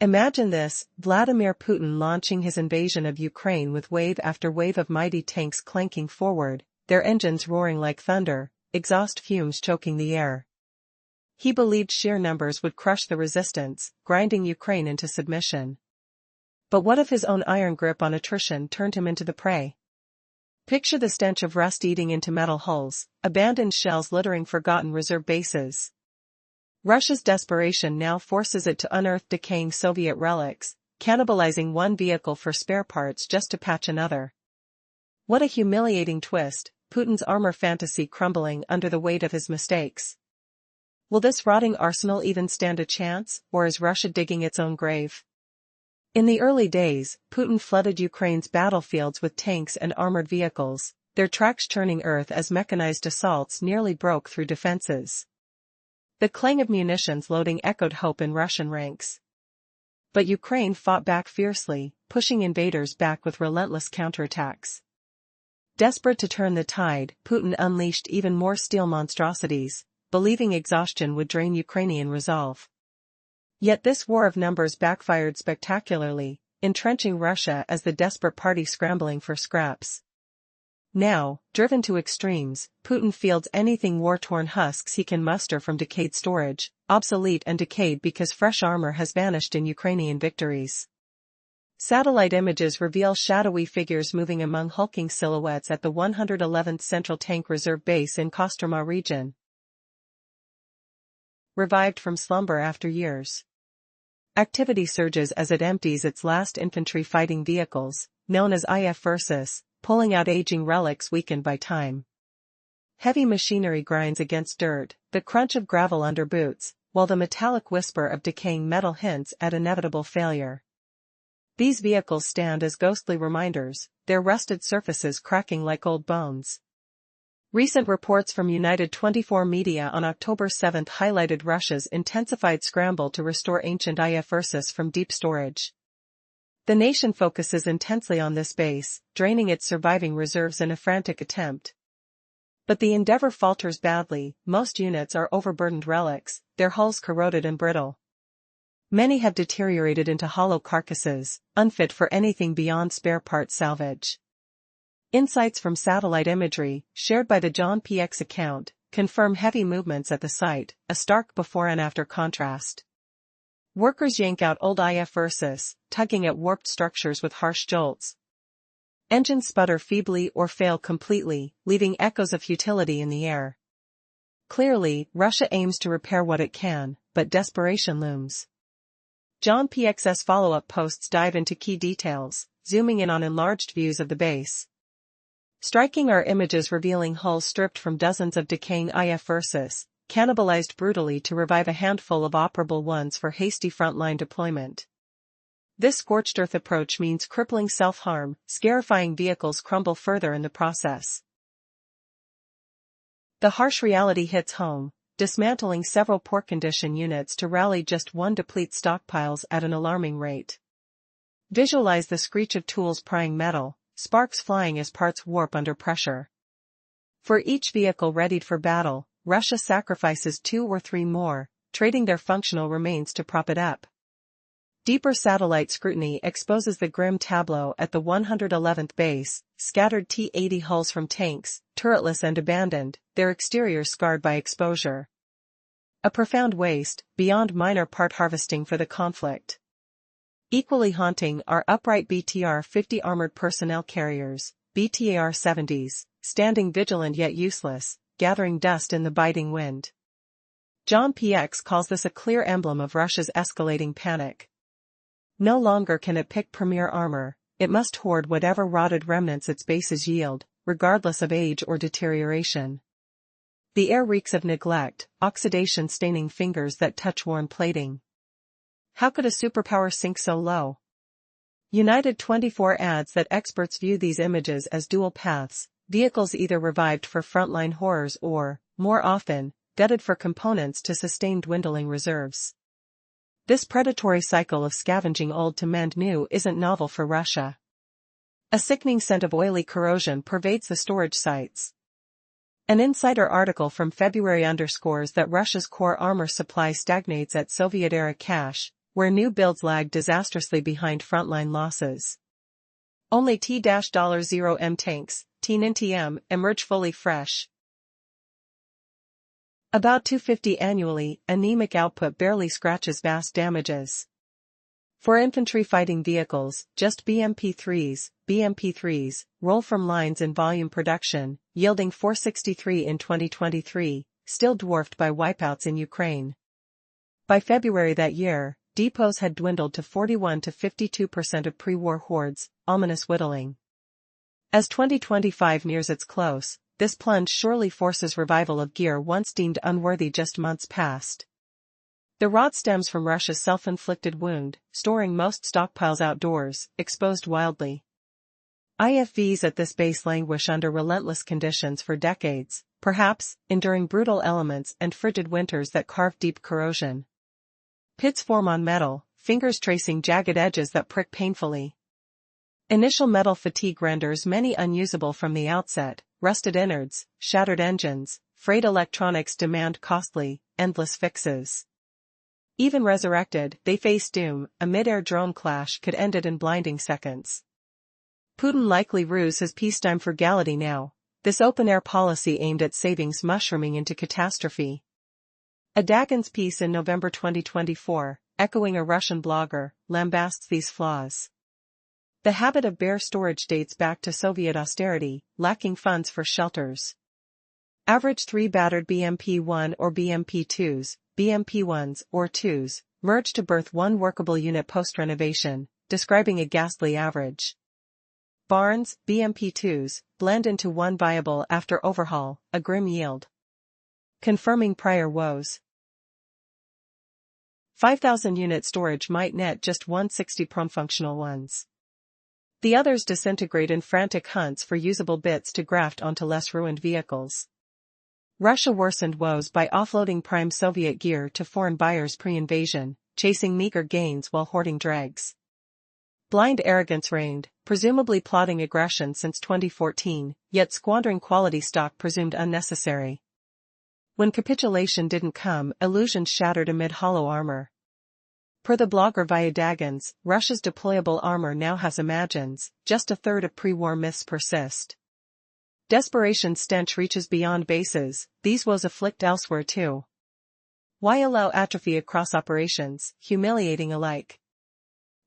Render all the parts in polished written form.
Imagine this, Vladimir Putin launching his invasion of Ukraine with wave after wave of mighty tanks clanking forward, their engines roaring like thunder, exhaust fumes choking the air. He believed sheer numbers would crush the resistance, grinding Ukraine into submission. But what if his own iron grip on attrition turned him into the prey? Picture the stench of rust eating into metal hulls, abandoned shells littering forgotten reserve bases. Russia's desperation now forces it to unearth decaying Soviet relics, cannibalizing one vehicle for spare parts just to patch another. What a humiliating twist, Putin's armor fantasy crumbling under the weight of his mistakes. Will this rotting arsenal even stand a chance, or is Russia digging its own grave? In the early days, Putin flooded Ukraine's battlefields with tanks and armored vehicles, their tracks churning earth as mechanized assaults nearly broke through defenses. The clang of munitions loading echoed hope in Russian ranks. But Ukraine fought back fiercely, pushing invaders back with relentless counterattacks. Desperate to turn the tide, Putin unleashed even more steel monstrosities, believing exhaustion would drain Ukrainian resolve. Yet this war of numbers backfired spectacularly, entrenching Russia as the desperate party scrambling for scraps. Now, driven to extremes, Putin fields anything war-torn husks he can muster from decayed storage, obsolete and decayed because fresh armor has vanished in Ukrainian victories. Satellite images reveal shadowy figures moving among hulking silhouettes at the 111th Central Tank Reserve Base in Kostroma region. Revived from slumber after years. Activity surges as it empties its last infantry fighting vehicles, known as IF Versus, pulling out aging relics weakened by time. Heavy machinery grinds against dirt, the crunch of gravel under boots, while the metallic whisper of decaying metal hints at inevitable failure. These vehicles stand as ghostly reminders, their rusted surfaces cracking like old bones. Recent reports from United 24 Media on October 7 highlighted Russia's intensified scramble to restore ancient IF Versus from deep storage. The nation focuses intensely on this base, draining its surviving reserves in a frantic attempt. But the endeavor falters badly. Most units are overburdened relics, their hulls corroded and brittle. Many have deteriorated into hollow carcasses, unfit for anything beyond spare parts salvage. Insights from satellite imagery, shared by the John PX account, confirm heavy movements at the site, a stark before and after contrast. Workers yank out old IF Versus, tugging at warped structures with harsh jolts. Engines sputter feebly or fail completely, leaving echoes of futility in the air. Clearly, Russia aims to repair what it can, but desperation looms. John PX's follow-up posts dive into key details, zooming in on enlarged views of the base. Striking are images revealing hulls stripped from dozens of decaying IF Versus, cannibalized brutally to revive a handful of operable ones for hasty frontline deployment. This scorched earth approach means crippling self-harm, scarifying vehicles crumble further in the process. The harsh reality hits home, dismantling several poor condition units to rally just one deplete stockpiles at an alarming rate. Visualize the screech of tools prying metal, sparks flying as parts warp under pressure. For each vehicle readied for battle, Russia sacrifices 2 or 3 more, trading their functional remains to prop it up. Deeper satellite scrutiny exposes the grim tableau at the 111th base, scattered T-80 hulls from tanks, turretless and abandoned, their exteriors scarred by exposure. A profound waste, beyond minor part harvesting for the conflict. Equally haunting are upright BTR-50 armored personnel carriers, BTAR-70s, standing vigilant yet useless, gathering dust in the biting wind. John PX calls this a clear emblem of Russia's escalating panic. No longer can it pick premier armor, it must hoard whatever rotted remnants its bases yield, regardless of age or deterioration. The air reeks of neglect, oxidation staining fingers that touch worn plating. How could a superpower sink so low? United 24 adds that experts view these images as dual paths, vehicles either revived for frontline horrors or, more often, gutted for components to sustain dwindling reserves. This predatory cycle of scavenging old to mend new isn't novel for Russia. A sickening scent of oily corrosion pervades the storage sites. An insider article from February underscores that Russia's core armor supply stagnates at Soviet-era cache, where new builds lag disastrously behind frontline losses. Only T-0M tanks, T-NTM, emerge fully fresh. About 250 annually, anemic output barely scratches vast damages. For infantry fighting vehicles, just BMP-3s, roll from lines in volume production, yielding 463 in 2023, still dwarfed by wipeouts in Ukraine. By February that year, depots had dwindled to 41 to 52% of pre-war hordes, ominous whittling. As 2025 nears its close, this plunge surely forces revival of gear once deemed unworthy just months past. The rot stems from Russia's self-inflicted wound, storing most stockpiles outdoors, exposed wildly. IFVs at this base languish under relentless conditions for decades, perhaps, enduring brutal elements and frigid winters that carve deep corrosion. Pits form on metal, fingers tracing jagged edges that prick painfully. Initial metal fatigue renders many unusable from the outset. Rusted innards, shattered engines, frayed electronics demand costly, endless fixes. Even resurrected, they face doom. A mid-air drone clash could end it in blinding seconds. Putin likely rues his peacetime frugality now, this open-air policy aimed at savings mushrooming into catastrophe. A Dagan's piece in November 2024, echoing a Russian blogger, lambasts these flaws. The habit of bare storage dates back to Soviet austerity, lacking funds for shelters. Average 3 battered BMP-1 or BMP-2s, BMP-1s or 2s, merge to birth one workable unit post-renovation, describing a ghastly average. Barnes, BMP-2s, blend into one viable after overhaul, a grim yield. Confirming prior woes. 5,000 unit storage might net just 160 functional ones. The others disintegrate in frantic hunts for usable bits to graft onto less ruined vehicles. Russia worsened woes by offloading prime Soviet gear to foreign buyers pre-invasion, chasing meager gains while hoarding dregs. Blind arrogance reigned, presumably plotting aggression since 2014, yet squandering quality stock presumed unnecessary. When capitulation didn't come, illusions shattered amid hollow armor. Per the blogger via Dagan's, Russia's deployable armor now has imagines, just a third of pre-war myths persist. Desperation's stench reaches beyond bases, these woes afflict elsewhere too. Why allow atrophy across operations, humiliating alike?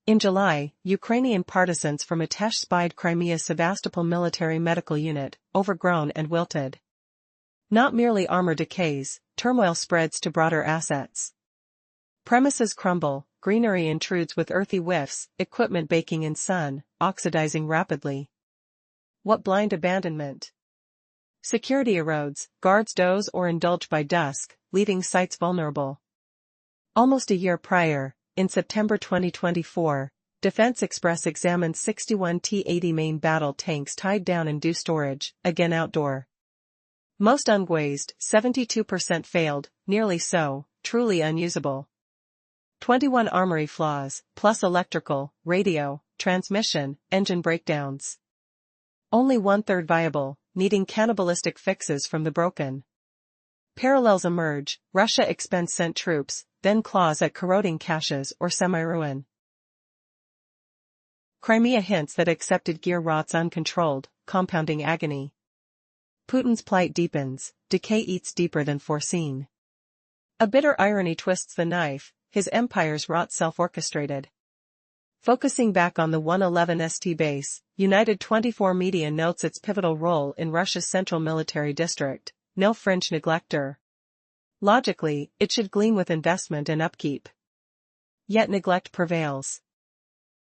In July, Ukrainian partisans from Atesh spied Crimea's Sevastopol military medical unit, overgrown and wilted. Not merely armor decays, turmoil spreads to broader assets. Premises crumble, greenery intrudes with earthy whiffs, equipment baking in sun, oxidizing rapidly. What blind abandonment! Security erodes, guards doze or indulge by dusk, leaving sites vulnerable. Almost a year prior, in September 2024, Defense Express examined 61 T-80 main battle tanks tied down in due storage, again outdoor. Most unglazed, 72% failed, nearly so, truly unusable. 21 armory flaws, plus electrical, radio, transmission, engine breakdowns. Only one-third viable, needing cannibalistic fixes from the broken. Parallels emerge, Russia expends sent troops, then claws at corroding caches or semi-ruin. Crimea hints that accepted gear rots uncontrolled, compounding agony. Putin's plight deepens, decay eats deeper than foreseen. A bitter irony twists the knife, his empire's rot self-orchestrated. Focusing back on the 111 ST base, United 24 Media notes its pivotal role in Russia's central military district, no fringe neglector. Logically, it should gleam with investment and upkeep. Yet neglect prevails.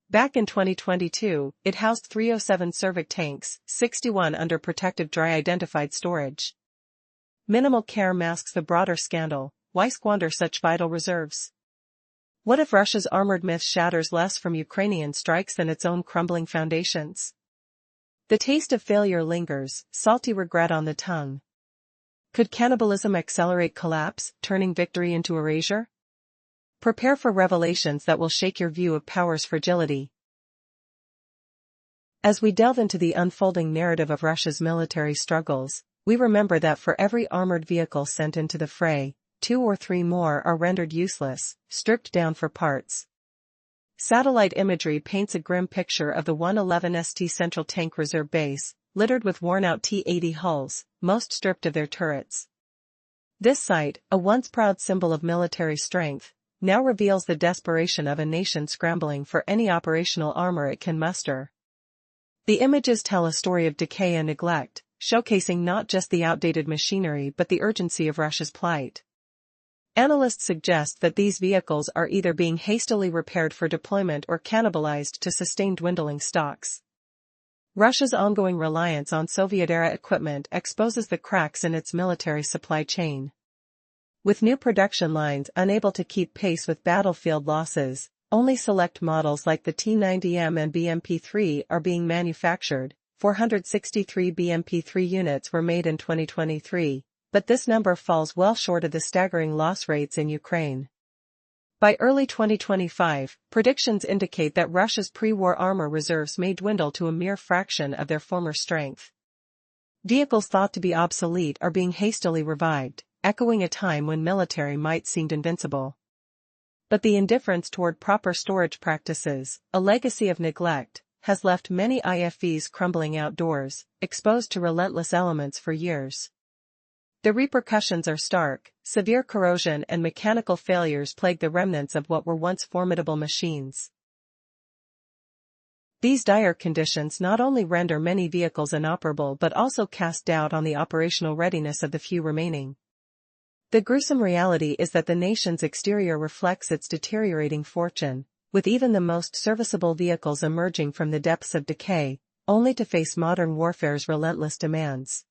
Back in 2022, it housed 307 Cervik tanks, 61 under protective dry identified storage. Minimal care masks the broader scandal. Why squander such vital reserves? What if Russia's armored myth shatters less from Ukrainian strikes than its own crumbling foundations? The taste of failure lingers, salty regret on the tongue. Could cannibalism accelerate collapse, turning victory into erasure? Prepare for revelations that will shake your view of power's fragility. As we delve into the unfolding narrative of Russia's military struggles, we remember that for every armored vehicle sent into the fray, 2 or 3 more are rendered useless, stripped down for parts, Satellite imagery paints a grim picture of the 111 St Central Tank Reserve Base, littered with worn-out T-80 hulls, most stripped of their turrets. This site, a once proud symbol of military strength, now reveals the desperation of a nation scrambling for any operational armor it can muster. The images tell a story of decay and neglect, showcasing not just the outdated machinery but the urgency of Russia's plight. Analysts suggest that these vehicles are either being hastily repaired for deployment or cannibalized to sustain dwindling stocks. Russia's ongoing reliance on Soviet-era equipment exposes the cracks in its military supply chain. With new production lines unable to keep pace with battlefield losses, only select models like the T-90M and BMP-3 are being manufactured. 463 BMP-3 units were made in 2023, but this number falls well short of the staggering loss rates in Ukraine. By early 2025, predictions indicate that Russia's pre-war armor reserves may dwindle to a mere fraction of their former strength. Vehicles thought to be obsolete are being hastily revived, echoing a time when military might seemed invincible. But the indifference toward proper storage practices, a legacy of neglect, has left many IFVs crumbling outdoors, exposed to relentless elements for years. The repercussions are stark. Severe corrosion and mechanical failures plague the remnants of what were once formidable machines. These dire conditions not only render many vehicles inoperable but also cast doubt on the operational readiness of the few remaining. The gruesome reality is that the nation's exterior reflects its deteriorating fortune, with even the most serviceable vehicles emerging from the depths of decay, only to face modern warfare's relentless demands.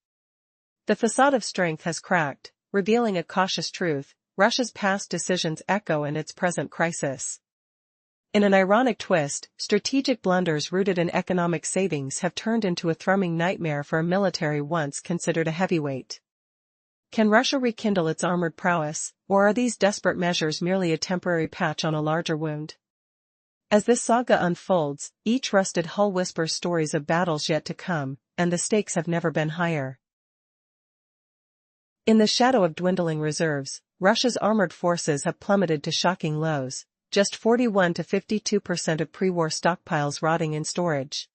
The facade of strength has cracked, revealing a cautious truth: Russia's past decisions echo in its present crisis. In an ironic twist, strategic blunders rooted in economic savings have turned into a thrumming nightmare for a military once considered a heavyweight. Can Russia rekindle its armored prowess, or are these desperate measures merely a temporary patch on a larger wound? As this saga unfolds, each rusted hull whispers stories of battles yet to come, and the stakes have never been higher. In the shadow of dwindling reserves, Russia's armored forces have plummeted to shocking lows, just 41 to 52% of pre-war stockpiles rotting in storage.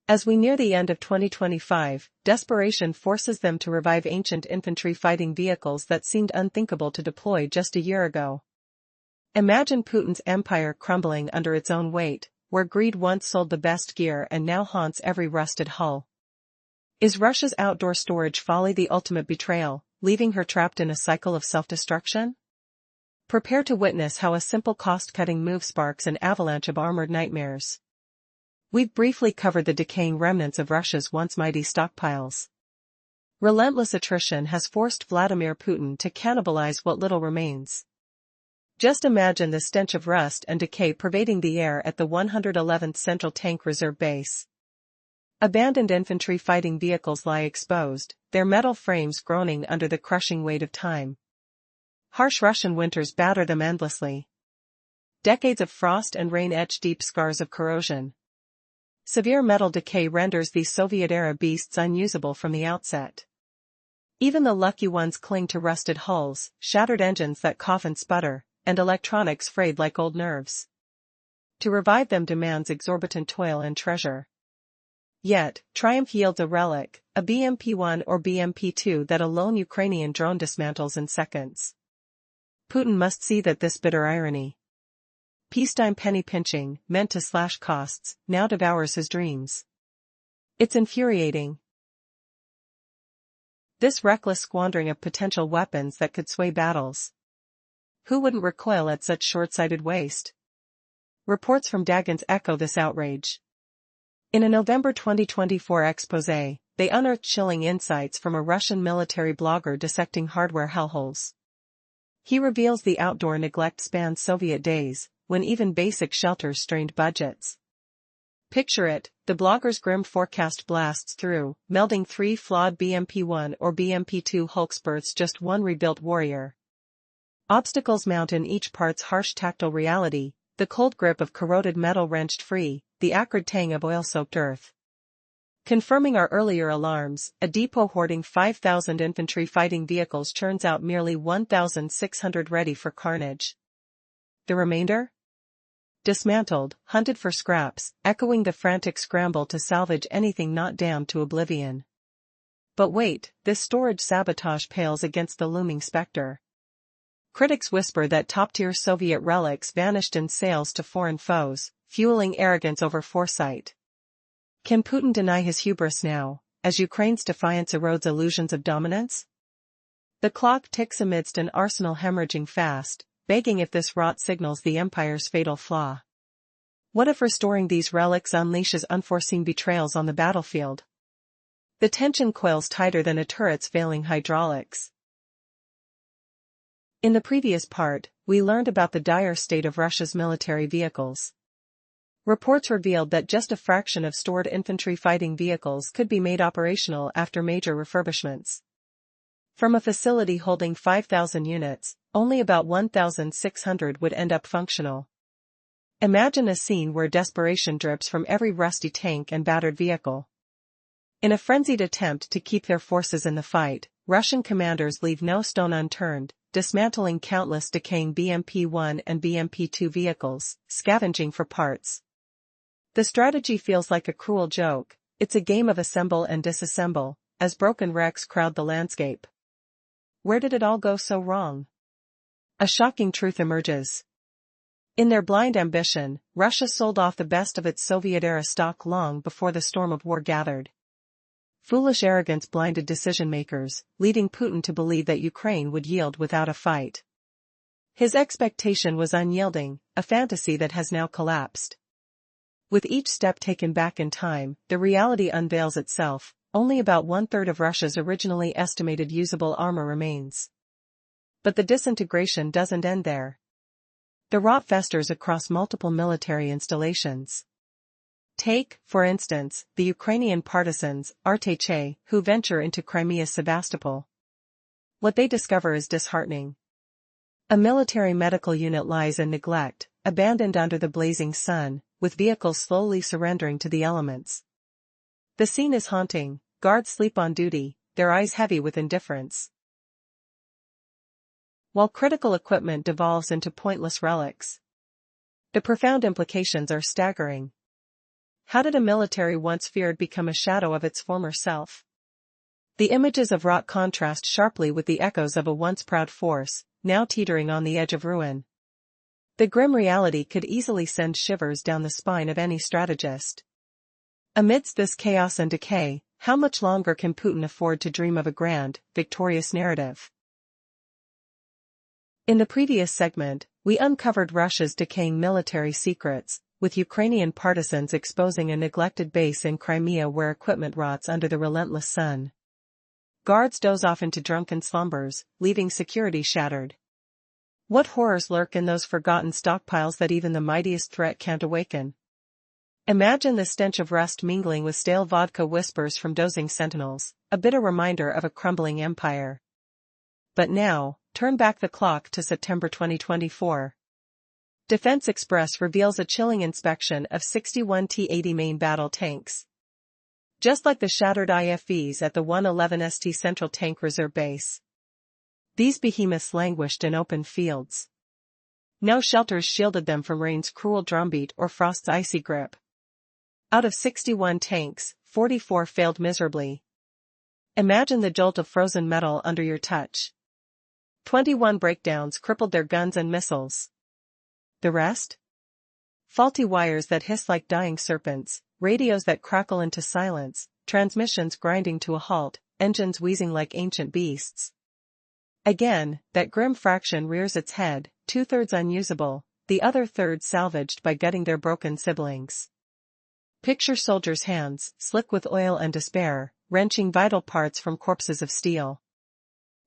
As we near the end of 2025, desperation forces them to revive ancient infantry fighting vehicles that seemed unthinkable to deploy just a year ago. Imagine Putin's empire crumbling under its own weight, where greed once sold the best gear and now haunts every rusted hull. Is Russia's outdoor storage folly the ultimate betrayal, leaving her trapped in a cycle of self-destruction? Prepare to witness how a simple cost-cutting move sparks an avalanche of armored nightmares. We've briefly covered the decaying remnants of Russia's once mighty stockpiles. Relentless attrition has forced Vladimir Putin to cannibalize what little remains. Just imagine the stench of rust and decay pervading the air at the 111th Central Tank Reserve Base. Abandoned infantry fighting vehicles lie exposed, their metal frames groaning under the crushing weight of time. Harsh Russian winters batter them endlessly. Decades of frost and rain etch deep scars of corrosion. Severe metal decay renders these Soviet-era beasts unusable from the outset. Even the lucky ones cling to rusted hulls, shattered engines that cough and sputter, and electronics frayed like old nerves. To revive them demands exorbitant toil and treasure. Yet, triumph yields a relic, a BMP-1 or BMP-2 that a lone Ukrainian drone dismantles in seconds. Putin must see that this bitter irony, peacetime penny pinching, meant to slash costs, now devours his dreams. It's infuriating. This reckless squandering of potential weapons that could sway battles. Who wouldn't recoil at such short-sighted waste? Reports from Dagens echo this outrage. In a November 2024 exposé, they unearthed chilling insights from a Russian military blogger dissecting hardware hellholes. He reveals the outdoor neglect spans Soviet days, when even basic shelters strained budgets. Picture it, the blogger's grim forecast blasts through, melding 3 flawed BMP-1 or BMP-2 Hulkspurts just one rebuilt warrior. Obstacles mount in each part's harsh tactile reality, the cold grip of corroded metal wrenched free, the acrid tang of oil-soaked earth. Confirming our earlier alarms, a depot hoarding 5,000 infantry fighting vehicles churns out merely 1,600 ready for carnage. The remainder? dismantled, hunted for scraps, echoing the frantic scramble to salvage anything not damned to oblivion. But wait, this storage sabotage pales against the looming specter. Critics whisper that top-tier Soviet relics vanished in sales to foreign foes, fueling arrogance over foresight. Can Putin deny his hubris now, as Ukraine's defiance erodes illusions of dominance? The clock ticks amidst an arsenal hemorrhaging fast, begging if this rot signals the empire's fatal flaw. What if restoring these relics unleashes unforeseen betrayals on the battlefield? The tension coils tighter than a turret's failing hydraulics. In the previous part, we learned about the dire state of Russia's military vehicles. Reports revealed that just a fraction of stored infantry fighting vehicles could be made operational after major refurbishments. From a facility holding 5,000 units, only about 1,600 would end up functional. Imagine a scene where desperation drips from every rusty tank and battered vehicle. In a frenzied attempt to keep their forces in the fight, Russian commanders leave no stone unturned, dismantling countless decaying BMP-1 and BMP-2 vehicles, scavenging for parts. The strategy feels like a cruel joke. It's a game of assemble and disassemble, as broken wrecks crowd the landscape. Where did it all go so wrong? A shocking truth emerges. In their blind ambition, Russia sold off the best of its Soviet-era stock long before the storm of war gathered. Foolish arrogance blinded decision-makers, leading Putin to believe that Ukraine would yield without a fight. His expectation was unyielding, a fantasy that has now collapsed. With each step taken back in time, the reality unveils itself. Only about one-third of Russia's originally estimated usable armor remains. But the disintegration doesn't end there. The rot festers across multiple military installations. Take, for instance, the Ukrainian partisans, Arteche, who venture into Crimea's Sevastopol. What they discover is disheartening. A military medical unit lies in neglect, abandoned under the blazing sun, with vehicles slowly surrendering to the elements. The scene is haunting. Guards sleep on duty, their eyes heavy with indifference. While critical equipment devolves into pointless relics, the profound implications are staggering. How did a military once feared become a shadow of its former self? The images of rot contrast sharply with the echoes of a once proud force, now teetering on the edge of ruin. The grim reality could easily send shivers down the spine of any strategist. Amidst this chaos and decay, how much longer can Putin afford to dream of a grand, victorious narrative? In the previous segment, we uncovered Russia's decaying military secrets, with Ukrainian partisans exposing a neglected base in Crimea where equipment rots under the relentless sun. Guards doze off into drunken slumbers, leaving security shattered. What horrors lurk in those forgotten stockpiles that even the mightiest threat can't awaken? Imagine the stench of rust mingling with stale vodka whispers from dozing sentinels, a bitter reminder of a crumbling empire. But now, turn back the clock to September 2024. Defense Express reveals a chilling inspection of 61 T-80 main battle tanks. Just like the shattered IFVs at the 111 St Central Tank Reserve Base. These behemoths languished in open fields. No shelters shielded them from rain's cruel drumbeat or frost's icy grip. Out of 61 tanks, 44 failed miserably. Imagine the jolt of frozen metal under your touch. 21 breakdowns crippled their guns and missiles. The rest? Faulty wires that hiss like dying serpents, radios that crackle into silence, transmissions grinding to a halt, engines wheezing like ancient beasts. Again, that grim fraction rears its head, 2/3 unusable, the other third salvaged by gutting their broken siblings. Picture soldiers' hands, slick with oil and despair, wrenching vital parts from corpses of steel.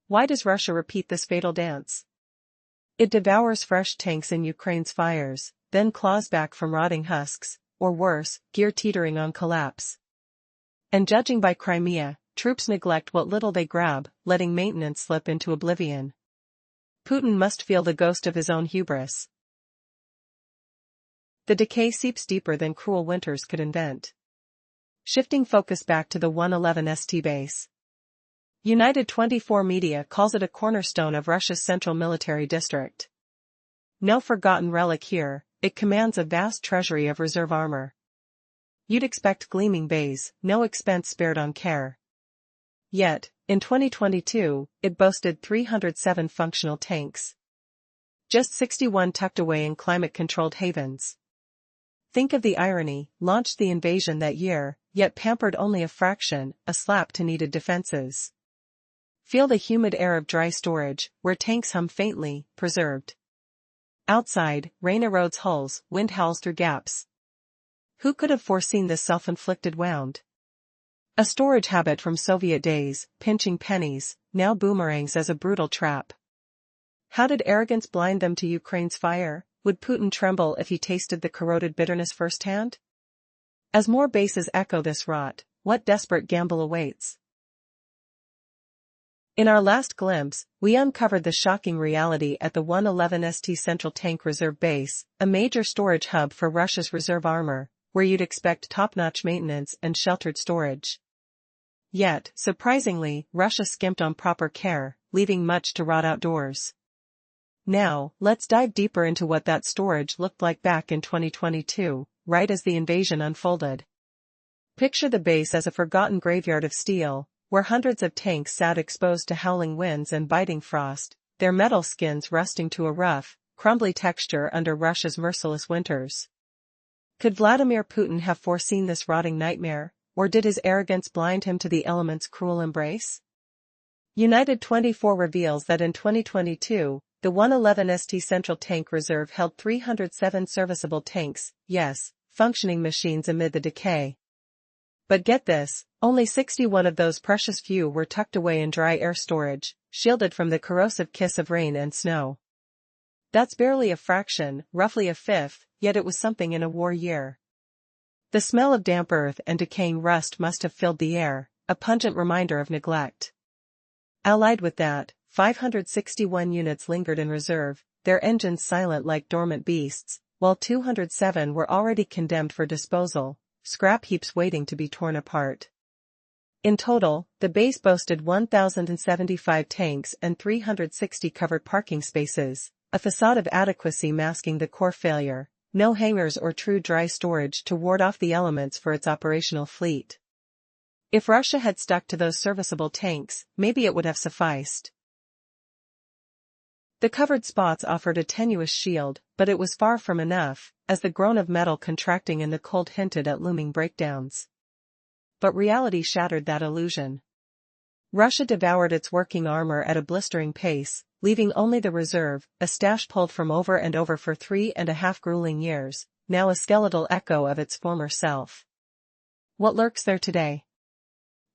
Why does Russia repeat this fatal dance? It devours fresh tanks in Ukraine's fires, then claws back from rotting husks, or worse, gear teetering on collapse. And judging by Crimea, troops neglect what little they grab, letting maintenance slip into oblivion. Putin must feel the ghost of his own hubris. The decay seeps deeper than cruel winters could invent. Shifting focus back to the 111 St base. United 24 media calls it a cornerstone of Russia's central military district. No forgotten relic here, it commands a vast treasury of reserve armor. You'd expect gleaming bays, no expense spared on care. Yet, in 2022, it boasted 307 functional tanks. Just 61 tucked away in climate-controlled havens. Think of the irony, launched the invasion that year, yet pampered only a fraction, a slap to needed defenses. Feel the humid air of dry storage, where tanks hum faintly, preserved. Outside, rain erodes hulls, wind howls through gaps. Who could have foreseen this self-inflicted wound? A storage habit from Soviet days, pinching pennies, now boomerangs as a brutal trap. How did arrogance blind them to Ukraine's fire? Would Putin tremble if he tasted the corroded bitterness firsthand? As more bases echo this rot, what desperate gamble awaits? In our last glimpse, we uncovered the shocking reality at the 111 St Central Tank Reserve Base, a major storage hub for Russia's reserve armor, where you'd expect top-notch maintenance and sheltered storage. Yet, surprisingly, Russia skimped on proper care, leaving much to rot outdoors. Now, let's dive deeper into what that storage looked like back in 2022, right as the invasion unfolded. Picture the base as a forgotten graveyard of steel, where hundreds of tanks sat exposed to howling winds and biting frost, their metal skins rusting to a rough, crumbly texture under Russia's merciless winters. Could Vladimir Putin have foreseen this rotting nightmare, or did his arrogance blind him to the elements' cruel embrace? United 24 reveals that in 2022, the 111 St Central Tank Reserve held 307 serviceable tanks, yes, functioning machines amid the decay. But get this, only 61 of those precious few were tucked away in dry air storage, shielded from the corrosive kiss of rain and snow. That's barely a fraction, roughly a fifth, yet it was something in a war year. The smell of damp earth and decaying rust must have filled the air, a pungent reminder of neglect. Allied with that, 561 units lingered in reserve, their engines silent like dormant beasts, while 207 were already condemned for disposal, scrap heaps waiting to be torn apart. In total, the base boasted 1,075 tanks and 360 covered parking spaces, a facade of adequacy masking the core failure, no hangars or true dry storage to ward off the elements for its operational fleet. If Russia had stuck to those serviceable tanks, maybe it would have sufficed. The covered spots offered a tenuous shield, but it was far from enough, as the groan of metal contracting in the cold hinted at looming breakdowns. But reality shattered that illusion. Russia devoured its working armor at a blistering pace, leaving only the reserve, a stash pulled from over and over for 3.5 grueling years, now a skeletal echo of its former self. What lurks there today?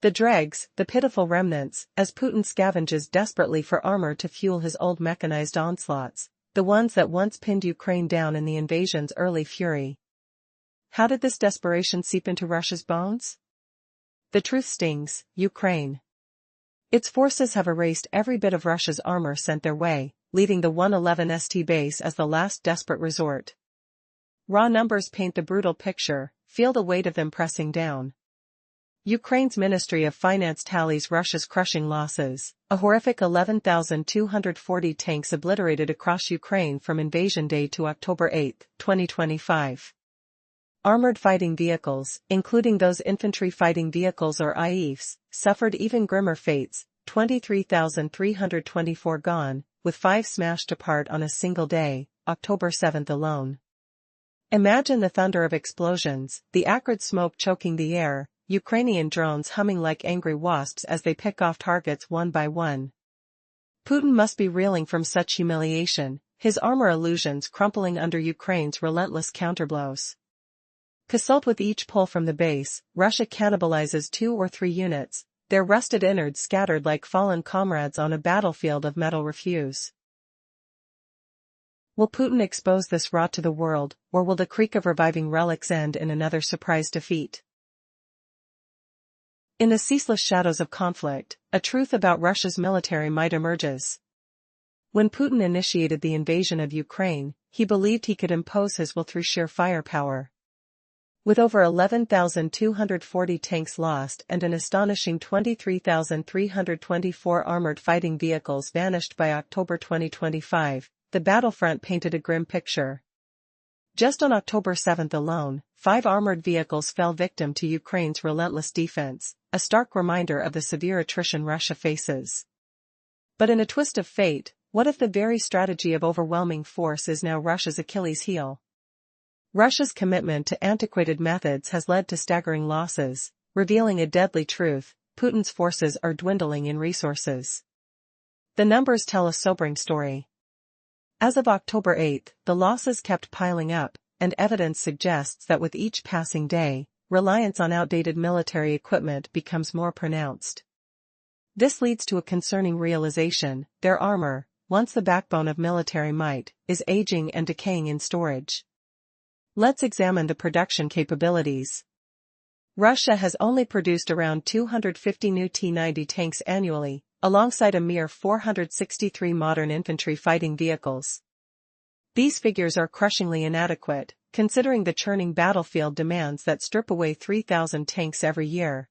The dregs, the pitiful remnants, as Putin scavenges desperately for armor to fuel his old mechanized onslaughts, the ones that once pinned Ukraine down in the invasion's early fury. How did this desperation seep into Russia's bones? The truth stings, Ukraine. Its forces have erased every bit of Russia's armor sent their way, leaving the 111 St base as the last desperate resort. Raw numbers paint the brutal picture, feel the weight of them pressing down. Ukraine's Ministry of Finance tallies Russia's crushing losses, a horrific 11,240 tanks obliterated across Ukraine from invasion day to October 8, 2025. Armored fighting vehicles, including those infantry fighting vehicles or IEFs, suffered even grimmer fates, 23,324 gone, with 5 smashed apart on a single day, October 7 alone. Imagine the thunder of explosions, the acrid smoke choking the air, Ukrainian drones humming like angry wasps as they pick off targets one by one. Putin must be reeling from such humiliation, his armor illusions crumpling under Ukraine's relentless counterblows. Consult with each pull from the base, Russia cannibalizes 2 or 3 units, their rusted innards scattered like fallen comrades on a battlefield of metal refuse. Will Putin expose this rot to the world, or will the creak of reviving relics end in another surprise defeat? In the ceaseless shadows of conflict, a truth about Russia's military might emerges. When Putin initiated the invasion of Ukraine, he believed he could impose his will through sheer firepower. With over 11,240 tanks lost and an astonishing 23,324 armored fighting vehicles vanished by October 2025, the battlefront painted a grim picture. Just on October 7 alone, 5 armored vehicles fell victim to Ukraine's relentless defense, a stark reminder of the severe attrition Russia faces. But in a twist of fate, what if the very strategy of overwhelming force is now Russia's Achilles heel? Russia's commitment to antiquated methods has led to staggering losses, revealing a deadly truth: Putin's forces are dwindling in resources. The numbers tell a sobering story. As of October 8, the losses kept piling up, and evidence suggests that with each passing day, reliance on outdated military equipment becomes more pronounced. This leads to a concerning realization: their armor, once the backbone of military might, is aging and decaying in storage. Let's examine the production capabilities. Russia has only produced around 250 new T-90 tanks annually, alongside a mere 463 modern infantry fighting vehicles. These figures are crushingly inadequate, considering the churning battlefield demands that strip away 3,000 tanks every year.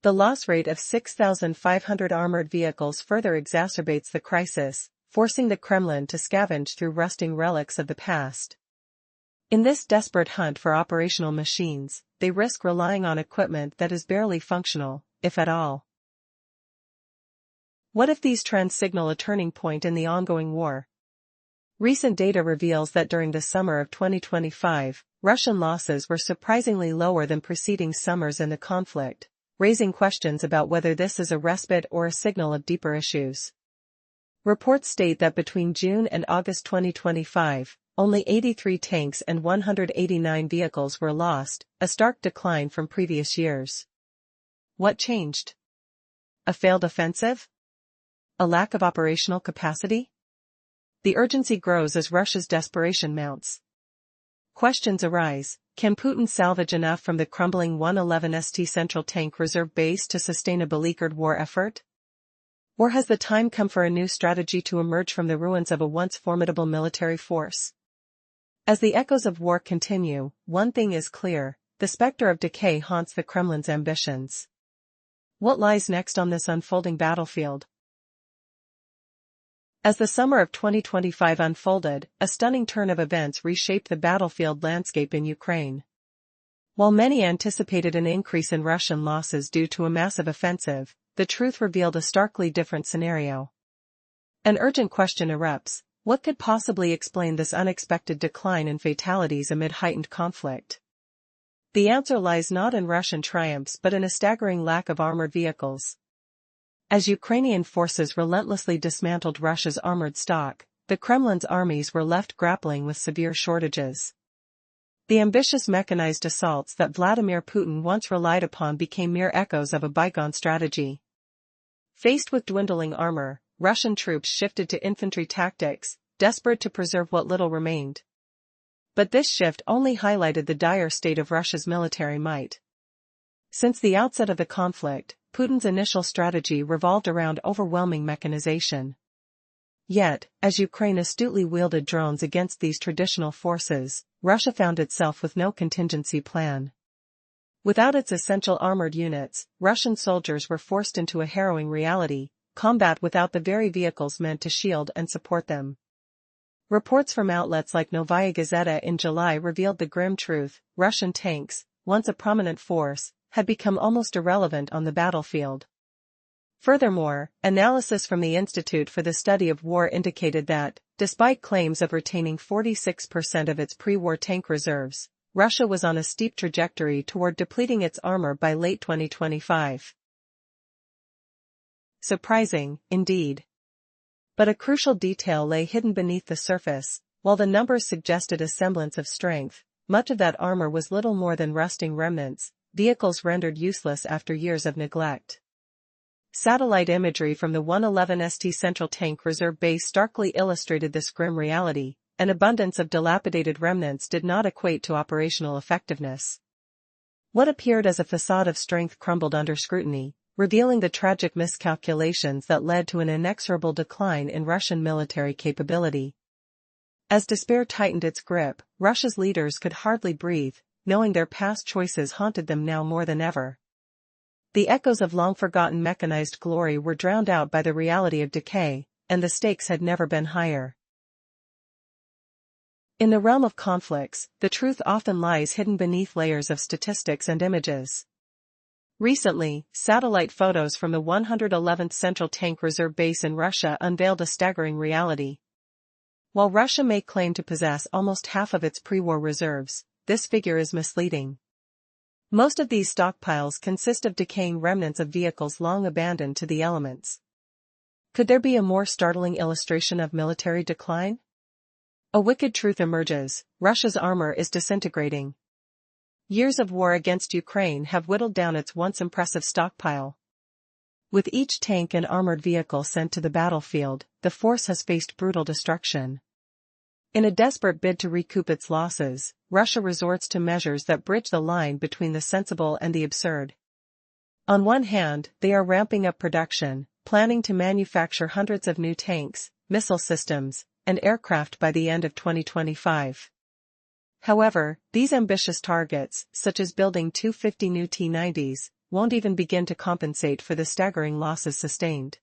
The loss rate of 6,500 armored vehicles further exacerbates the crisis, forcing the Kremlin to scavenge through rusting relics of the past. In this desperate hunt for operational machines, they risk relying on equipment that is barely functional, if at all. What if these trends signal a turning point in the ongoing war? Recent data reveals that during the summer of 2025, Russian losses were surprisingly lower than preceding summers in the conflict, raising questions about whether this is a respite or a signal of deeper issues. Reports state that between June and August 2025, only 83 tanks and 189 vehicles were lost, a stark decline from previous years. What changed? A failed offensive? A lack of operational capacity? The urgency grows as Russia's desperation mounts. Questions arise: can Putin salvage enough from the crumbling 111 St Central Tank Reserve Base to sustain a beleaguered war effort? Or has the time come for a new strategy to emerge from the ruins of a once formidable military force? As the echoes of war continue, one thing is clear: the specter of decay haunts the Kremlin's ambitions. What lies next on this unfolding battlefield? As the summer of 2025 unfolded, a stunning turn of events reshaped the battlefield landscape in Ukraine. While many anticipated an increase in Russian losses due to a massive offensive, the truth revealed a starkly different scenario. An urgent question erupts: what could possibly explain this unexpected decline in fatalities amid heightened conflict? The answer lies not in Russian triumphs but in a staggering lack of armored vehicles. As Ukrainian forces relentlessly dismantled Russia's armored stock, the Kremlin's armies were left grappling with severe shortages. The ambitious mechanized assaults that Vladimir Putin once relied upon became mere echoes of a bygone strategy. Faced with dwindling armor, Russian troops shifted to infantry tactics, desperate to preserve what little remained. But this shift only highlighted the dire state of Russia's military might. Since the outset of the conflict, Putin's initial strategy revolved around overwhelming mechanization. Yet, as Ukraine astutely wielded drones against these traditional forces, Russia found itself with no contingency plan. Without its essential armored units, Russian soldiers were forced into a harrowing reality: combat without the very vehicles meant to shield and support them. Reports from outlets like Novaya Gazeta in July revealed the grim truth: Russian tanks, once a prominent force, had become almost irrelevant on the battlefield. Furthermore, analysis from the Institute for the Study of War indicated that, despite claims of retaining 46% of its pre-war tank reserves, Russia was on a steep trajectory toward depleting its armor by late 2025. Surprising, indeed. But a crucial detail lay hidden beneath the surface: while the numbers suggested a semblance of strength, much of that armor was little more than rusting remnants, vehicles rendered useless after years of neglect. Satellite imagery from the 111 St Central Tank Reserve Base starkly illustrated this grim reality. An abundance of dilapidated remnants did not equate to operational effectiveness. What appeared as a facade of strength crumbled under scrutiny, revealing the tragic miscalculations that led to an inexorable decline in Russian military capability. As despair tightened its grip, Russia's leaders could hardly breathe, knowing their past choices haunted them now more than ever. The echoes of long-forgotten mechanized glory were drowned out by the reality of decay, and the stakes had never been higher. In the realm of conflicts, the truth often lies hidden beneath layers of statistics and images. Recently, satellite photos from the 111th Central Tank Reserve Base in Russia unveiled a staggering reality. While Russia may claim to possess almost half of its pre-war reserves, this figure is misleading. Most of these stockpiles consist of decaying remnants of vehicles long abandoned to the elements. Could there be a more startling illustration of military decline? A wicked truth emerges: Russia's armor is disintegrating. Years of war against Ukraine have whittled down its once impressive stockpile. With each tank and armored vehicle sent to the battlefield, the force has faced brutal destruction. In a desperate bid to recoup its losses, Russia resorts to measures that bridge the line between the sensible and the absurd. On one hand, they are ramping up production, planning to manufacture hundreds of new tanks, missile systems, and aircraft by the end of 2025. However, these ambitious targets, such as building 250 new T-90s, won't even begin to compensate for the staggering losses sustained.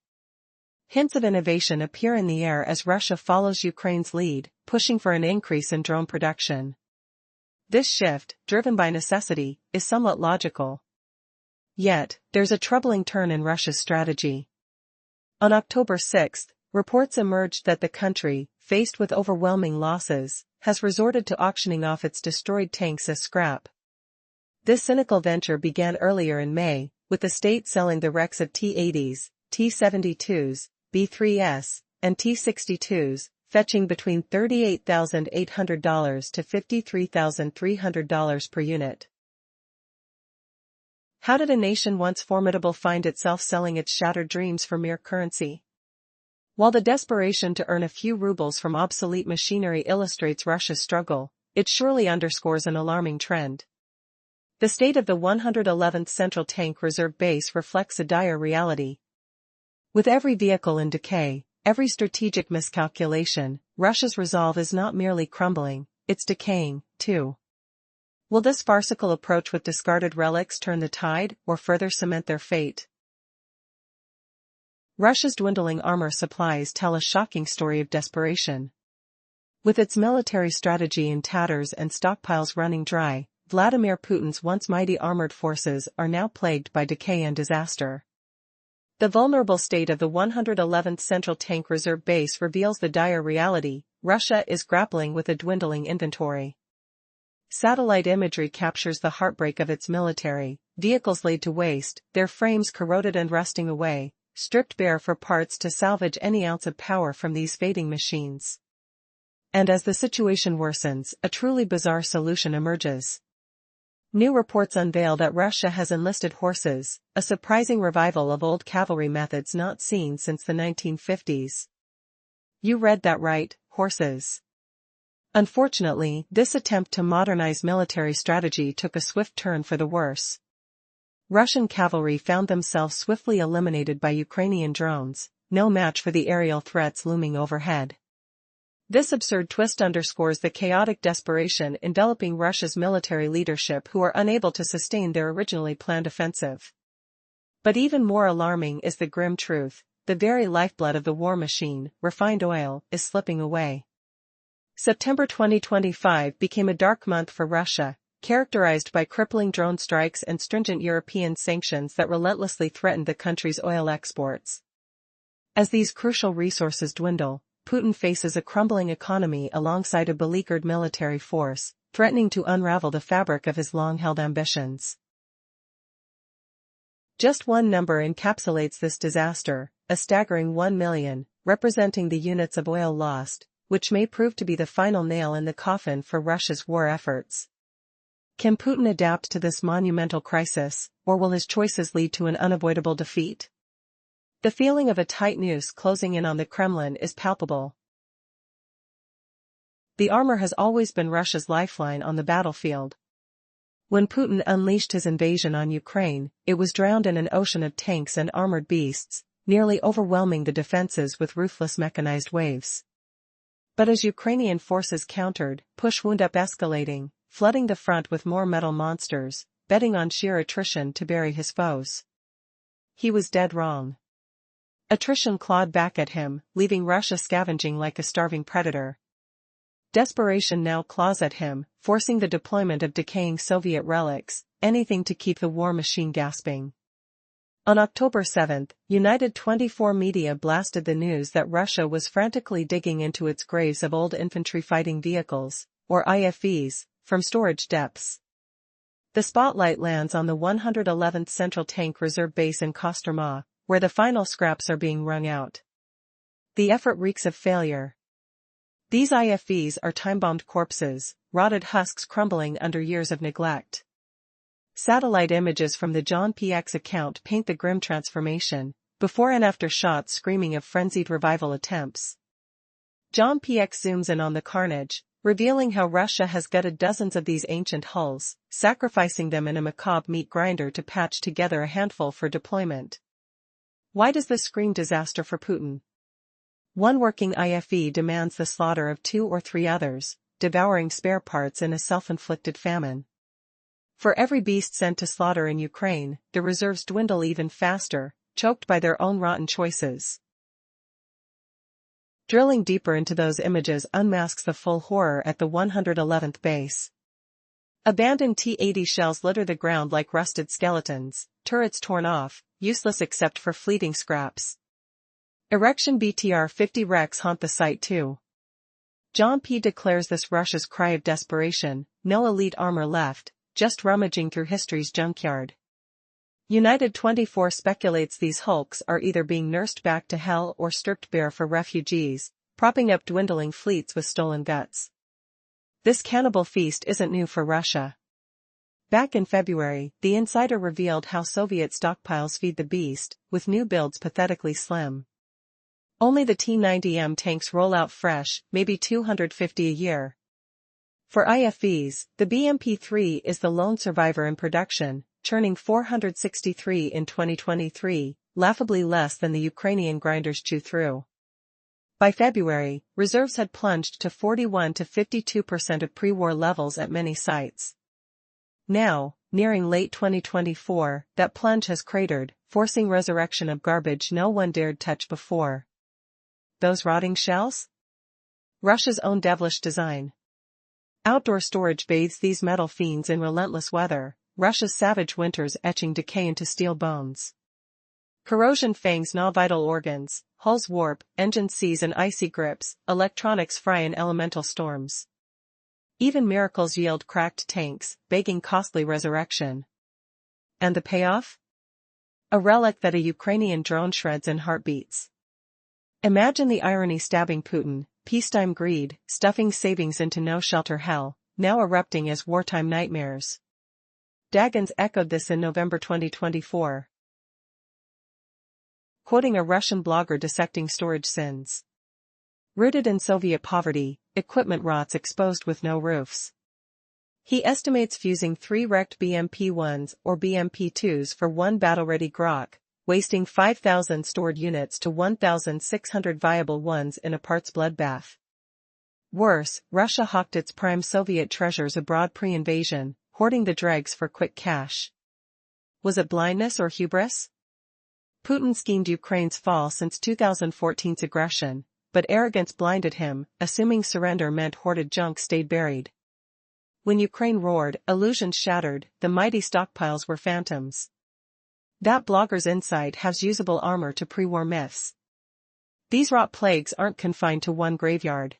Hints of innovation appear in the air as Russia follows Ukraine's lead, pushing for an increase in drone production. This shift, driven by necessity, is somewhat logical. Yet, there's a troubling turn in Russia's strategy. On October 6, reports emerged that the country, faced with overwhelming losses, has resorted to auctioning off its destroyed tanks as scrap. This cynical venture began earlier in May, with the state selling the wrecks of T-80s, T-72s, B-3S, and T-62s, fetching between $38,800 to $53,300 per unit. How did a nation once formidable find itself selling its shattered dreams for mere currency? While the desperation to earn a few rubles from obsolete machinery illustrates Russia's struggle, it surely underscores an alarming trend. The state of the 111th Central Tank Reserve Base reflects a dire reality. With every vehicle in decay, every strategic miscalculation, Russia's resolve is not merely crumbling, it's decaying, too. Will this farcical approach with discarded relics turn the tide, or further cement their fate? Russia's dwindling armor supplies tell a shocking story of desperation. With its military strategy in tatters and stockpiles running dry, Vladimir Putin's once mighty armored forces are now plagued by decay and disaster. The vulnerable state of the 111th Central Tank Reserve Base reveals the dire reality: Russia is grappling with a dwindling inventory. Satellite imagery captures the heartbreak of its military: vehicles laid to waste, their frames corroded and rusting away, stripped bare for parts to salvage any ounce of power from these fading machines. And as the situation worsens, a truly bizarre solution emerges. New reports unveil that Russia has enlisted horses, a surprising revival of old cavalry methods not seen since the 1950s. You read that right, horses. Unfortunately, this attempt to modernize military strategy took a swift turn for the worse. Russian cavalry found themselves swiftly eliminated by Ukrainian drones, no match for the aerial threats looming overhead. This absurd twist underscores the chaotic desperation enveloping Russia's military leadership, who are unable to sustain their originally planned offensive. But even more alarming is the grim truth: the very lifeblood of the war machine, refined oil, is slipping away. September 2025 became a dark month for Russia, characterized by crippling drone strikes and stringent European sanctions that relentlessly threatened the country's oil exports. As these crucial resources dwindle, Putin faces a crumbling economy alongside a beleaguered military force, threatening to unravel the fabric of his long-held ambitions. Just one number encapsulates this disaster: a staggering 1 million, representing the units of oil lost, which may prove to be the final nail in the coffin for Russia's war efforts. Can Putin adapt to this monumental crisis, or will his choices lead to an unavoidable defeat? The feeling of a tight noose closing in on the Kremlin is palpable. The armor has always been Russia's lifeline on the battlefield. When Putin unleashed his invasion on Ukraine, it was drowned in an ocean of tanks and armored beasts, nearly overwhelming the defenses with ruthless mechanized waves. But as Ukrainian forces countered, push wound up escalating, flooding the front with more metal monsters, betting on sheer attrition to bury his foes. He was dead wrong. Attrition clawed back at him, leaving Russia scavenging like a starving predator. Desperation now claws at him, forcing the deployment of decaying Soviet relics, anything to keep the war machine gasping. On October 7, United 24 media blasted the news that Russia was frantically digging into its graves of old infantry fighting vehicles, or IFVs, from storage depths. The spotlight lands on the 111th Central Tank Reserve Base in Kostroma, where the final scraps are being wrung out. The effort reeks of failure. These IFVs are time-bombed corpses, rotted husks crumbling under years of neglect. Satellite images from the John PX account paint the grim transformation, before and after shots screaming of frenzied revival attempts. John PX zooms in on the carnage, revealing how Russia has gutted dozens of these ancient hulls, sacrificing them in a macabre meat grinder to patch together a handful for deployment. Why does this scream disaster for Putin? One working IFV demands the slaughter of 2 or 3 others, devouring spare parts in a self-inflicted famine. For every beast sent to slaughter in Ukraine, the reserves dwindle even faster, choked by their own rotten choices. Drilling deeper into those images unmasks the full horror at the 111th base. Abandoned T-80 shells litter the ground like rusted skeletons, turrets torn off, useless except for fleeting scraps. Erection BTR-50 wrecks haunt the site too. John P. declares this Russia's cry of desperation, no elite armor left, just rummaging through history's junkyard. United 24 speculates these hulks are either being nursed back to hell or stripped bare for refugees, propping up dwindling fleets with stolen guts. This cannibal feast isn't new for Russia. Back in February, the insider revealed how Soviet stockpiles feed the beast, with new builds pathetically slim. Only the T-90M tanks roll out fresh, maybe 250 a year. For IFVs, the BMP-3 is the lone survivor in production, churning 463 in 2023, laughably less than the Ukrainian grinders chew through. By February, reserves had plunged to 41 to 52% of pre-war levels at many sites. Now, nearing late 2024, that plunge has cratered, forcing resurrection of garbage no one dared touch before. Those rotting shells? Russia's own devilish design. Outdoor storage bathes these metal fiends in relentless weather, Russia's savage winters etching decay into steel bones. Corrosion fangs gnaw vital organs, hulls warp, engines seize in icy grips, electronics fry in elemental storms. Even miracles yield cracked tanks, begging costly resurrection. And the payoff? A relic that a Ukrainian drone shreds in heartbeats. Imagine the irony stabbing Putin, peacetime greed, stuffing savings into no-shelter hell, now erupting as wartime nightmares. Dagans echoed this in November 2024. Quoting a Russian blogger dissecting storage sins. Rooted in Soviet poverty, equipment rots exposed with no roofs. He estimates fusing 3 wrecked BMP-1s or BMP-2s for 1 battle-ready Grok, wasting 5,000 stored units to 1,600 viable ones in a parts bloodbath. Worse, Russia hawked its prime Soviet treasures abroad pre-invasion, hoarding the dregs for quick cash. Was it blindness or hubris? Putin schemed Ukraine's fall since 2014's aggression, but arrogance blinded him, assuming surrender meant hoarded junk stayed buried. When Ukraine roared, illusions shattered, the mighty stockpiles were phantoms. That blogger's insight has usable armor to pre-war myths. These rot plagues aren't confined to one graveyard.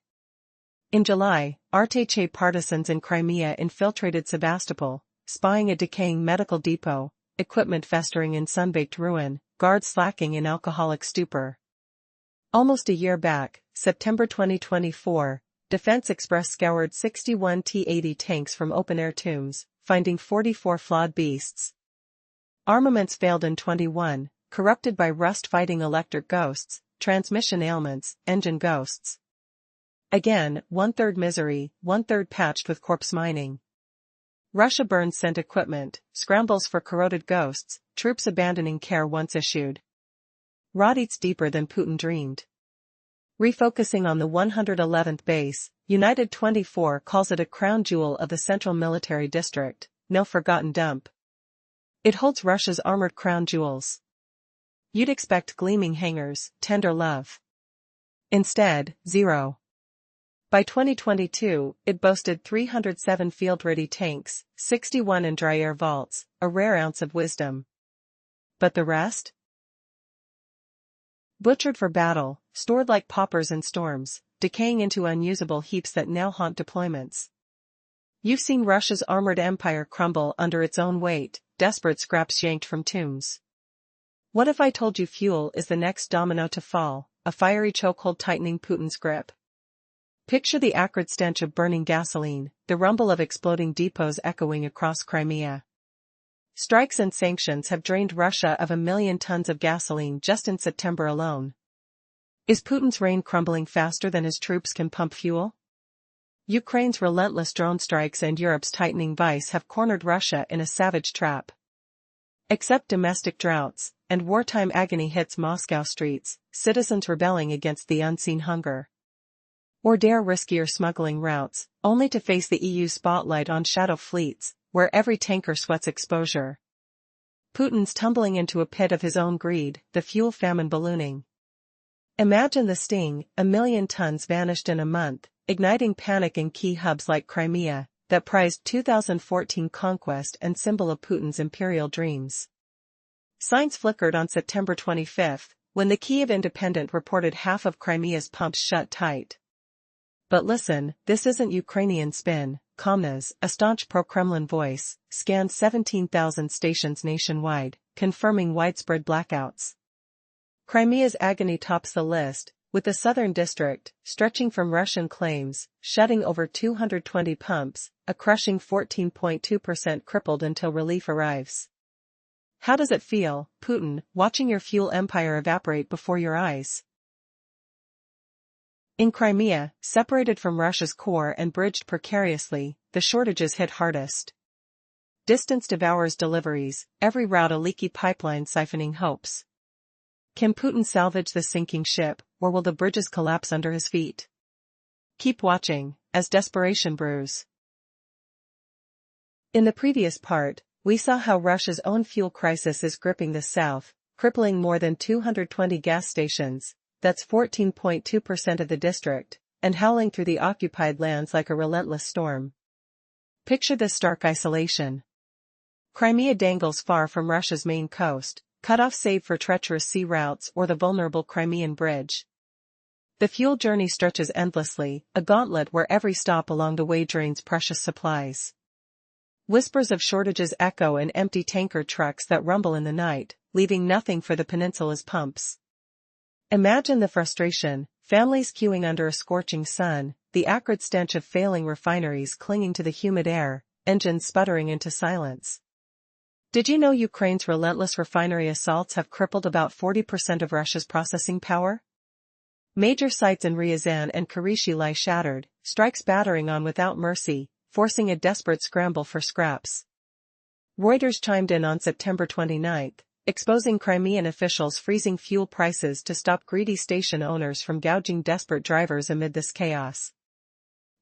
In July, RTC partisans in Crimea infiltrated Sebastopol, spying a decaying medical depot, equipment festering in sun-baked ruin, guards slacking in alcoholic stupor. Almost a year back, September 2024, Defense Express scoured 61 T-80 tanks from open-air tombs, finding 44 flawed beasts. Armaments failed in 21, corrupted by rust-fighting electric ghosts, transmission ailments, engine ghosts. Again, 1/3 misery, 1/3 patched with corpse mining. Russia burns sent equipment, scrambles for corroded ghosts, troops abandoning care once issued. Rot eats deeper than Putin dreamed. Refocusing on the 111th base, United 24 calls it a crown jewel of the Central Military District, no forgotten dump. It holds Russia's armored crown jewels. You'd expect gleaming hangars, tender love. Instead, zero. By 2022, it boasted 307 field-ready tanks, 61 in dry air vaults, a rare ounce of wisdom. But the rest? Butchered for battle, stored like paupers in storms, decaying into unusable heaps that now haunt deployments. You've seen Russia's armored empire crumble under its own weight, desperate scraps yanked from tombs. What if I told you fuel is the next domino to fall, a fiery chokehold tightening Putin's grip? Picture the acrid stench of burning gasoline, the rumble of exploding depots echoing across Crimea. Strikes and sanctions have drained Russia of 1 million tons of gasoline just in September alone. Is Putin's reign crumbling faster than his troops can pump fuel? Ukraine's relentless drone strikes and Europe's tightening vice have cornered Russia in a savage trap. Except domestic droughts, and wartime agony hits Moscow streets, citizens rebelling against the unseen hunger. Or dare riskier smuggling routes, only to face the EU's spotlight on shadow fleets, where every tanker sweats exposure. Putin's tumbling into a pit of his own greed, the fuel famine ballooning. Imagine the sting, 1 million tons vanished in a month, igniting panic in key hubs like Crimea, that prized 2014 conquest and symbol of Putin's imperial dreams. Signs flickered on September 25, when the Kyiv Independent reported half of Crimea's pumps shut tight. But listen, this isn't Ukrainian spin. Komna's, a staunch pro-Kremlin voice, scanned 17,000 stations nationwide, confirming widespread blackouts. Crimea's agony tops the list, with the southern district, stretching from Russian claims, shutting over 220 pumps, a crushing 14.2% crippled until relief arrives. How does it feel, Putin, watching your fuel empire evaporate before your eyes? In Crimea, separated from Russia's core and bridged precariously, the shortages hit hardest. Distance devours deliveries, every route a leaky pipeline siphoning hopes. Can Putin salvage the sinking ship, or will the bridges collapse under his feet? Keep watching, as desperation brews. In the previous part, we saw how Russia's own fuel crisis is gripping the south, crippling more than 220 gas stations, that's 14.2% of the district, and howling through the occupied lands like a relentless storm. Picture this stark isolation. Crimea dangles far from Russia's main coast, cut off save for treacherous sea routes or the vulnerable Crimean Bridge. The fuel journey stretches endlessly, a gauntlet where every stop along the way drains precious supplies. Whispers of shortages echo in empty tanker trucks that rumble in the night, leaving nothing for the peninsula's pumps. Imagine the frustration, families queuing under a scorching sun, the acrid stench of failing refineries clinging to the humid air, engines sputtering into silence. Did you know Ukraine's relentless refinery assaults have crippled about 40% of Russia's processing power? Major sites in Ryazan and Kirishi lie shattered, strikes battering on without mercy, forcing a desperate scramble for scraps. Reuters chimed in on September 29, exposing Crimean officials freezing fuel prices to stop greedy station owners from gouging desperate drivers amid this chaos.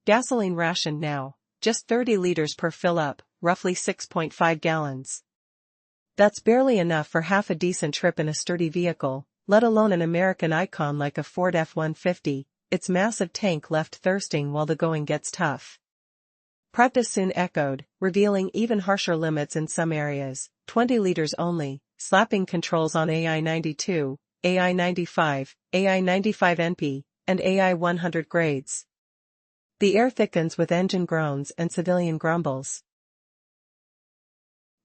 Gasoline rationed now, just 30 liters per fill-up, roughly 6.5 gallons. That's barely enough for half a decent trip in a sturdy vehicle, let alone an American icon like a Ford F-150, its massive tank left thirsting while the going gets tough. Pravda soon echoed, revealing even harsher limits in some areas, 20 liters only, slapping controls on AI-92, AI-95, AI-95NP, and AI-100 grades. The air thickens with engine groans and civilian grumbles.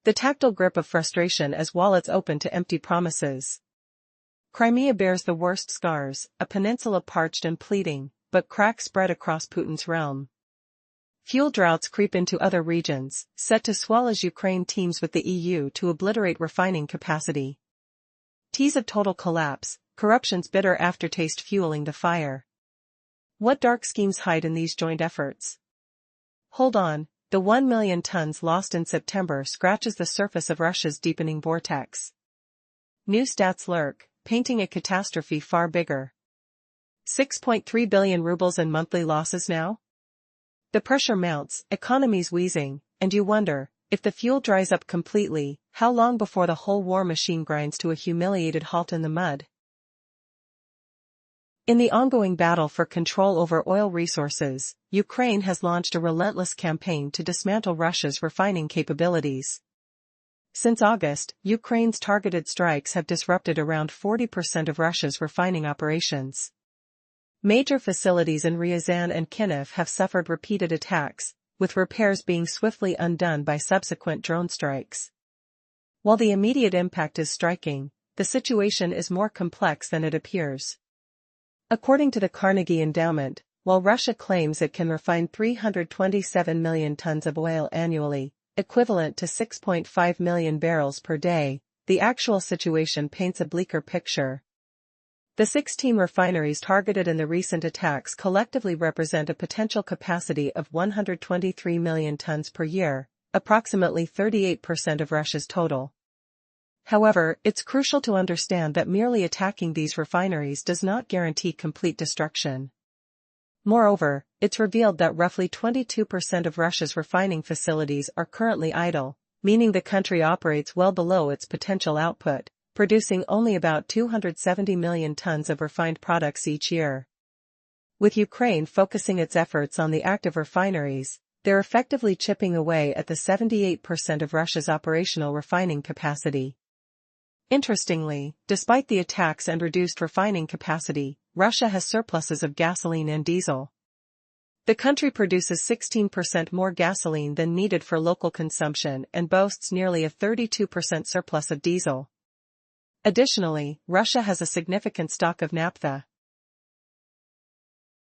The tactile grip of frustration as wallets open to empty promises. Crimea bears the worst scars, a peninsula parched and pleading, but cracks spread across Putin's realm. Fuel droughts creep into other regions, set to swell as Ukraine teams with the EU to obliterate refining capacity. Tease of total collapse, corruption's bitter aftertaste fueling the fire. What dark schemes hide in these joint efforts? Hold on, the 1 million tons lost in September scratches the surface of Russia's deepening vortex. New stats lurk, painting a catastrophe far bigger. 6.3 billion rubles in monthly losses now? The pressure mounts, economies wheezing, and you wonder, if the fuel dries up completely, how long before the whole war machine grinds to a humiliated halt in the mud? In the ongoing battle for control over oil resources, Ukraine has launched a relentless campaign to dismantle Russia's refining capabilities. Since August, Ukraine's targeted strikes have disrupted around 40% of Russia's refining operations. Major facilities in Ryazan and Kyiv have suffered repeated attacks, with repairs being swiftly undone by subsequent drone strikes. While the immediate impact is striking, the situation is more complex than it appears. According to the Carnegie Endowment, while Russia claims it can refine 327 million tons of oil annually, equivalent to 6.5 million barrels per day, the actual situation paints a bleaker picture. The 16 refineries targeted in the recent attacks collectively represent a potential capacity of 123 million tons per year, approximately 38% of Russia's total. However, it's crucial to understand that merely attacking these refineries does not guarantee complete destruction. Moreover, it's revealed that roughly 22% of Russia's refining facilities are currently idle, meaning the country operates well below its potential output, producing only about 270 million tons of refined products each year. With Ukraine focusing its efforts on the active refineries, they're effectively chipping away at the 78% of Russia's operational refining capacity. Interestingly, despite the attacks and reduced refining capacity, Russia has surpluses of gasoline and diesel. The country produces 16% more gasoline than needed for local consumption and boasts nearly a 32% surplus of diesel. Additionally, Russia has a significant stock of naphtha,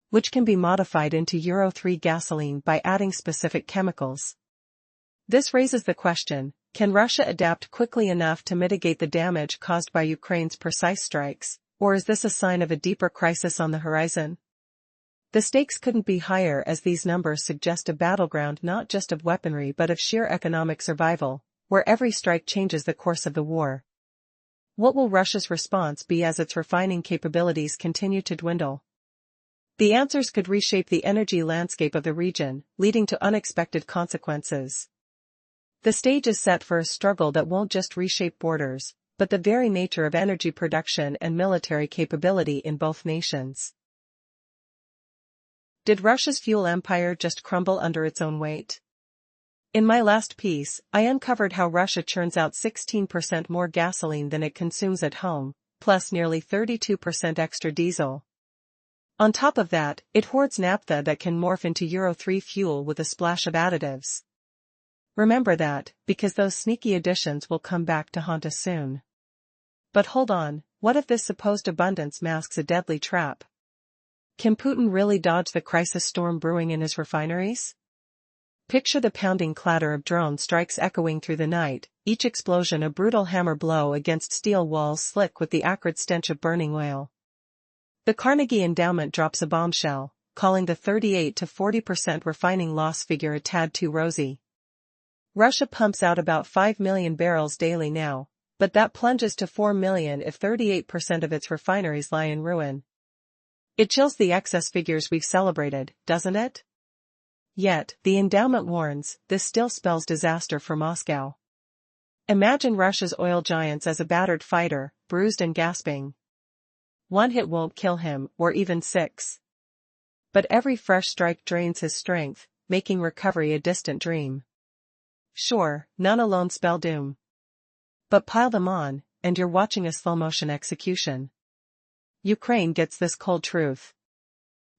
which can be modified into Euro 3 gasoline by adding specific chemicals. This raises the question, can Russia adapt quickly enough to mitigate the damage caused by Ukraine's precise strikes, or is this a sign of a deeper crisis on the horizon? The stakes couldn't be higher, as these numbers suggest a battleground not just of weaponry but of sheer economic survival, where every strike changes the course of the war. What will Russia's response be as its refining capabilities continue to dwindle? The answers could reshape the energy landscape of the region, leading to unexpected consequences. The stage is set for a struggle that won't just reshape borders, but the very nature of energy production and military capability in both nations. Did Russia's fuel empire just crumble under its own weight? In my last piece, I uncovered how Russia churns out 16% more gasoline than it consumes at home, plus nearly 32% extra diesel. On top of that, it hoards naphtha that can morph into Euro 3 fuel with a splash of additives. Remember that, because those sneaky additions will come back to haunt us soon. But hold on, what if this supposed abundance masks a deadly trap? Can Putin really dodge the crisis storm brewing in his refineries? Picture the pounding clatter of drone strikes echoing through the night, each explosion a brutal hammer blow against steel walls slick with the acrid stench of burning oil. The Carnegie Endowment drops a bombshell, calling the 38 to 40% refining loss figure a tad too rosy. Russia pumps out about 5 million barrels daily now, but that plunges to 4 million if 38% of its refineries lie in ruin. It chills the excess figures we've celebrated, doesn't it? Yet, the endowment warns, this still spells disaster for Moscow. Imagine Russia's oil giants as a battered fighter, bruised and gasping. One hit won't kill him, or even 6. But every fresh strike drains his strength, making recovery a distant dream. Sure, none alone spell doom. But pile them on, and you're watching a slow-motion execution. Ukraine gets this cold truth.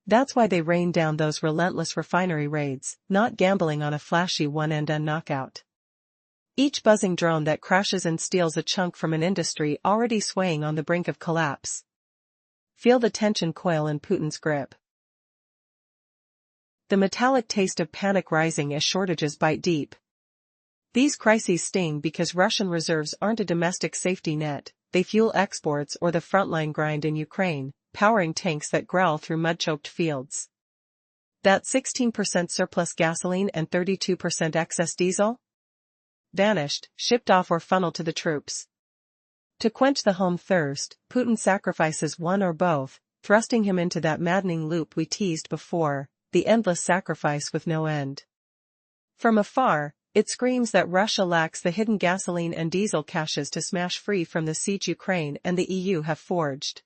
That's why they rain down those relentless refinery raids, not gambling on a flashy one-and-done knockout. Each buzzing drone that crashes and steals a chunk from an industry already swaying on the brink of collapse. Feel the tension coil in Putin's grip. The metallic taste of panic rising as shortages bite deep. These crises sting because Russian reserves aren't a domestic safety net, they fuel exports or the frontline grind in Ukraine, powering tanks that growl through mud-choked fields. That 16% surplus gasoline and 32% excess diesel? Vanished, shipped off or funneled to the troops. To quench the home thirst, Putin sacrifices one or both, thrusting him into that maddening loop we teased before, the endless sacrifice with no end. From afar, it screams that Russia lacks the hidden gasoline and diesel caches to smash free from the siege Ukraine and the EU have forged.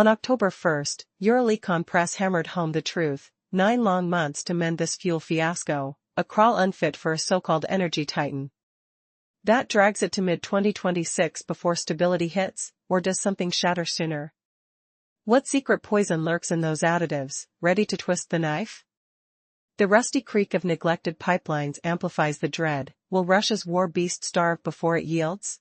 On October 1st, Eurolecon press hammered home the truth: 9 long months to mend this fuel fiasco, a crawl unfit for a so-called energy titan. That drags it to mid-2026 before stability hits, or does something shatter sooner? What secret poison lurks in those additives, ready to twist the knife? The rusty creak of neglected pipelines amplifies the dread. Will Russia's war beast starve before it yields?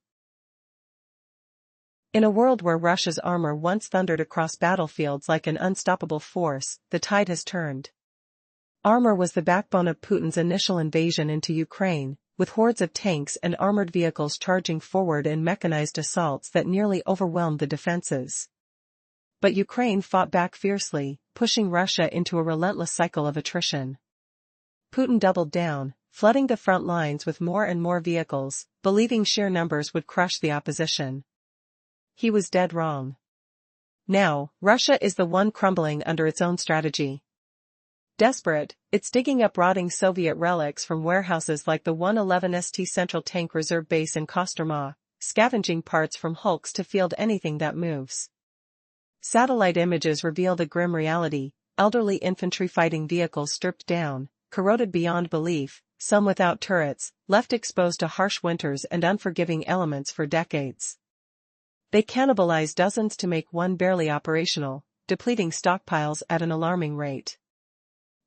In a world where Russia's armor once thundered across battlefields like an unstoppable force, the tide has turned. Armor was the backbone of Putin's initial invasion into Ukraine, with hordes of tanks and armored vehicles charging forward in mechanized assaults that nearly overwhelmed the defenses. But Ukraine fought back fiercely, pushing Russia into a relentless cycle of attrition. Putin doubled down, flooding the front lines with more and more vehicles, believing sheer numbers would crush the opposition. He was dead wrong. Now, Russia is the one crumbling under its own strategy. Desperate, it's digging up rotting Soviet relics from warehouses like the 111 St Central Tank Reserve Base in Kostroma, scavenging parts from hulks to field anything that moves. Satellite images reveal the grim reality: elderly infantry fighting vehicles stripped down, corroded beyond belief, some without turrets, left exposed to harsh winters and unforgiving elements for decades. They cannibalize dozens to make one barely operational, depleting stockpiles at an alarming rate.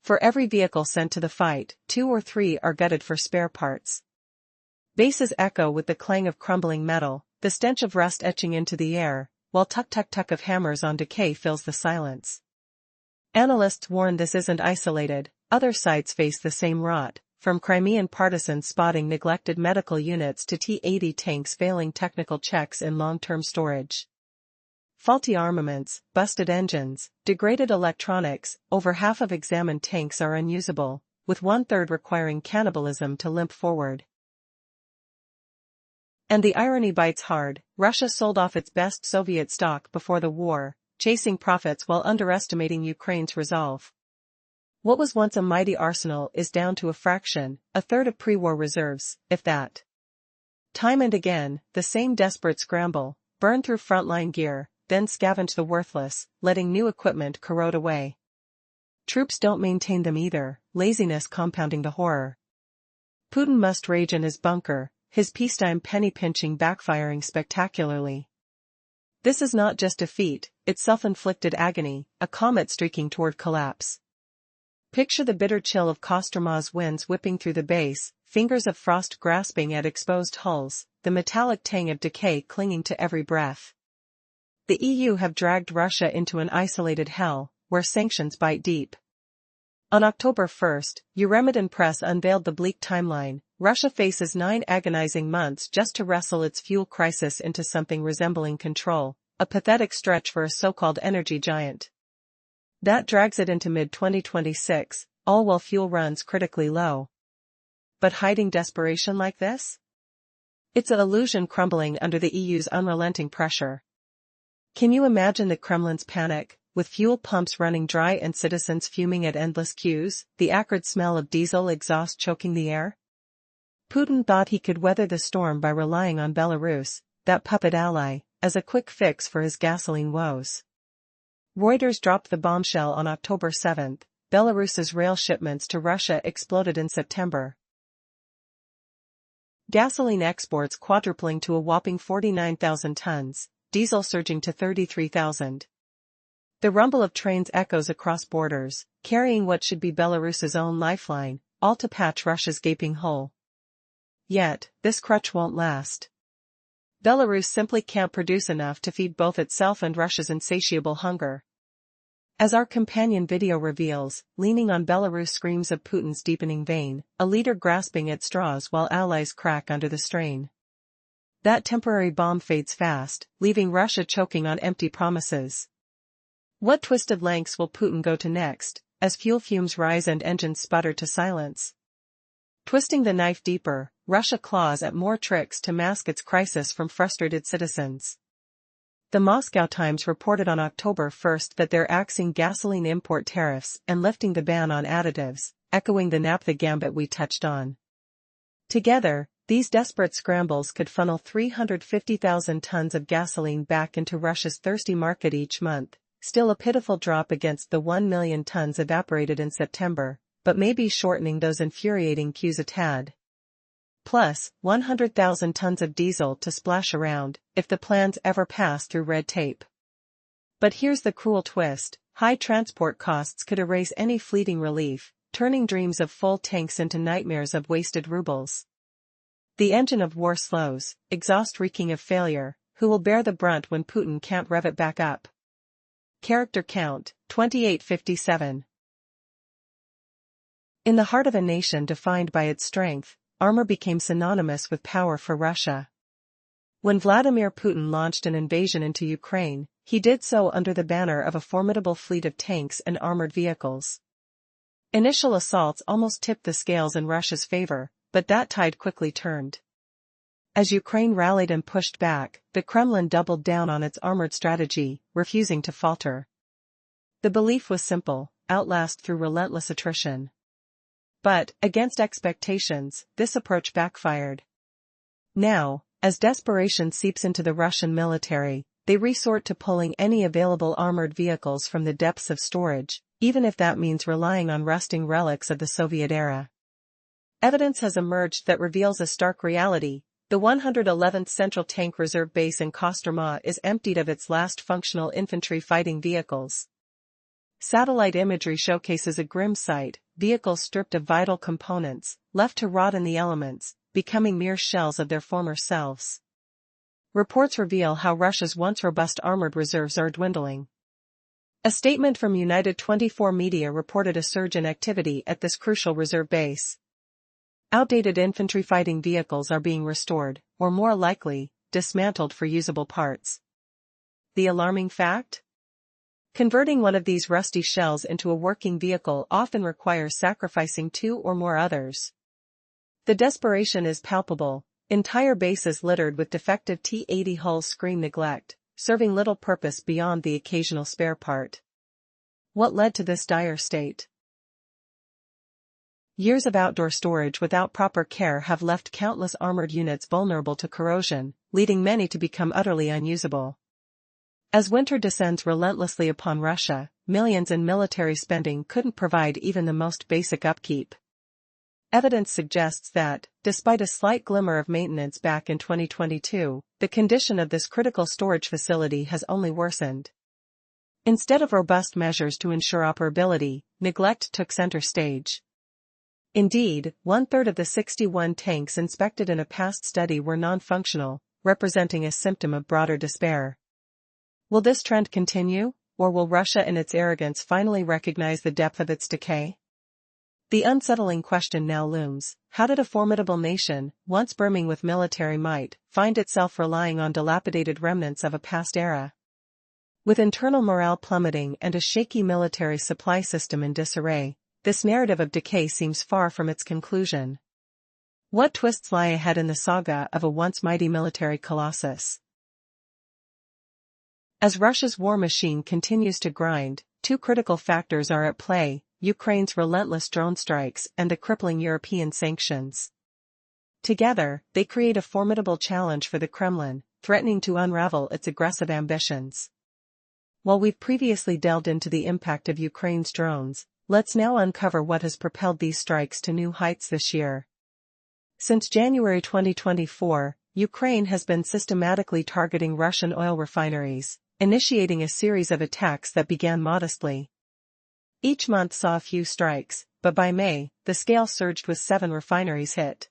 For every vehicle sent to the fight, 2 or 3 are gutted for spare parts. Bases echo with the clang of crumbling metal, the stench of rust etching into the air, while tuck-tuck-tuck of hammers on decay fills the silence. Analysts warn this isn't isolated. Other sites face the same rot, from Crimean partisans spotting neglected medical units to T-80 tanks failing technical checks in long-term storage. Faulty armaments, busted engines, degraded electronics. Over half of examined tanks are unusable, with 1/3 requiring cannibalism to limp forward. And the irony bites hard: Russia sold off its best Soviet stock before the war, chasing profits while underestimating Ukraine's resolve. What was once a mighty arsenal is down to a fraction, 1/3 of pre-war reserves, if that. Time and again, the same desperate scramble: burn through frontline gear, then scavenge the worthless, letting new equipment corrode away. Troops don't maintain them either, laziness compounding the horror. Putin must rage in his bunker, his peacetime penny-pinching backfiring spectacularly. This is not just defeat, it's self-inflicted agony, a comet streaking toward collapse. Picture the bitter chill of Kostroma's winds whipping through the base, fingers of frost grasping at exposed hulls, the metallic tang of decay clinging to every breath. The EU have dragged Russia into an isolated hell, where sanctions bite deep. On October 1st, Euromaidan Press unveiled the bleak timeline: Russia faces 9 agonizing months just to wrestle its fuel crisis into something resembling control, a pathetic stretch for a so-called energy giant. That drags it into mid-2026, all while fuel runs critically low. But hiding desperation like this? It's an illusion crumbling under the EU's unrelenting pressure. Can you imagine the Kremlin's panic, with fuel pumps running dry and citizens fuming at endless queues, the acrid smell of diesel exhaust choking the air? Putin thought he could weather the storm by relying on Belarus, that puppet ally, as a quick fix for his gasoline woes. Reuters dropped the bombshell on October 7. Belarus's rail shipments to Russia exploded in September. Gasoline exports quadrupling to a whopping 49,000 tons, diesel surging to 33,000. The rumble of trains echoes across borders, carrying what should be Belarus's own lifeline, all to patch Russia's gaping hole. Yet, this crutch won't last. Belarus simply can't produce enough to feed both itself and Russia's insatiable hunger. As our companion video reveals, leaning on Belarus screams of Putin's deepening vein, a leader grasping at straws while allies crack under the strain. That temporary bomb fades fast, leaving Russia choking on empty promises. What twisted lengths will Putin go to next, as fuel fumes rise and engines sputter to silence? Twisting the knife deeper, Russia claws at more tricks to mask its crisis from frustrated citizens. The Moscow Times reported on October 1 that they're axing gasoline import tariffs and lifting the ban on additives, echoing the naphtha gambit we touched on. Together, These desperate scrambles could funnel 350,000 tons of gasoline back into Russia's thirsty market each month, still a pitiful drop against the 1 million tons evaporated in September, but maybe shortening those infuriating queues a tad. Plus, 100,000 tons of diesel to splash around, if the plans ever pass through red tape. But here's the cruel twist: high transport costs could erase any fleeting relief, turning dreams of full tanks into nightmares of wasted rubles. The engine of war slows, exhaust reeking of failure. Who will bear the brunt when Putin can't rev it back up? Character count, 2857. In the heart of a nation defined by its strength, armor became synonymous with power for Russia. When Vladimir Putin launched an invasion into Ukraine, he did so under the banner of a formidable fleet of tanks and armored vehicles. Initial assaults almost tipped the scales in Russia's favor, but that tide quickly turned. As Ukraine rallied and pushed back, the Kremlin doubled down on its armored strategy, refusing to falter. The belief was simple: outlast through relentless attrition. But, against expectations, this approach backfired. Now, as desperation seeps into the Russian military, they resort to pulling any available armored vehicles from the depths of storage, even if that means relying on rusting relics of the Soviet era. Evidence has emerged that reveals a stark reality. The 111th Central Tank Reserve Base in Kostroma is emptied of its last functional infantry fighting vehicles. Satellite imagery showcases a grim sight: vehicles stripped of vital components, left to rot in the elements, becoming mere shells of their former selves. Reports reveal how Russia's once robust armored reserves are dwindling. A statement from United 24 Media reported a surge in activity at this crucial reserve base. Outdated infantry fighting vehicles are being restored, or more likely, dismantled for usable parts. The alarming fact? Converting one of these rusty shells into a working vehicle often requires sacrificing two or more others. The desperation is palpable. Entire bases littered with defective T-80 hulls scream neglect, serving little purpose beyond the occasional spare part. What led to this dire state? Years of outdoor storage without proper care have left countless armored units vulnerable to corrosion, leading many to become utterly unusable. As winter descends relentlessly upon Russia, millions in military spending couldn't provide even the most basic upkeep. Evidence suggests that, despite a slight glimmer of maintenance back in 2022, the condition of this critical storage facility has only worsened. Instead of robust measures to ensure operability, neglect took center stage. Indeed, 1/3 of the 61 tanks inspected in a past study were non-functional, representing a symptom of broader despair. Will this trend continue, or will Russia in its arrogance finally recognize the depth of its decay? The unsettling question now looms: how did a formidable nation, once brimming with military might, find itself relying on dilapidated remnants of a past era? With internal morale plummeting and a shaky military supply system in disarray, this narrative of decay seems far from its conclusion. What twists lie ahead in the saga of a once mighty military colossus? As Russia's war machine continues to grind, two critical factors are at play: Ukraine's relentless drone strikes and the crippling European sanctions. Together, they create a formidable challenge for the Kremlin, threatening to unravel its aggressive ambitions. While we've previously delved into the impact of Ukraine's drones, let's now uncover what has propelled these strikes to new heights this year. Since January 2024, Ukraine has been systematically targeting Russian oil refineries, initiating a series of attacks that began modestly. Each month saw a few strikes, but by May, the scale surged with 7 refineries hit.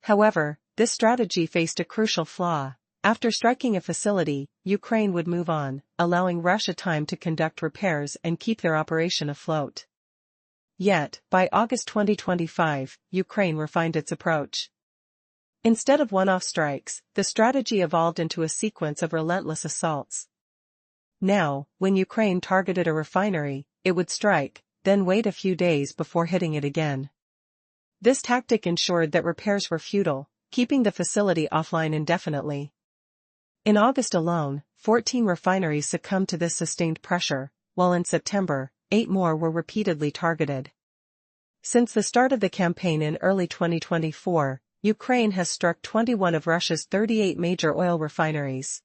However, this strategy faced a crucial flaw. After striking a facility, Ukraine would move on, allowing Russia time to conduct repairs and keep their operation afloat. Yet, by August 2025, Ukraine refined its approach. Instead of one-off strikes, the strategy evolved into a sequence of relentless assaults. Now, when Ukraine targeted a refinery, it would strike, then wait a few days before hitting it again. This tactic ensured that repairs were futile, keeping the facility offline indefinitely. In August alone, 14 refineries succumbed to this sustained pressure, while in September, 8 more were repeatedly targeted. Since the start of the campaign in early 2024, Ukraine has struck 21 of Russia's 38 major oil refineries.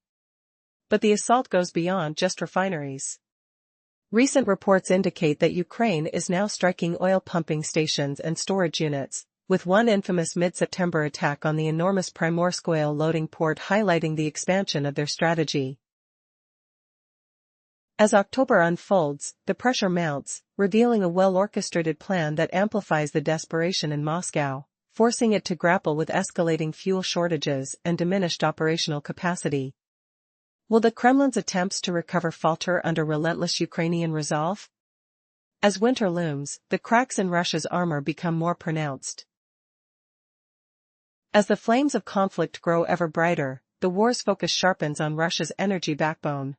But the assault goes beyond just refineries. Recent reports indicate that Ukraine is now striking oil pumping stations and storage units, with one infamous mid-September attack on the enormous Primorsk oil loading port highlighting the expansion of their strategy. As October unfolds, the pressure mounts, revealing a well-orchestrated plan that amplifies the desperation in Moscow, forcing it to grapple with escalating fuel shortages and diminished operational capacity. Will the Kremlin's attempts to recover falter under relentless Ukrainian resolve? As winter looms, the cracks in Russia's armor become more pronounced. As the flames of conflict grow ever brighter, the war's focus sharpens on Russia's energy backbone.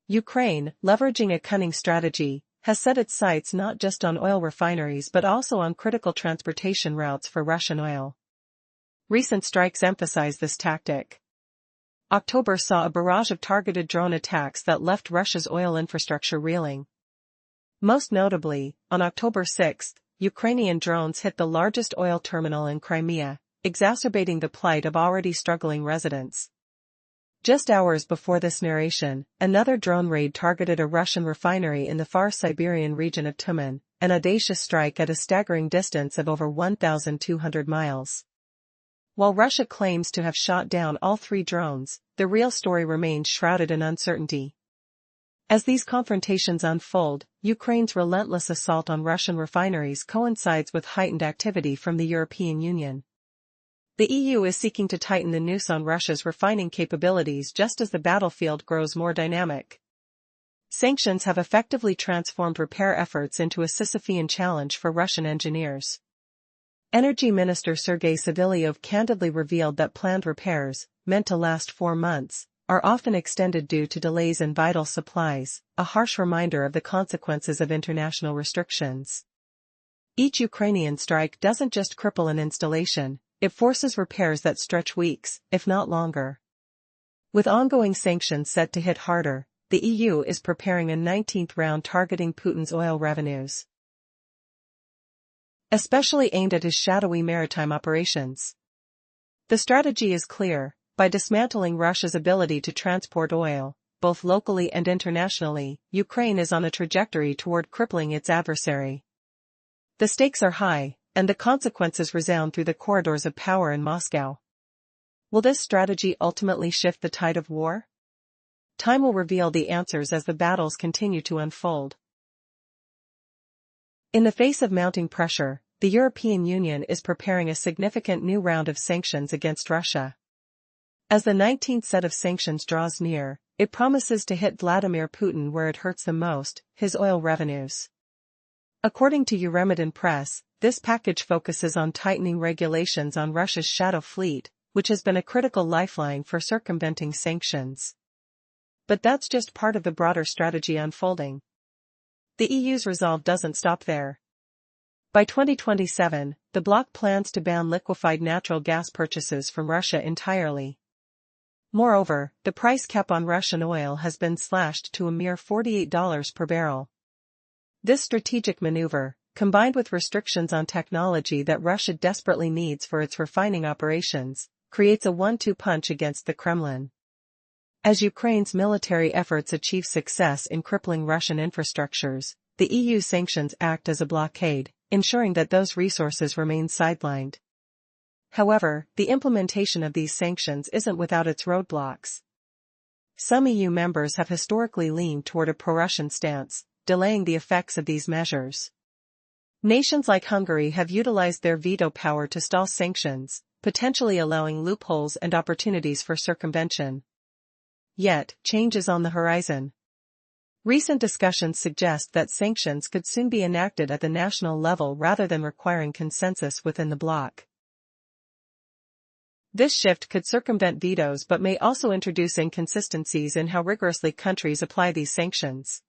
Ukraine, leveraging a cunning strategy, has set its sights not just on oil refineries but also on critical transportation routes for Russian oil. Recent strikes emphasize this tactic. October saw a barrage of targeted drone attacks that left Russia's oil infrastructure reeling. Most notably, on October 6, Ukrainian drones hit the largest oil terminal in Crimea, exacerbating the plight of already struggling residents. Just hours before this narration, another drone raid targeted a Russian refinery in the far Siberian region of Tumen, an audacious strike at a staggering distance of over 1,200 miles. While Russia claims to have shot down all three drones, the real story remains shrouded in uncertainty. As these confrontations unfold, Ukraine's relentless assault on Russian refineries coincides with heightened activity from the European Union. The EU is seeking to tighten the noose on Russia's refining capabilities just as the battlefield grows more dynamic. Sanctions have effectively transformed repair efforts into a Sisyphean challenge for Russian engineers. Energy Minister Sergei Savilyov candidly revealed that planned repairs, meant to last 4 months, are often extended due to delays in vital supplies, a harsh reminder of the consequences of international restrictions. Each Ukrainian strike doesn't just cripple an installation, it forces repairs that stretch weeks, if not longer. With ongoing sanctions set to hit harder, the EU is preparing a 19th round targeting Putin's oil revenues, especially aimed at his shadowy maritime operations. The strategy is clear: by dismantling Russia's ability to transport oil, both locally and internationally, Ukraine is on a trajectory toward crippling its adversary. The stakes are high, and the consequences resound through the corridors of power in Moscow. Will this strategy ultimately shift the tide of war? Time will reveal the answers as the battles continue to unfold. In the face of mounting pressure, the European Union is preparing a significant new round of sanctions against Russia. As the 19th set of sanctions draws near, it promises to hit Vladimir Putin where it hurts the most, his oil revenues. According to Euromaidan Press, this package focuses on tightening regulations on Russia's shadow fleet, which has been a critical lifeline for circumventing sanctions. But that's just part of the broader strategy unfolding. The EU's resolve doesn't stop there. By 2027, the bloc plans to ban liquefied natural gas purchases from Russia entirely. Moreover, the price cap on Russian oil has been slashed to a mere $48 per barrel. This strategic maneuver, combined with restrictions on technology that Russia desperately needs for its refining operations, creates a 1-2 punch against the Kremlin. As Ukraine's military efforts achieve success in crippling Russian infrastructures, the EU sanctions act as a blockade, ensuring that those resources remain sidelined. However, the implementation of these sanctions isn't without its roadblocks. Some EU members have historically leaned toward a pro-Russian stance, delaying the effects of these measures. Nations like Hungary have utilized their veto power to stall sanctions, potentially allowing loopholes and opportunities for circumvention. Yet, change is on the horizon. Recent discussions suggest that sanctions could soon be enacted at the national level rather than requiring consensus within the bloc. This shift could circumvent vetoes but may also introduce inconsistencies in how rigorously countries apply these sanctions.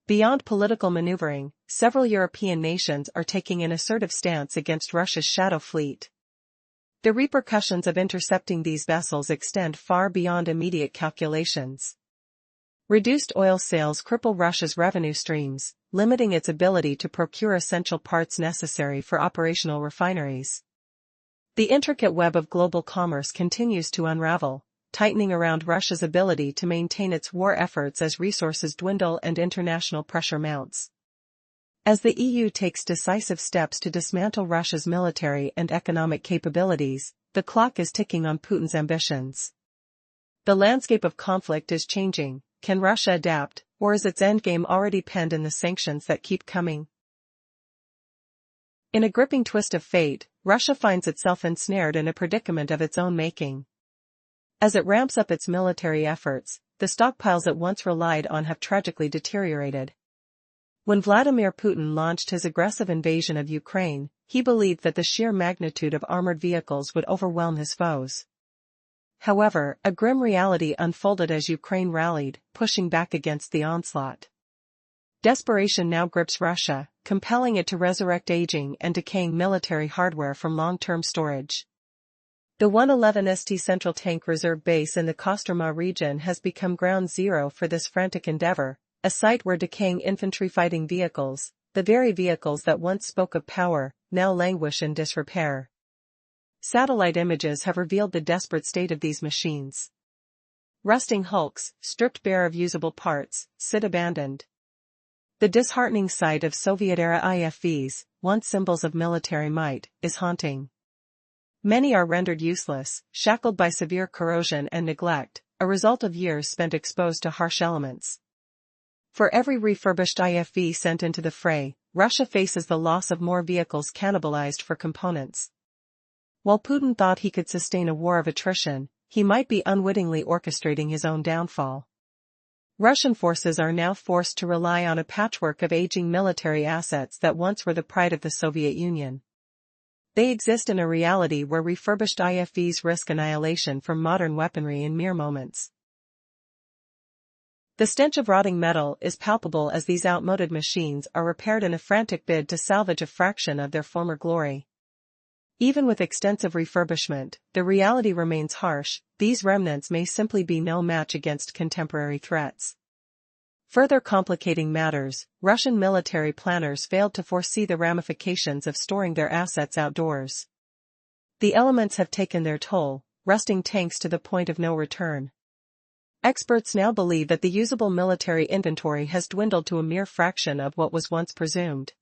Beyond political maneuvering, several European nations are taking an assertive stance against Russia's shadow fleet. The repercussions of intercepting these vessels extend far beyond immediate calculations. Reduced oil sales cripple Russia's revenue streams, limiting its ability to procure essential parts necessary for operational refineries. The intricate web of global commerce continues to unravel, tightening around Russia's ability to maintain its war efforts as resources dwindle and international pressure mounts. As the EU takes decisive steps to dismantle Russia's military and economic capabilities, the clock is ticking on Putin's ambitions. The landscape of conflict is changing. Can Russia adapt, or is its endgame already penned in the sanctions that keep coming? In a gripping twist of fate, Russia finds itself ensnared in a predicament of its own making. As it ramps up its military efforts, the stockpiles it once relied on have tragically deteriorated. When Vladimir Putin launched his aggressive invasion of Ukraine, he believed that the sheer magnitude of armored vehicles would overwhelm his foes. However, a grim reality unfolded as Ukraine rallied, pushing back against the onslaught. Desperation now grips Russia, compelling it to resurrect aging and decaying military hardware from long-term storage. The 111 St Central Tank Reserve Base in the Kostroma region has become ground zero for this frantic endeavor, a site where decaying infantry fighting vehicles, the very vehicles that once spoke of power, now languish in disrepair. Satellite images have revealed the desperate state of these machines. Rusting hulks, stripped bare of usable parts, sit abandoned. The disheartening sight of Soviet-era IFVs, once symbols of military might, is haunting. Many are rendered useless, shackled by severe corrosion and neglect, a result of years spent exposed to harsh elements. For every refurbished IFV sent into the fray, Russia faces the loss of more vehicles cannibalized for components. While Putin thought he could sustain a war of attrition, he might be unwittingly orchestrating his own downfall. Russian forces are now forced to rely on a patchwork of aging military assets that once were the pride of the Soviet Union. They exist in a reality where refurbished IFVs risk annihilation from modern weaponry in mere moments. The stench of rotting metal is palpable as these outmoded machines are repaired in a frantic bid to salvage a fraction of their former glory. Even with extensive refurbishment, the reality remains harsh. These remnants may simply be no match against contemporary threats. Further complicating matters, Russian military planners failed to foresee the ramifications of storing their assets outdoors. The elements have taken their toll, rusting tanks to the point of no return. Experts now believe that the usable military inventory has dwindled to a mere fraction of what was once presumed.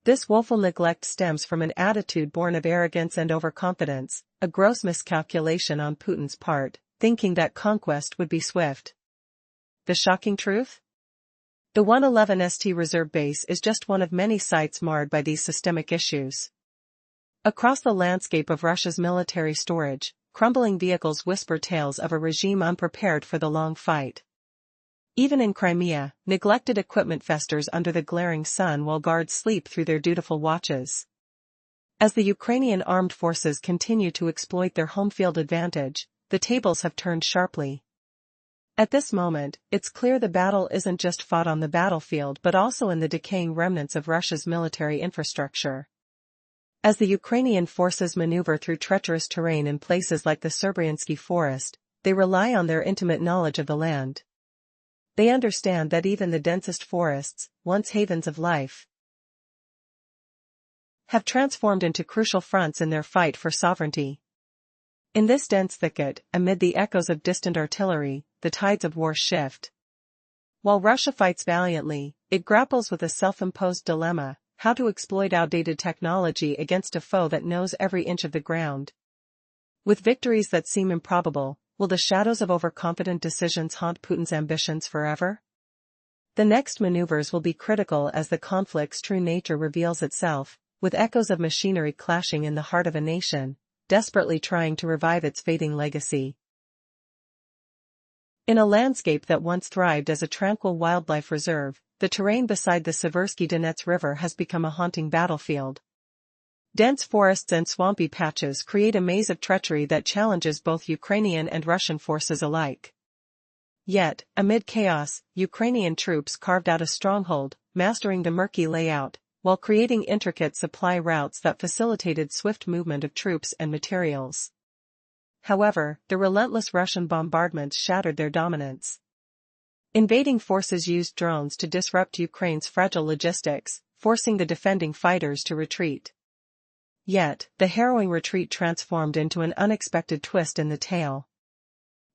This woeful neglect stems from an attitude born of arrogance and overconfidence, a gross miscalculation on Putin's part, thinking that conquest would be swift. The shocking truth? The 111 St Reserve Base is just one of many sites marred by these systemic issues. Across the landscape of Russia's military storage, crumbling vehicles whisper tales of a regime unprepared for the long fight. Even in Crimea, neglected equipment festers under the glaring sun while guards sleep through their dutiful watches. As the Ukrainian armed forces continue to exploit their home field advantage, the tables have turned sharply. At this moment, it's clear the battle isn't just fought on the battlefield but also in the decaying remnants of Russia's military infrastructure. As the Ukrainian forces maneuver through treacherous terrain in places like the Serbryansky forest, they rely on their intimate knowledge of the land. They understand that even the densest forests, once havens of life, have transformed into crucial fronts in their fight for sovereignty. In this dense thicket, amid the echoes of distant artillery, the tides of war shift. While Russia fights valiantly, it grapples with a self-imposed dilemma: how to exploit outdated technology against a foe that knows every inch of the ground. With victories that seem improbable, will the shadows of overconfident decisions haunt Putin's ambitions forever? The next maneuvers will be critical as the conflict's true nature reveals itself, with echoes of machinery clashing in the heart of a nation, desperately trying to revive its fading legacy. In a landscape that once thrived as a tranquil wildlife reserve, the terrain beside the Seversky Donets River has become a haunting battlefield. Dense forests and swampy patches create a maze of treachery that challenges both Ukrainian and Russian forces alike. Yet, amid chaos, Ukrainian troops carved out a stronghold, mastering the murky layout, while creating intricate supply routes that facilitated swift movement of troops and materials. However, the relentless Russian bombardments shattered their dominance. Invading forces used drones to disrupt Ukraine's fragile logistics, forcing the defending fighters to retreat. Yet, the harrowing retreat transformed into an unexpected twist in the tale.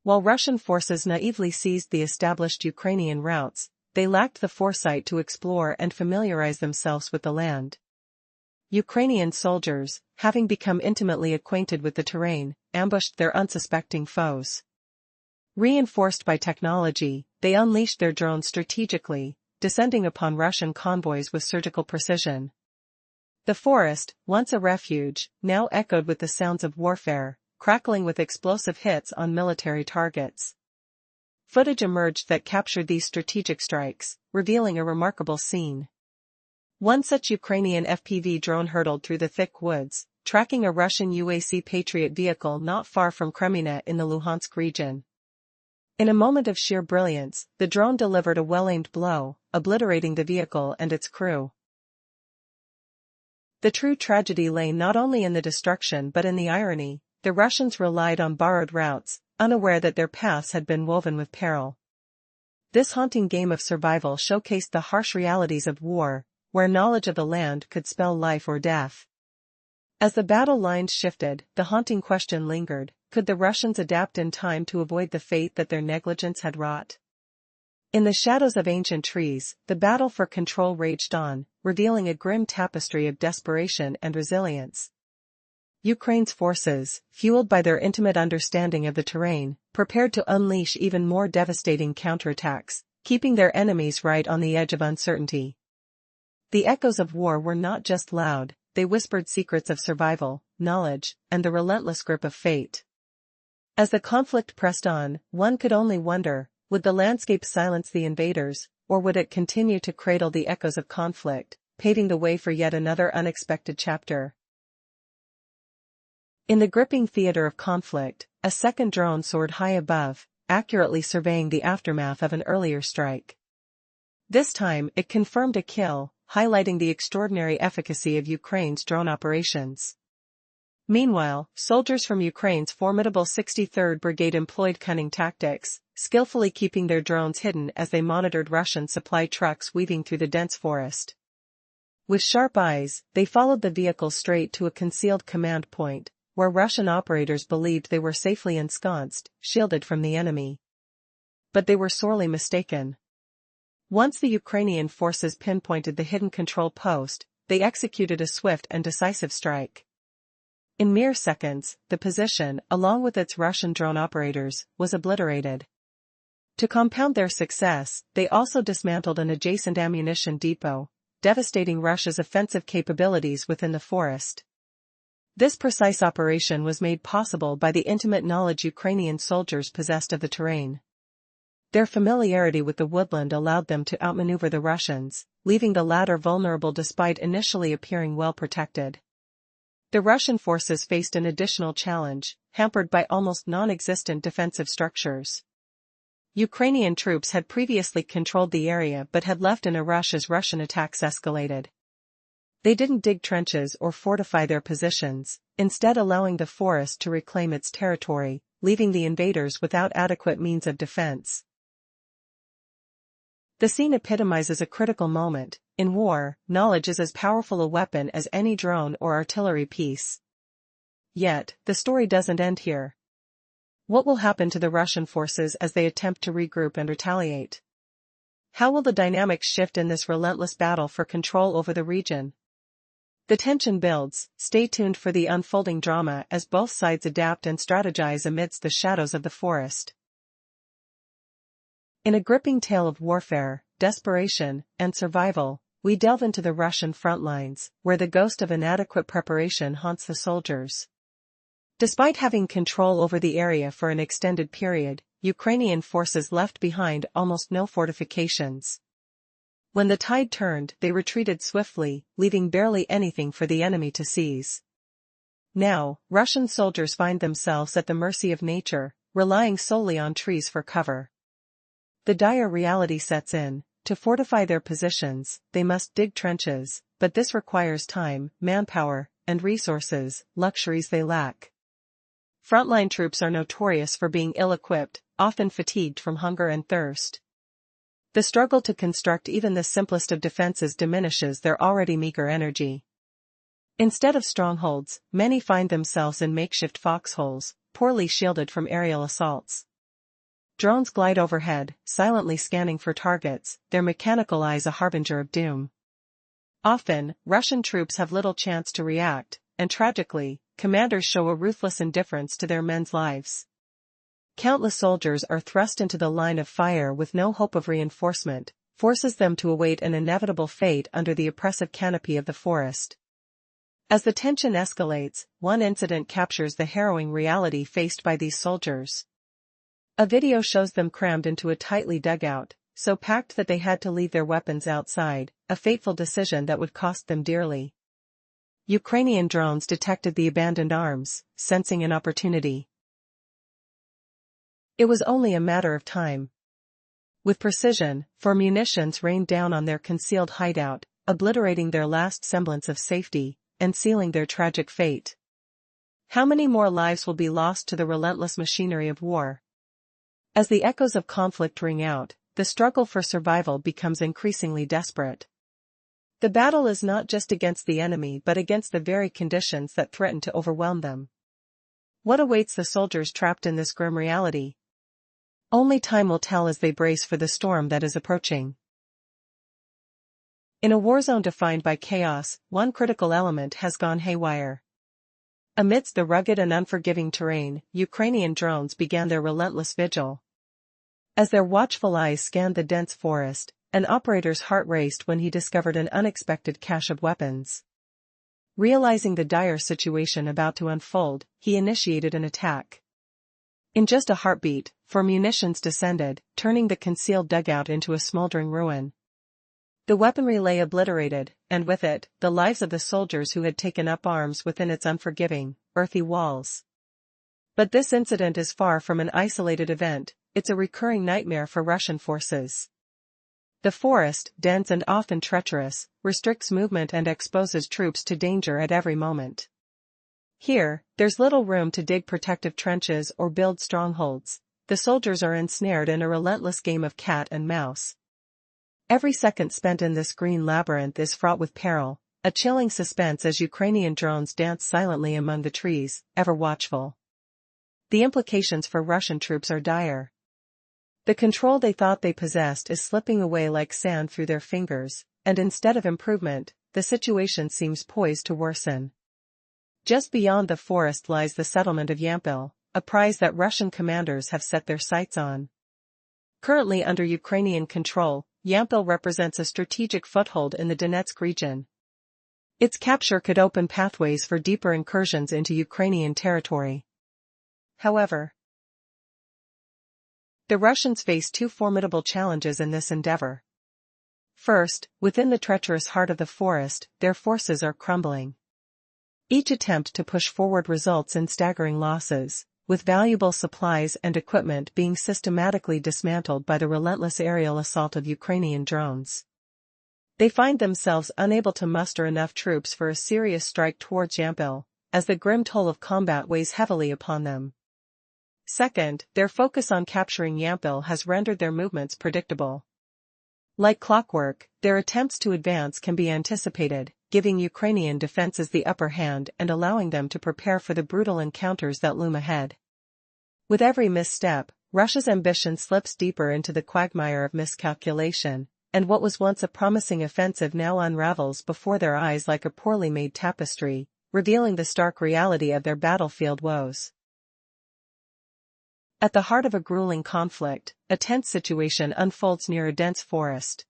While Russian forces naively seized the established Ukrainian routes, they lacked the foresight to explore and familiarize themselves with the land. Ukrainian soldiers, having become intimately acquainted with the terrain, ambushed their unsuspecting foes. Reinforced by technology, they unleashed their drones strategically, descending upon Russian convoys with surgical precision. The forest, once a refuge, now echoed with the sounds of warfare, crackling with explosive hits on military targets. Footage emerged that captured these strategic strikes, revealing a remarkable scene. One such Ukrainian FPV drone hurtled through the thick woods, tracking a Russian UAC Patriot vehicle not far from Kreminna in the Luhansk region. In a moment of sheer brilliance, the drone delivered a well-aimed blow, obliterating the vehicle and its crew. The true tragedy lay not only in the destruction but in the irony. The Russians relied on borrowed routes, unaware that their paths had been woven with peril. This haunting game of survival showcased the harsh realities of war, where knowledge of the land could spell life or death. As the battle lines shifted, the haunting question lingered: could the Russians adapt in time to avoid the fate that their negligence had wrought? In the shadows of ancient trees, the battle for control raged on, revealing a grim tapestry of desperation and resilience. Ukraine's forces, fueled by their intimate understanding of the terrain, prepared to unleash even more devastating counterattacks, keeping their enemies right on the edge of uncertainty. The echoes of war were not just loud, they whispered secrets of survival, knowledge, and the relentless grip of fate. As the conflict pressed on, one could only wonder, would the landscape silence the invaders, or would it continue to cradle the echoes of conflict, paving the way for yet another unexpected chapter? In the gripping theater of conflict, a second drone soared high above, accurately surveying the aftermath of an earlier strike. This time, it confirmed a kill, highlighting the extraordinary efficacy of Ukraine's drone operations. Meanwhile, soldiers from Ukraine's formidable 63rd Brigade employed cunning tactics, skillfully keeping their drones hidden as they monitored Russian supply trucks weaving through the dense forest. With sharp eyes, they followed the vehicle straight to a concealed command point, where Russian operators believed they were safely ensconced, shielded from the enemy. But they were sorely mistaken. Once the Ukrainian forces pinpointed the hidden control post, they executed a swift and decisive strike. In mere seconds, the position, along with its Russian drone operators, was obliterated. To compound their success, they also dismantled an adjacent ammunition depot, devastating Russia's offensive capabilities within the forest. This precise operation was made possible by the intimate knowledge Ukrainian soldiers possessed of the terrain. Their familiarity with the woodland allowed them to outmaneuver the Russians, leaving the latter vulnerable despite initially appearing well protected. The Russian forces faced an additional challenge, hampered by almost non-existent defensive structures. Ukrainian troops had previously controlled the area but had left in a rush as Russian attacks escalated. They didn't dig trenches or fortify their positions, instead allowing the forest to reclaim its territory, leaving the invaders without adequate means of defense. The scene epitomizes a critical moment. In war, knowledge is as powerful a weapon as any drone or artillery piece. Yet, the story doesn't end here. What will happen to the Russian forces as they attempt to regroup and retaliate? How will the dynamics shift in this relentless battle for control over the region? The tension builds. Stay tuned for the unfolding drama as both sides adapt and strategize amidst the shadows of the forest. In a gripping tale of warfare, desperation, and survival, we delve into the Russian front lines, where the ghost of inadequate preparation haunts the soldiers. Despite having control over the area for an extended period, Ukrainian forces left behind almost no fortifications. When the tide turned, they retreated swiftly, leaving barely anything for the enemy to seize. Now, Russian soldiers find themselves at the mercy of nature, relying solely on trees for cover. The dire reality sets in. To fortify their positions, they must dig trenches, but this requires time, manpower, and resources, luxuries they lack. Frontline troops are notorious for being ill-equipped, often fatigued from hunger and thirst. The struggle to construct even the simplest of defenses diminishes their already meager energy. Instead of strongholds, many find themselves in makeshift foxholes, poorly shielded from aerial assaults. Drones glide overhead, silently scanning for targets, their mechanical eyes a harbinger of doom. Often, Russian troops have little chance to react, and tragically, commanders show a ruthless indifference to their men's lives. Countless soldiers are thrust into the line of fire with no hope of reinforcement, forces them to await an inevitable fate under the oppressive canopy of the forest. As the tension escalates, one incident captures the harrowing reality faced by these soldiers. A video shows them crammed into a tightly dugout, so packed that they had to leave their weapons outside, a fateful decision that would cost them dearly. Ukrainian drones detected the abandoned arms, sensing an opportunity. It was only a matter of time. With precision, for munitions rained down on their concealed hideout, obliterating their last semblance of safety, and sealing their tragic fate. How many more lives will be lost to the relentless machinery of war? As the echoes of conflict ring out, the struggle for survival becomes increasingly desperate. The battle is not just against the enemy but against the very conditions that threaten to overwhelm them. What awaits the soldiers trapped in this grim reality? Only time will tell as they brace for the storm that is approaching. In a war zone defined by chaos, one critical element has gone haywire. Amidst the rugged and unforgiving terrain, Ukrainian drones began their relentless vigil. As their watchful eyes scanned the dense forest, an operator's heart raced when he discovered an unexpected cache of weapons. Realizing the dire situation about to unfold, he initiated an attack. In just a heartbeat, four munitions descended, turning the concealed dugout into a smoldering ruin. The weaponry lay obliterated, and with it, the lives of the soldiers who had taken up arms within its unforgiving, earthy walls. But this incident is far from an isolated event, it's a recurring nightmare for Russian forces. The forest, dense and often treacherous, restricts movement and exposes troops to danger at every moment. Here, there's little room to dig protective trenches or build strongholds. The soldiers are ensnared in a relentless game of cat and mouse. Every second spent in this green labyrinth is fraught with peril, a chilling suspense as Ukrainian drones dance silently among the trees, ever watchful. The implications for Russian troops are dire. The control they thought they possessed is slipping away like sand through their fingers, and instead of improvement, the situation seems poised to worsen. Just beyond the forest lies the settlement of Yampil, a prize that Russian commanders have set their sights on. Currently under Ukrainian control, Yampil represents a strategic foothold in the Donetsk region. Its capture could open pathways for deeper incursions into Ukrainian territory. However, the Russians face two formidable challenges in this endeavor. First, within the treacherous heart of the forest, their forces are crumbling. Each attempt to push forward results in staggering losses, with valuable supplies and equipment being systematically dismantled by the relentless aerial assault of Ukrainian drones. They find themselves unable to muster enough troops for a serious strike towards Yampil, as the grim toll of combat weighs heavily upon them. Second, their focus on capturing Yampil has rendered their movements predictable. Like clockwork, their attempts to advance can be anticipated, giving Ukrainian defenses the upper hand and allowing them to prepare for the brutal encounters that loom ahead. With every misstep, Russia's ambition slips deeper into the quagmire of miscalculation, and what was once a promising offensive now unravels before their eyes like a poorly made tapestry, revealing the stark reality of their battlefield woes. At the heart of a grueling conflict, a tense situation unfolds near a dense forest.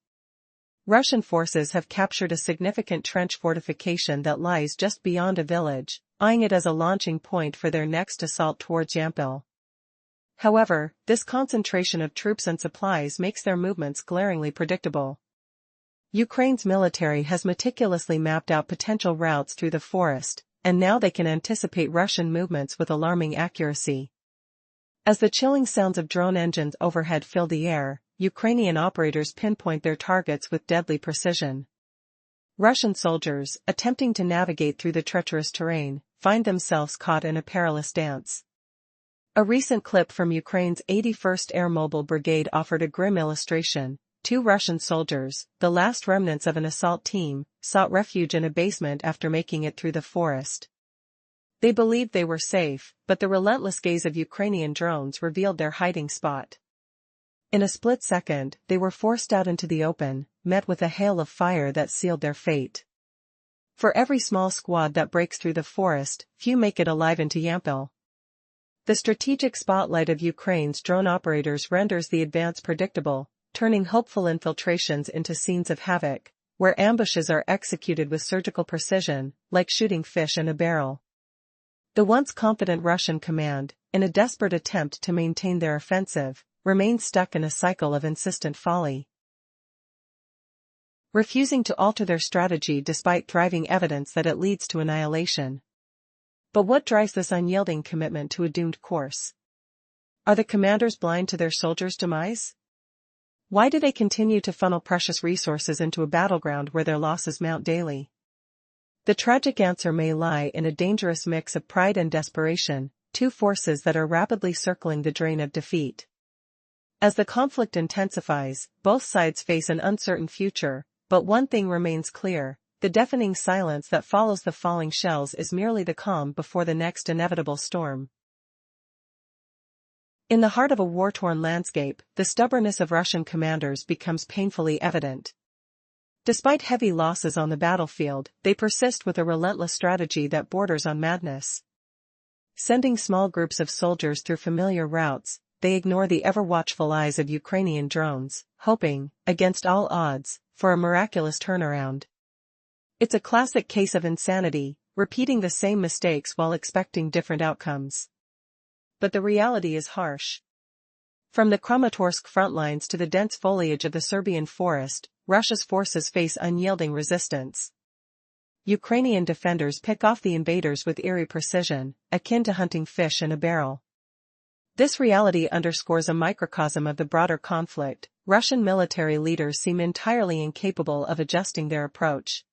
Russian forces have captured a significant trench fortification that lies just beyond a village, eyeing it as a launching point for their next assault towards Yampil. However, this concentration of troops and supplies makes their movements glaringly predictable. Ukraine's military has meticulously mapped out potential routes through the forest, and now they can anticipate Russian movements with alarming accuracy. As the chilling sounds of drone engines overhead fill the air, Ukrainian operators pinpoint their targets with deadly precision. Russian soldiers, attempting to navigate through the treacherous terrain, find themselves caught in a perilous dance. A recent clip from Ukraine's 81st Air Mobile Brigade offered a grim illustration. Two Russian soldiers, the last remnants of an assault team, sought refuge in a basement after making it through the forest. They believed they were safe, but the relentless gaze of Ukrainian drones revealed their hiding spot. In a split second, they were forced out into the open, met with a hail of fire that sealed their fate. For every small squad that breaks through the forest, few make it alive into Yampil. The strategic spotlight of Ukraine's drone operators renders the advance predictable, turning hopeful infiltrations into scenes of havoc, where ambushes are executed with surgical precision, like shooting fish in a barrel. The once confident Russian command, in a desperate attempt to maintain their offensive, remains stuck in a cycle of insistent folly, refusing to alter their strategy despite thriving evidence that it leads to annihilation. But what drives this unyielding commitment to a doomed course? Are the commanders blind to their soldiers' demise? Why do they continue to funnel precious resources into a battleground where their losses mount daily? The tragic answer may lie in a dangerous mix of pride and desperation, two forces that are rapidly circling the drain of defeat. As the conflict intensifies, both sides face an uncertain future, but one thing remains clear: the deafening silence that follows the falling shells is merely the calm before the next inevitable storm. In the heart of a war-torn landscape, the stubbornness of Russian commanders becomes painfully evident. Despite heavy losses on the battlefield, they persist with a relentless strategy that borders on madness. Sending small groups of soldiers through familiar routes, they ignore the ever-watchful eyes of Ukrainian drones, hoping, against all odds, for a miraculous turnaround. It's a classic case of insanity, repeating the same mistakes while expecting different outcomes. But the reality is harsh. From the Kramatorsk frontlines to the dense foliage of the Serbian forest, Russia's forces face unyielding resistance. Ukrainian defenders pick off the invaders with eerie precision, akin to hunting fish in a barrel. This reality underscores a microcosm of the broader conflict. Russian military leaders seem entirely incapable of adjusting their approach.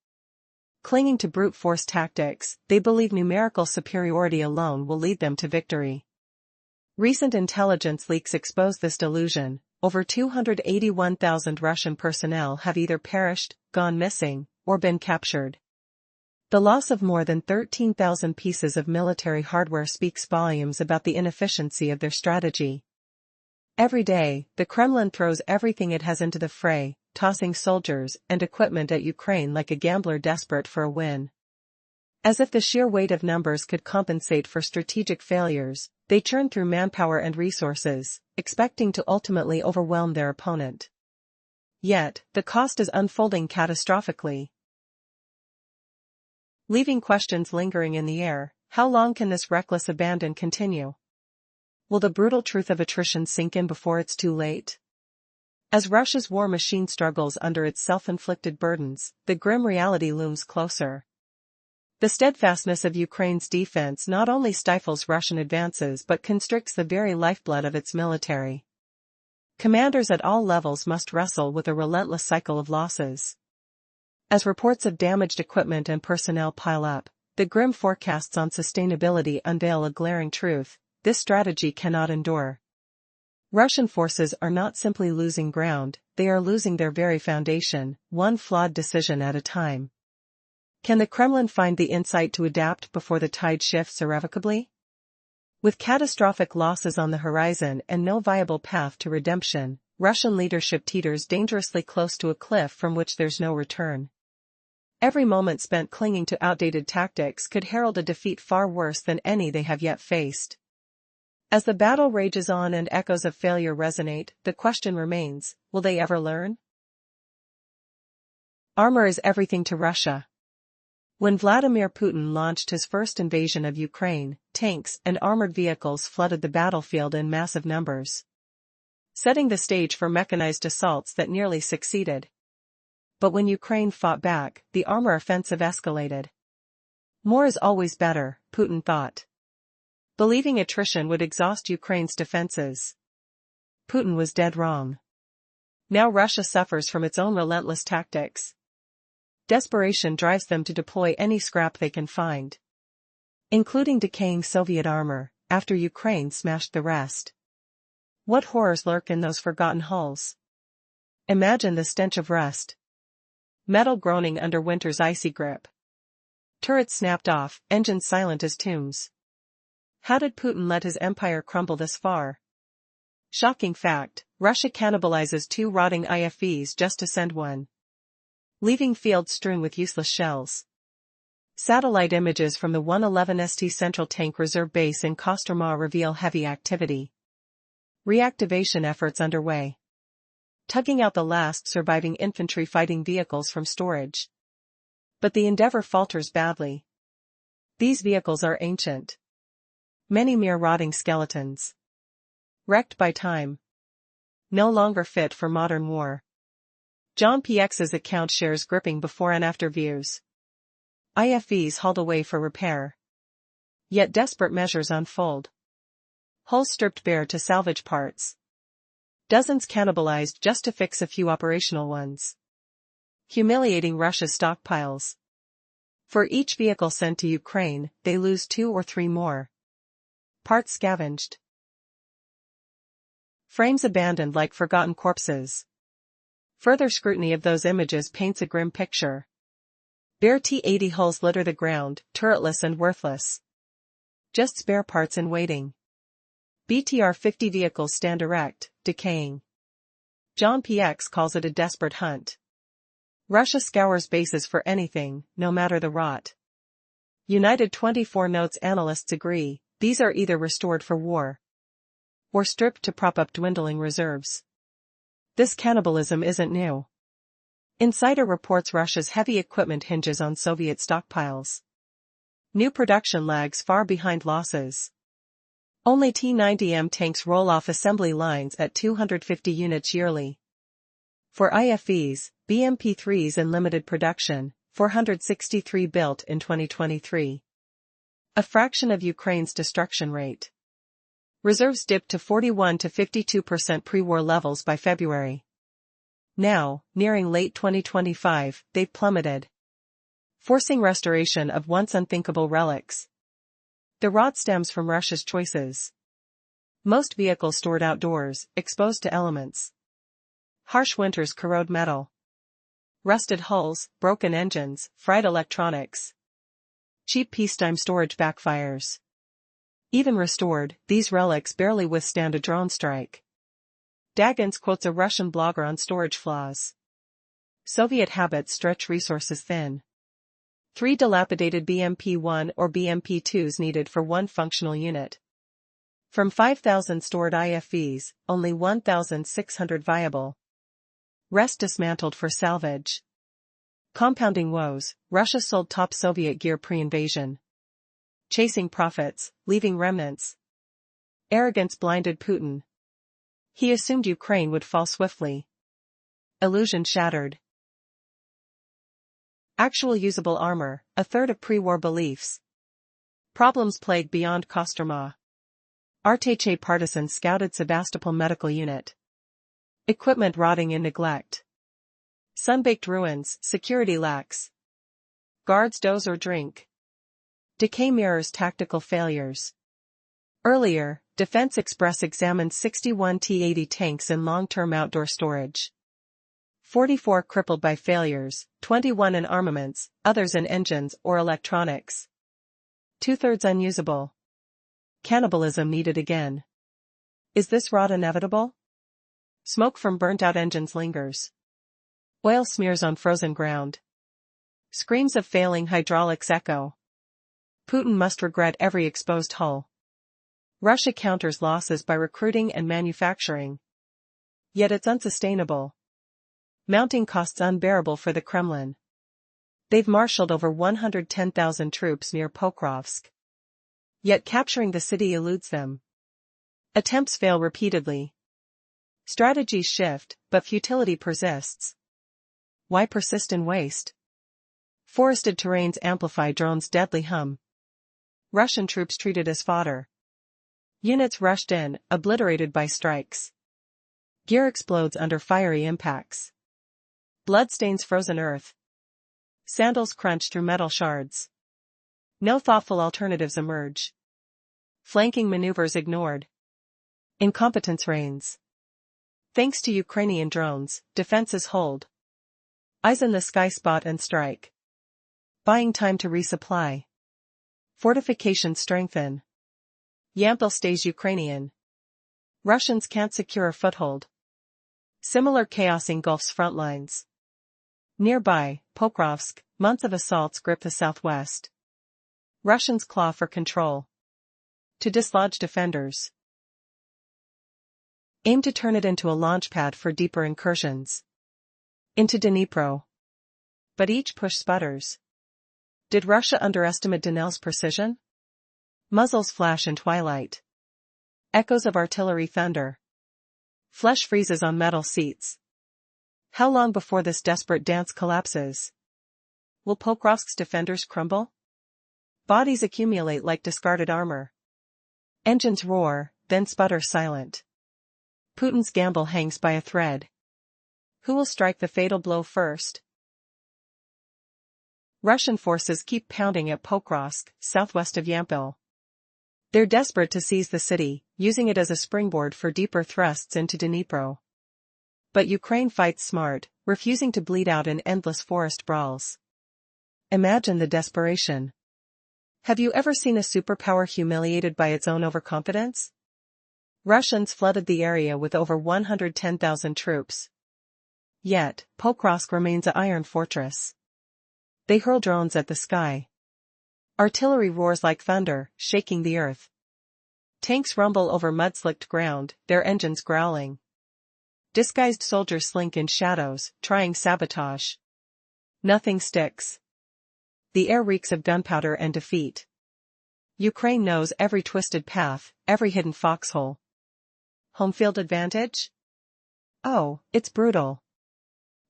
Clinging to brute force tactics, they believe numerical superiority alone will lead them to victory. Recent intelligence leaks expose this delusion. Over 281,000 Russian personnel have either perished, gone missing, or been captured. The loss of more than 13,000 pieces of military hardware speaks volumes about the inefficiency of their strategy. Every day, the Kremlin throws everything it has into the fray, tossing soldiers and equipment at Ukraine like a gambler desperate for a win. As if the sheer weight of numbers could compensate for strategic failures, they churn through manpower and resources, expecting to ultimately overwhelm their opponent. Yet, the cost is unfolding catastrophically, leaving questions lingering in the air. How long can this reckless abandon continue? Will the brutal truth of attrition sink in before it's too late? As Russia's war machine struggles under its self-inflicted burdens, the grim reality looms closer. The steadfastness of Ukraine's defense not only stifles Russian advances but constricts the very lifeblood of its military. Commanders at all levels must wrestle with a relentless cycle of losses. As reports of damaged equipment and personnel pile up, the grim forecasts on sustainability unveil a glaring truth: this strategy cannot endure. Russian forces are not simply losing ground, they are losing their very foundation, one flawed decision at a time. Can the Kremlin find the insight to adapt before the tide shifts irrevocably? With catastrophic losses on the horizon and no viable path to redemption, Russian leadership teeters dangerously close to a cliff from which there's no return. Every moment spent clinging to outdated tactics could herald a defeat far worse than any they have yet faced. As the battle rages on and echoes of failure resonate, the question remains: will they ever learn? Armor is everything to Russia. When Vladimir Putin launched his first invasion of Ukraine, tanks and armored vehicles flooded the battlefield in massive numbers, setting the stage for mechanized assaults that nearly succeeded. But when Ukraine fought back, the armor offensive escalated. More is always better, Putin thought, believing attrition would exhaust Ukraine's defenses. Putin was dead wrong. Now Russia suffers from its own relentless tactics. Desperation drives them to deploy any scrap they can find, including decaying Soviet armor, after Ukraine smashed the rest. What horrors lurk in those forgotten hulls? Imagine the stench of rust. Metal groaning under winter's icy grip. Turrets snapped off, engines silent as tombs. How did Putin let his empire crumble this far? Shocking fact, Russia cannibalizes 2 rotting IFVs just to send one, leaving fields strewn with useless shells. Satellite images from the 111 St Central Tank Reserve Base in Kostroma reveal heavy activity. Reactivation efforts underway. Tugging out the last surviving infantry fighting vehicles from storage. But the endeavor falters badly. These vehicles are ancient. Many mere rotting skeletons. Wrecked by time. No longer fit for modern war. John PX's account shares gripping before and after views. IFVs hauled away for repair. Yet desperate measures unfold. Hulls stripped bare to salvage parts. Dozens cannibalized just to fix a few operational ones. Humiliating Russia's stockpiles. For each vehicle sent to Ukraine, they lose 2 or 3 more. Parts scavenged. Frames abandoned like forgotten corpses. Further scrutiny of those images paints a grim picture. Bare T-80 hulls litter the ground, turretless and worthless. Just spare parts in waiting. BTR-50 vehicles stand erect, decaying. John PX calls it a desperate hunt. Russia scours bases for anything, no matter the rot. United 24 notes analysts agree, these are either restored for war or stripped to prop up dwindling reserves. This cannibalism isn't new. Insider reports Russia's heavy equipment hinges on Soviet stockpiles. New production lags far behind losses. Only T-90M tanks roll off assembly lines at 250 units yearly. For IFVs, BMP-3s in limited production, 463 built in 2023. A fraction of Ukraine's destruction rate. Reserves dipped to 41 to 52% pre-war levels by February. Now, nearing late 2025, they've plummeted, forcing restoration of once unthinkable relics. The rot stems from Russia's choices. Most vehicles stored outdoors, exposed to elements. Harsh winters corrode metal. Rusted hulls, broken engines, fried electronics. Cheap peacetime storage backfires. Even restored, these relics barely withstand a drone strike. Dagans quotes a Russian blogger on storage flaws. Soviet habits stretch resources thin. 3 dilapidated BMP-1 or BMP-2s needed for 1 functional unit. From 5,000 stored IFVs, only 1,600 viable. Rest dismantled for salvage. Compounding woes, Russia sold top Soviet gear pre-invasion. Chasing profits, leaving remnants. Arrogance blinded Putin. He assumed Ukraine would fall swiftly. Illusion shattered. Actual usable armor, a third of pre-war beliefs. Problems plague beyond Kostroma. Arteche partisans scouted Sevastopol medical unit. Equipment rotting in neglect. Sun-baked ruins, security lacks. Guards doze or drink. Decay mirrors tactical failures. Earlier, Defense Express examined 61 T-80 tanks in long-term outdoor storage. 44 crippled by failures, 21 in armaments, others in engines or electronics. 2/3 unusable. Cannibalism needed again. Is this rot inevitable? Smoke from burnt-out engines lingers. Oil smears on frozen ground. Screams of failing hydraulics echo. Putin must regret every exposed hull. Russia counters losses by recruiting and manufacturing. Yet it's unsustainable. Mounting costs unbearable for the Kremlin. They've marshaled over 110,000 troops near Pokrovsk. Yet capturing the city eludes them. Attempts fail repeatedly. Strategies shift, but futility persists. Why persist in waste? Forested terrains amplify drones' deadly hum. Russian troops treated as fodder. Units rushed in, obliterated by strikes. Gear explodes under fiery impacts. Blood stains frozen earth. Sandals crunch through metal shards. No thoughtful alternatives emerge. Flanking maneuvers ignored. Incompetence reigns. Thanks to Ukrainian drones, defenses hold. Eyes in the sky, spot and strike. Buying time to resupply. Fortifications strengthen. Yampil stays Ukrainian. Russians can't secure a foothold. Similar chaos engulfs front lines. Nearby, Pokrovsk, months of assaults grip the southwest. Russians claw for control. To dislodge defenders. Aim to turn it into a launchpad for deeper incursions. Into Dnipro. But each push sputters. Did Russia underestimate Donel's precision? Muzzles flash in twilight. Echoes of artillery thunder. Flesh freezes on metal seats. How long before this desperate dance collapses? Will Pokrovsk's defenders crumble? Bodies accumulate like discarded armor. Engines roar, then sputter silent. Putin's gamble hangs by a thread. Who will strike the fatal blow first? Russian forces keep pounding at Pokrovsk, southwest of Yampil. They're desperate to seize the city, using it as a springboard for deeper thrusts into Dnipro. But Ukraine fights smart, refusing to bleed out in endless forest brawls. Imagine the desperation. Have you ever seen a superpower humiliated by its own overconfidence? Russians flooded the area with over 110,000 troops. Yet, Pokrovsk remains an iron fortress. They hurl drones at the sky. Artillery roars like thunder, shaking the earth. Tanks rumble over mud-slicked ground, their engines growling. Disguised soldiers slink in shadows, trying sabotage. Nothing sticks. The air reeks of gunpowder and defeat. Ukraine knows every twisted path, every hidden foxhole. Home field advantage? Oh, it's brutal.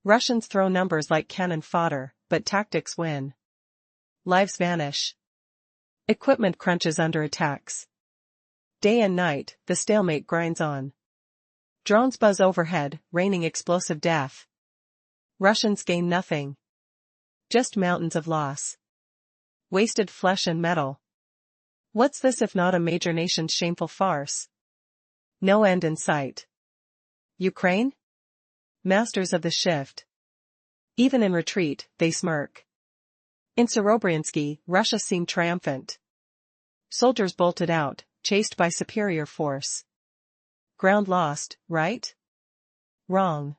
Russians throw numbers like cannon fodder, but tactics win. Lives vanish. Equipment crunches under attacks. Day and night, the stalemate grinds on. Drones buzz overhead, raining explosive death. Russians gain nothing. Just mountains of loss. Wasted flesh and metal. What's this if not a major nation's shameful farce? No end in sight. Ukraine? Masters of the shift. Even in retreat, they smirk. In Serobryansky, Russia seemed triumphant. Soldiers bolted out, chased by superior force. Ground lost, right? Wrong.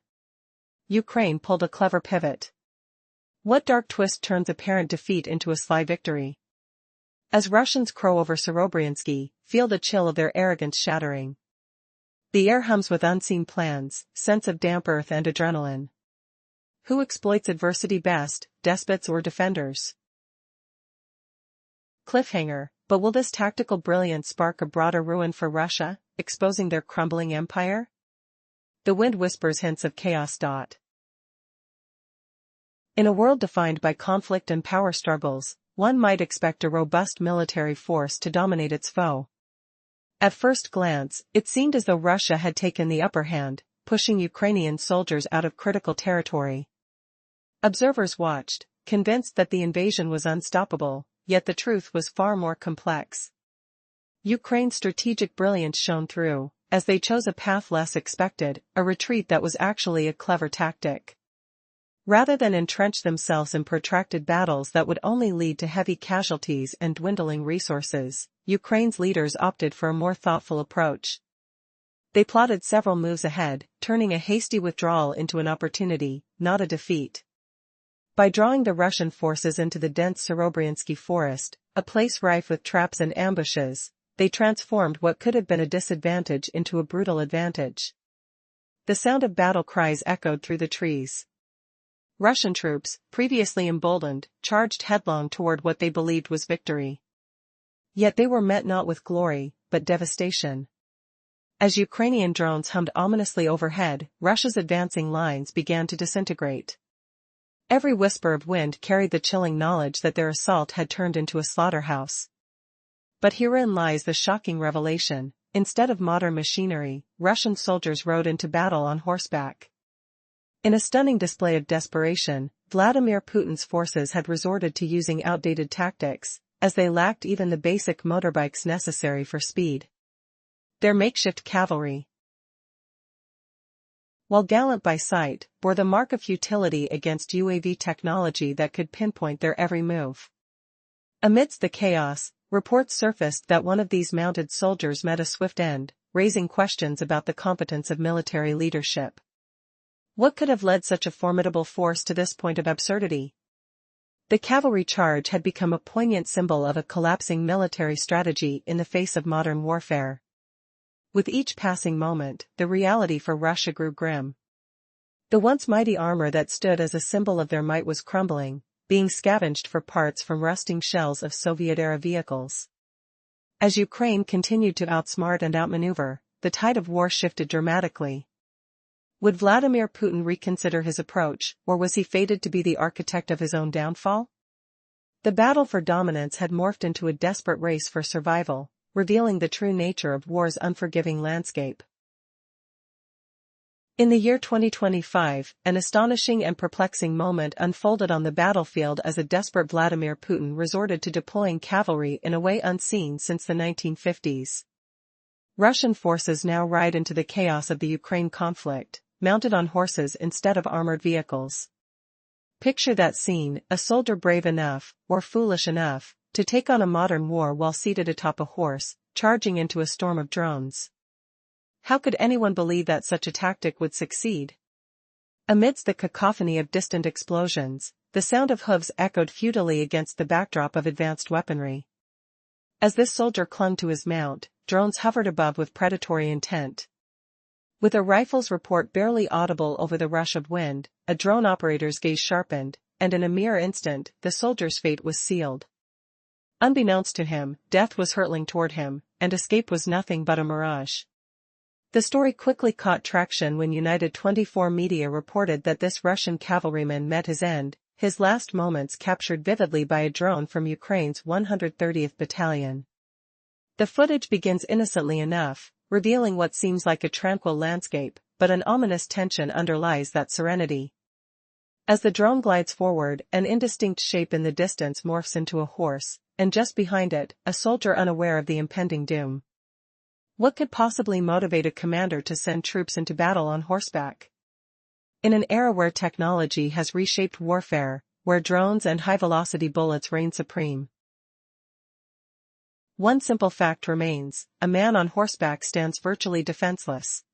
Ukraine pulled a clever pivot. What dark twist turns apparent defeat into a sly victory? As Russians crow over Serobryansky, feel the chill of their arrogance shattering. The air hums with unseen plans, scents of damp earth and adrenaline. Who exploits adversity best, despots or defenders? Cliffhanger, but will this tactical brilliance spark a broader ruin for Russia, exposing their crumbling empire? The wind whispers hints of chaos. In a world defined by conflict and power struggles, one might expect a robust military force to dominate its foe. At first glance, it seemed as though Russia had taken the upper hand, pushing Ukrainian soldiers out of critical territory. Observers watched, convinced that the invasion was unstoppable, yet the truth was far more complex. Ukraine's strategic brilliance shone through, as they chose a path less expected, a retreat that was actually a clever tactic. Rather than entrench themselves in protracted battles that would only lead to heavy casualties and dwindling resources, Ukraine's leaders opted for a more thoughtful approach. They plotted several moves ahead, turning a hasty withdrawal into an opportunity, not a defeat. By drawing the Russian forces into the dense Serobryansky forest, a place rife with traps and ambushes, they transformed what could have been a disadvantage into a brutal advantage. The sound of battle cries echoed through the trees. Russian troops, previously emboldened, charged headlong toward what they believed was victory. Yet they were met not with glory, but devastation. As Ukrainian drones hummed ominously overhead, Russia's advancing lines began to disintegrate. Every whisper of wind carried the chilling knowledge that their assault had turned into a slaughterhouse. But herein lies the shocking revelation: instead of modern machinery, Russian soldiers rode into battle on horseback. In a stunning display of desperation, Vladimir Putin's forces had resorted to using outdated tactics, as they lacked even the basic motorbikes necessary for speed. Their makeshift cavalry, while gallant by sight, bore the mark of futility against UAV technology that could pinpoint their every move. Amidst the chaos, reports surfaced that one of these mounted soldiers met a swift end, raising questions about the competence of military leadership. What could have led such a formidable force to this point of absurdity? The cavalry charge had become a poignant symbol of a collapsing military strategy in the face of modern warfare. With each passing moment, the reality for Russia grew grim. The once mighty armor that stood as a symbol of their might was crumbling, being scavenged for parts from rusting shells of Soviet-era vehicles. As Ukraine continued to outsmart and outmaneuver, the tide of war shifted dramatically. Would Vladimir Putin reconsider his approach, or was he fated to be the architect of his own downfall? The battle for dominance had morphed into a desperate race for survival, revealing the true nature of war's unforgiving landscape. In the year 2025, an astonishing and perplexing moment unfolded on the battlefield as a desperate Vladimir Putin resorted to deploying cavalry in a way unseen since the 1950s. Russian forces now ride into the chaos of the Ukraine conflict, mounted on horses instead of armored vehicles. Picture that scene: a soldier brave enough, or foolish enough, to take on a modern war while seated atop a horse, charging into a storm of drones. How could anyone believe that such a tactic would succeed? Amidst the cacophony of distant explosions, the sound of hooves echoed futilely against the backdrop of advanced weaponry. As this soldier clung to his mount, drones hovered above with predatory intent. With a rifle's report barely audible over the rush of wind, a drone operator's gaze sharpened, and in a mere instant, the soldier's fate was sealed. Unbeknownst to him, death was hurtling toward him, and escape was nothing but a mirage. The story quickly caught traction when United 24 media reported that this Russian cavalryman met his end, his last moments captured vividly by a drone from Ukraine's 130th Battalion. The footage begins innocently enough, revealing what seems like a tranquil landscape, but an ominous tension underlies that serenity. As the drone glides forward, an indistinct shape in the distance morphs into a horse, and just behind it, a soldier unaware of the impending doom. What could possibly motivate a commander to send troops into battle on horseback? In an era where technology has reshaped warfare, where drones and high-velocity bullets reign supreme, one simple fact remains: a man on horseback stands virtually defenseless.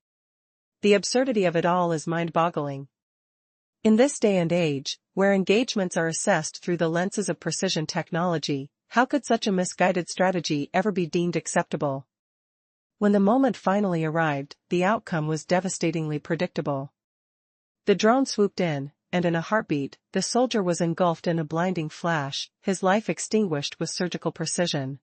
The absurdity of it all is mind-boggling. In this day and age, where engagements are assessed through the lenses of precision technology, how could such a misguided strategy ever be deemed acceptable? When the moment finally arrived, the outcome was devastatingly predictable. The drone swooped in, and in a heartbeat, the soldier was engulfed in a blinding flash, his life extinguished with surgical precision.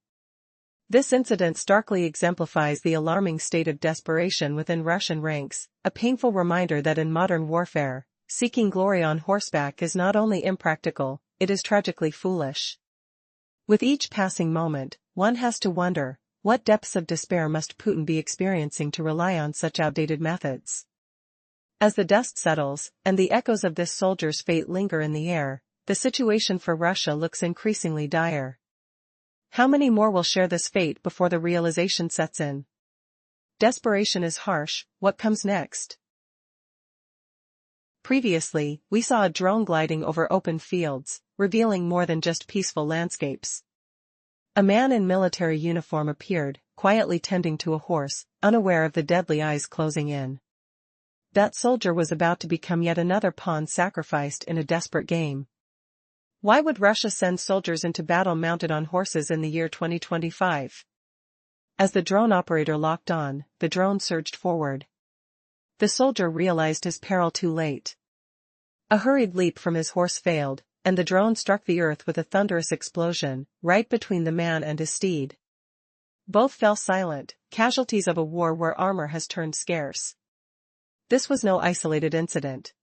This incident starkly exemplifies the alarming state of desperation within Russian ranks, a painful reminder that in modern warfare, seeking glory on horseback is not only impractical, it is tragically foolish. With each passing moment, one has to wonder, what depths of despair must Putin be experiencing to rely on such outdated methods? As the dust settles, and the echoes of this soldier's fate linger in the air, the situation for Russia looks increasingly dire. How many more will share this fate before the realization sets in? Desperation is harsh, what comes next? Previously, we saw a drone gliding over open fields, revealing more than just peaceful landscapes. A man in military uniform appeared, quietly tending to a horse, unaware of the deadly eyes closing in. That soldier was about to become yet another pawn sacrificed in a desperate game. Why would Russia send soldiers into battle mounted on horses in the year 2025? As the drone operator locked on, the drone surged forward. The soldier realized his peril too late. A hurried leap from his horse failed, and the drone struck the earth with a thunderous explosion, right between the man and his steed. Both fell silent, casualties of a war where armor has turned scarce. This was no isolated incident.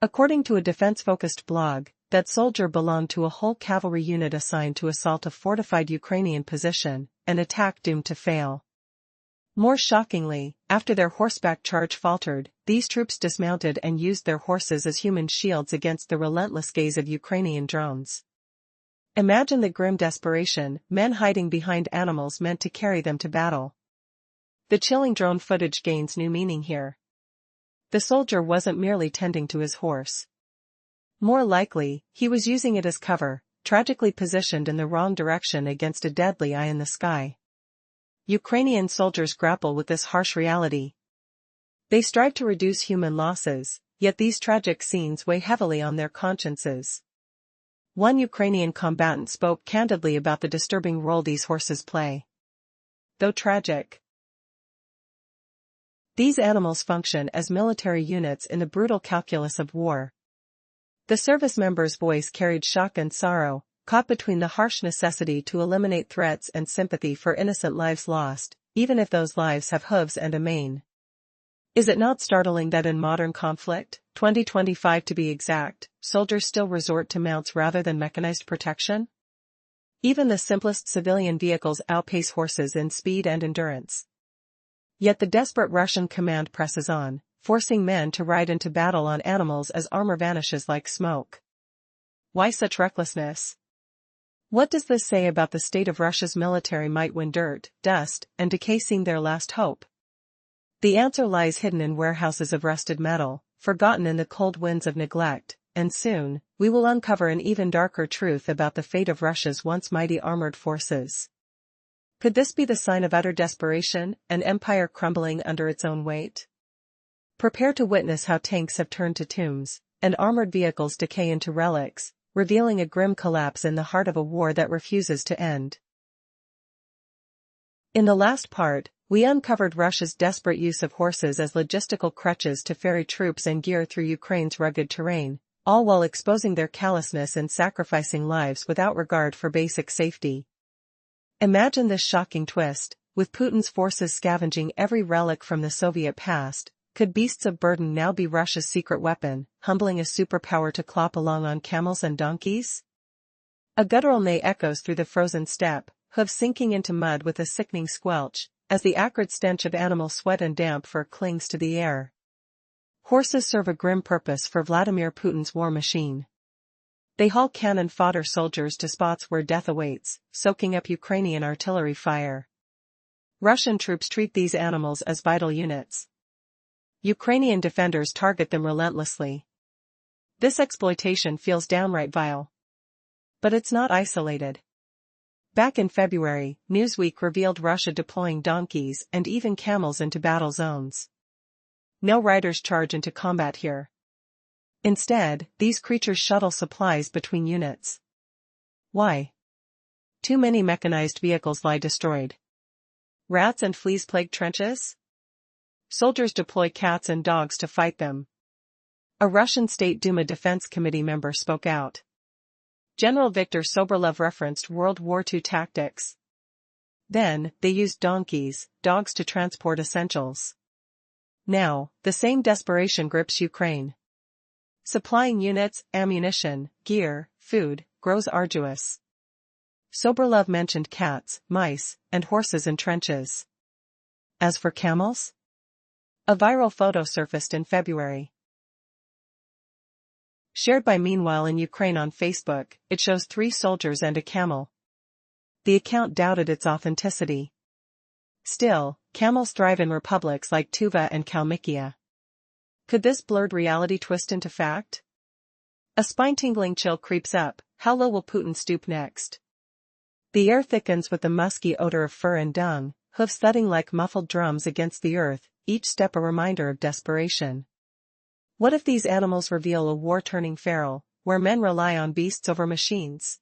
According to a defense-focused blog, that soldier belonged to a whole cavalry unit assigned to assault a fortified Ukrainian position, an attack doomed to fail. More shockingly, after their horseback charge faltered, these troops dismounted and used their horses as human shields against the relentless gaze of Ukrainian drones. Imagine the grim desperation: men hiding behind animals meant to carry them to battle. The chilling drone footage gains new meaning here. the soldier wasn't merely tending to his horse. More likely, he was using it as cover, tragically positioned in the wrong direction against a deadly eye in the sky. Ukrainian soldiers grapple with this harsh reality. They strive to reduce human losses, yet these tragic scenes weigh heavily on their consciences. One Ukrainian combatant spoke candidly about the disturbing role these horses play. Though tragic, these animals function as military units in the brutal calculus of war. The service member's voice carried shock and sorrow, caught between the harsh necessity to eliminate threats and sympathy for innocent lives lost, even if those lives have hooves and a mane. Is it not startling that in modern conflict, 2025 to be exact, soldiers still resort to mounts rather than mechanized protection? Even the simplest civilian vehicles outpace horses in speed and endurance. Yet the desperate Russian command presses on, forcing men to ride into battle on animals as armor vanishes like smoke. Why such recklessness? What does this say about the state of Russia's military might when dirt, dust, and decay seem their last hope? The answer lies hidden in warehouses of rusted metal, forgotten in the cold winds of neglect, and soon, we will uncover an even darker truth about the fate of Russia's once mighty armored forces. Could this be the sign of utter desperation, an empire crumbling under its own weight? Prepare to witness how tanks have turned to tombs, and armored vehicles decay into relics, revealing a grim collapse in the heart of a war that refuses to end. In the last part, we uncovered Russia's desperate use of horses as logistical crutches to ferry troops and gear through Ukraine's rugged terrain, all while exposing their callousness and sacrificing lives without regard for basic safety. Imagine this shocking twist, with Putin's forces scavenging every relic from the Soviet past. Could beasts of burden now be Russia's secret weapon, humbling a superpower to clop along on camels and donkeys? A guttural neigh echoes through the frozen steppe, hooves sinking into mud with a sickening squelch, as the acrid stench of animal sweat and damp fur clings to the air. Horses serve a grim purpose for Vladimir Putin's war machine. They haul cannon fodder soldiers to spots where death awaits, soaking up Ukrainian artillery fire. Russian troops treat these animals as vital units. Ukrainian defenders target them relentlessly. This exploitation feels downright vile. But it's not isolated. Back in February, Newsweek revealed Russia deploying donkeys and even camels into battle zones. No riders charge into combat here. Instead, these creatures shuttle supplies between units. Why? Too many mechanized vehicles lie destroyed. Rats and fleas plague trenches? Soldiers deploy cats and dogs to fight them. A Russian State Duma Defense Committee member spoke out. General Viktor Sobolev referenced World War II tactics. Then, they used donkeys, dogs to transport essentials. Now, the same desperation grips Ukraine. Supplying units, ammunition, gear, food, grows arduous. Sobolev mentioned cats, mice, and horses in trenches. As for camels? A viral photo surfaced in February. Shared by Meanwhile in Ukraine on Facebook, it shows 3 soldiers and a camel. The account doubted its authenticity. Still, camels thrive in republics like Tuva and Kalmykia. Could this blurred reality twist into fact? A spine-tingling chill creeps up. How low will Putin stoop next? The air thickens with the musky odor of fur and dung, hooves thudding like muffled drums against the earth, each step a reminder of desperation. What if these animals reveal a war turning feral, where men rely on beasts over machines?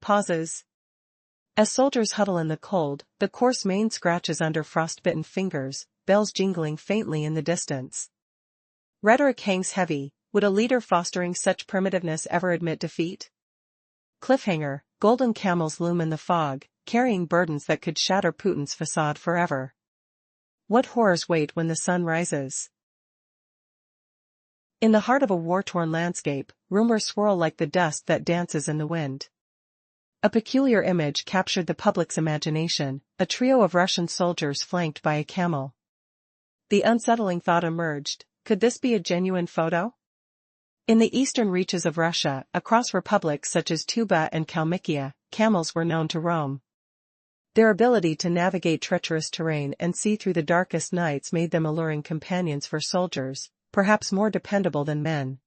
Pauses. As soldiers huddle in the cold, the coarse mane scratches under frostbitten fingers, bells jingling faintly in the distance. Rhetoric hangs heavy. Would a leader fostering such primitiveness ever admit defeat? Cliffhanger. Golden camels loom in the fog, carrying burdens that could shatter Putin's facade forever. What horrors wait when the sun rises? In the heart of a war-torn landscape, rumors swirl like the dust that dances in the wind. A peculiar image captured the public's imagination, a trio of Russian soldiers flanked by a camel. The unsettling thought emerged, could this be a genuine photo? In the eastern reaches of Russia, across republics such as Tuva and Kalmykia, camels were known to roam. Their ability to navigate treacherous terrain and see through the darkest nights made them alluring companions for soldiers, perhaps more dependable than men.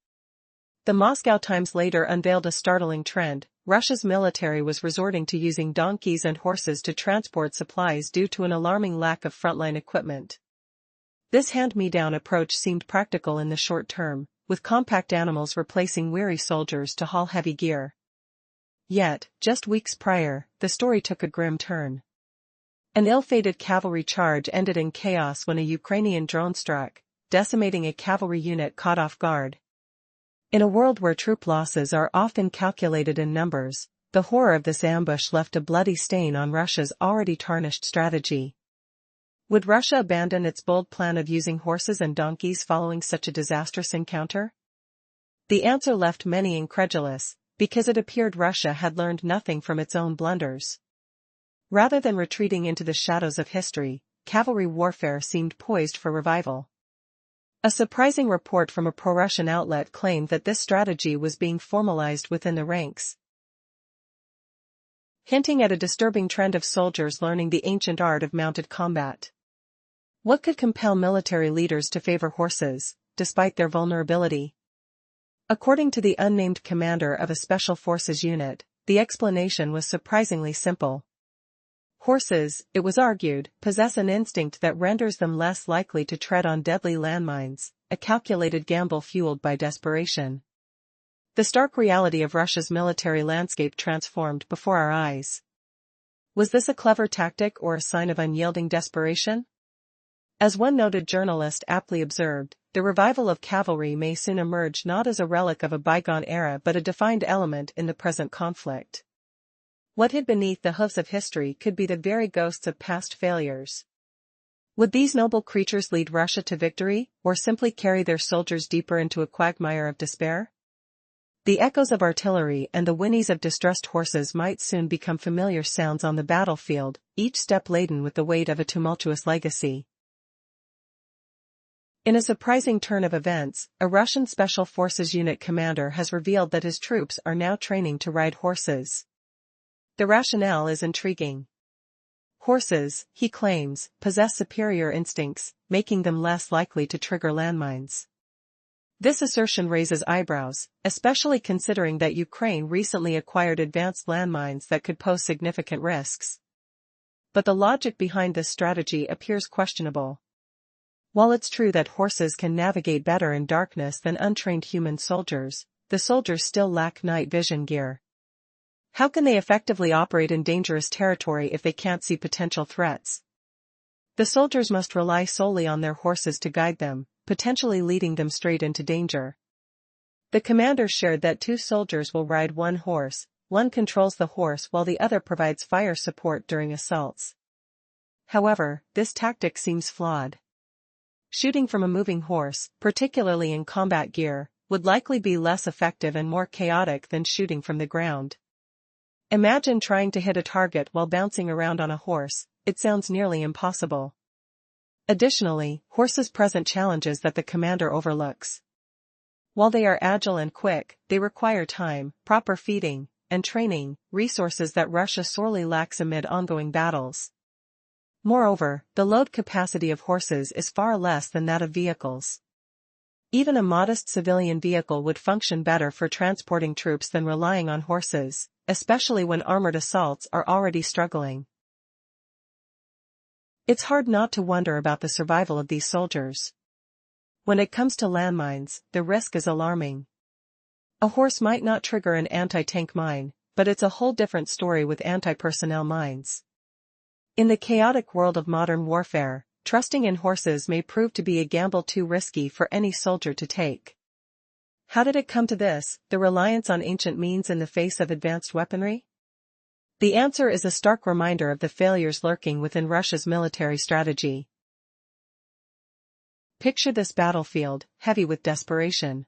The Moscow Times later unveiled a startling trend. Russia's military was resorting to using donkeys and horses to transport supplies due to an alarming lack of frontline equipment. This hand-me-down approach seemed practical in the short term, with compact animals replacing weary soldiers to haul heavy gear. Yet, just weeks prior, the story took a grim turn. An ill-fated cavalry charge ended in chaos when a Ukrainian drone struck, decimating a cavalry unit caught off guard. In a world where troop losses are often calculated in numbers, the horror of this ambush left a bloody stain on Russia's already tarnished strategy. Would Russia abandon its bold plan of using horses and donkeys following such a disastrous encounter? The answer left many incredulous, because it appeared Russia had learned nothing from its own blunders. Rather than retreating into the shadows of history, cavalry warfare seemed poised for revival. A surprising report from a pro-Russian outlet claimed that this strategy was being formalized within the ranks, hinting at a disturbing trend of soldiers learning the ancient art of mounted combat. What could compel military leaders to favor horses, despite their vulnerability? According to the unnamed commander of a special forces unit, the explanation was surprisingly simple. Horses, it was argued, possess an instinct that renders them less likely to tread on deadly landmines, a calculated gamble fueled by desperation. The stark reality of Russia's military landscape transformed before our eyes. Was this a clever tactic or a sign of unyielding desperation? As one noted journalist aptly observed, the revival of cavalry may soon emerge not as a relic of a bygone era but a defined element in the present conflict. What hid beneath the hooves of history could be the very ghosts of past failures. Would these noble creatures lead Russia to victory, or simply carry their soldiers deeper into a quagmire of despair? The echoes of artillery and the whinnies of distressed horses might soon become familiar sounds on the battlefield, each step laden with the weight of a tumultuous legacy. In a surprising turn of events, a Russian Special Forces unit commander has revealed that his troops are now training to ride horses. The rationale is intriguing. Horses, he claims, possess superior instincts, making them less likely to trigger landmines. This assertion raises eyebrows, especially considering that Ukraine recently acquired advanced landmines that could pose significant risks. But the logic behind this strategy appears questionable. While it's true that horses can navigate better in darkness than untrained human soldiers, the soldiers still lack night vision gear. How can they effectively operate in dangerous territory if they can't see potential threats? The soldiers must rely solely on their horses to guide them, potentially leading them straight into danger. The commander shared that 2 soldiers will ride one horse, one controls the horse while the other provides fire support during assaults. However, this tactic seems flawed. Shooting from a moving horse, particularly in combat gear, would likely be less effective and more chaotic than shooting from the ground. Imagine trying to hit a target while bouncing around on a horse, it sounds nearly impossible. Additionally, horses present challenges that the commander overlooks. While they are agile and quick, they require time, proper feeding, and training, resources that Russia sorely lacks amid ongoing battles. Moreover, the load capacity of horses is far less than that of vehicles. Even a modest civilian vehicle would function better for transporting troops than relying on horses, especially when armored assaults are already struggling. It's hard not to wonder about the survival of these soldiers. When it comes to landmines, the risk is alarming. A horse might not trigger an anti-tank mine, but it's a whole different story with anti-personnel mines. In the chaotic world of modern warfare, trusting in horses may prove to be a gamble too risky for any soldier to take. How did it come to this, the reliance on ancient means in the face of advanced weaponry? The answer is a stark reminder of the failures lurking within Russia's military strategy. Picture this battlefield, heavy with desperation.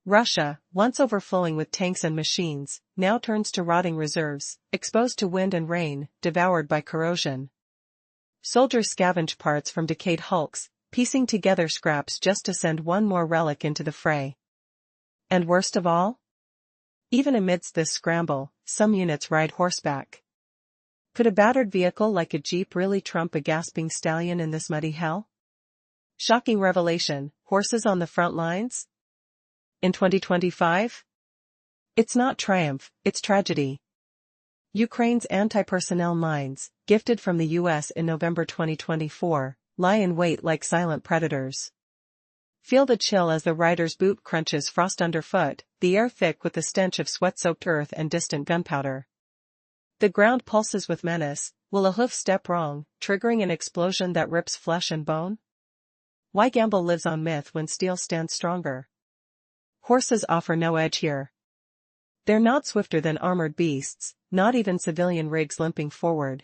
Russia, once overflowing with tanks and machines, now turns to rotting reserves, exposed to wind and rain, devoured by corrosion. Soldiers scavenge parts from decayed hulks, piecing together scraps just to send one more relic into the fray. And worst of all? Even amidst this scramble, some units ride horseback. Could a battered vehicle like a Jeep really trump a gasping stallion in this muddy hell? Shocking revelation, horses on the front lines? In 2025? It's not triumph, it's tragedy. Ukraine's anti-personnel mines, gifted from the US in November 2024, lie in wait like silent predators. Feel the chill as the rider's boot crunches frost underfoot, the air thick with the stench of sweat-soaked earth and distant gunpowder. The ground pulses with menace. Will a hoof step wrong, triggering an explosion that rips flesh and bone? Why gamble lives on myth when steel stands stronger? Horses offer no edge here. They're not swifter than armored beasts, not even civilian rigs limping forward.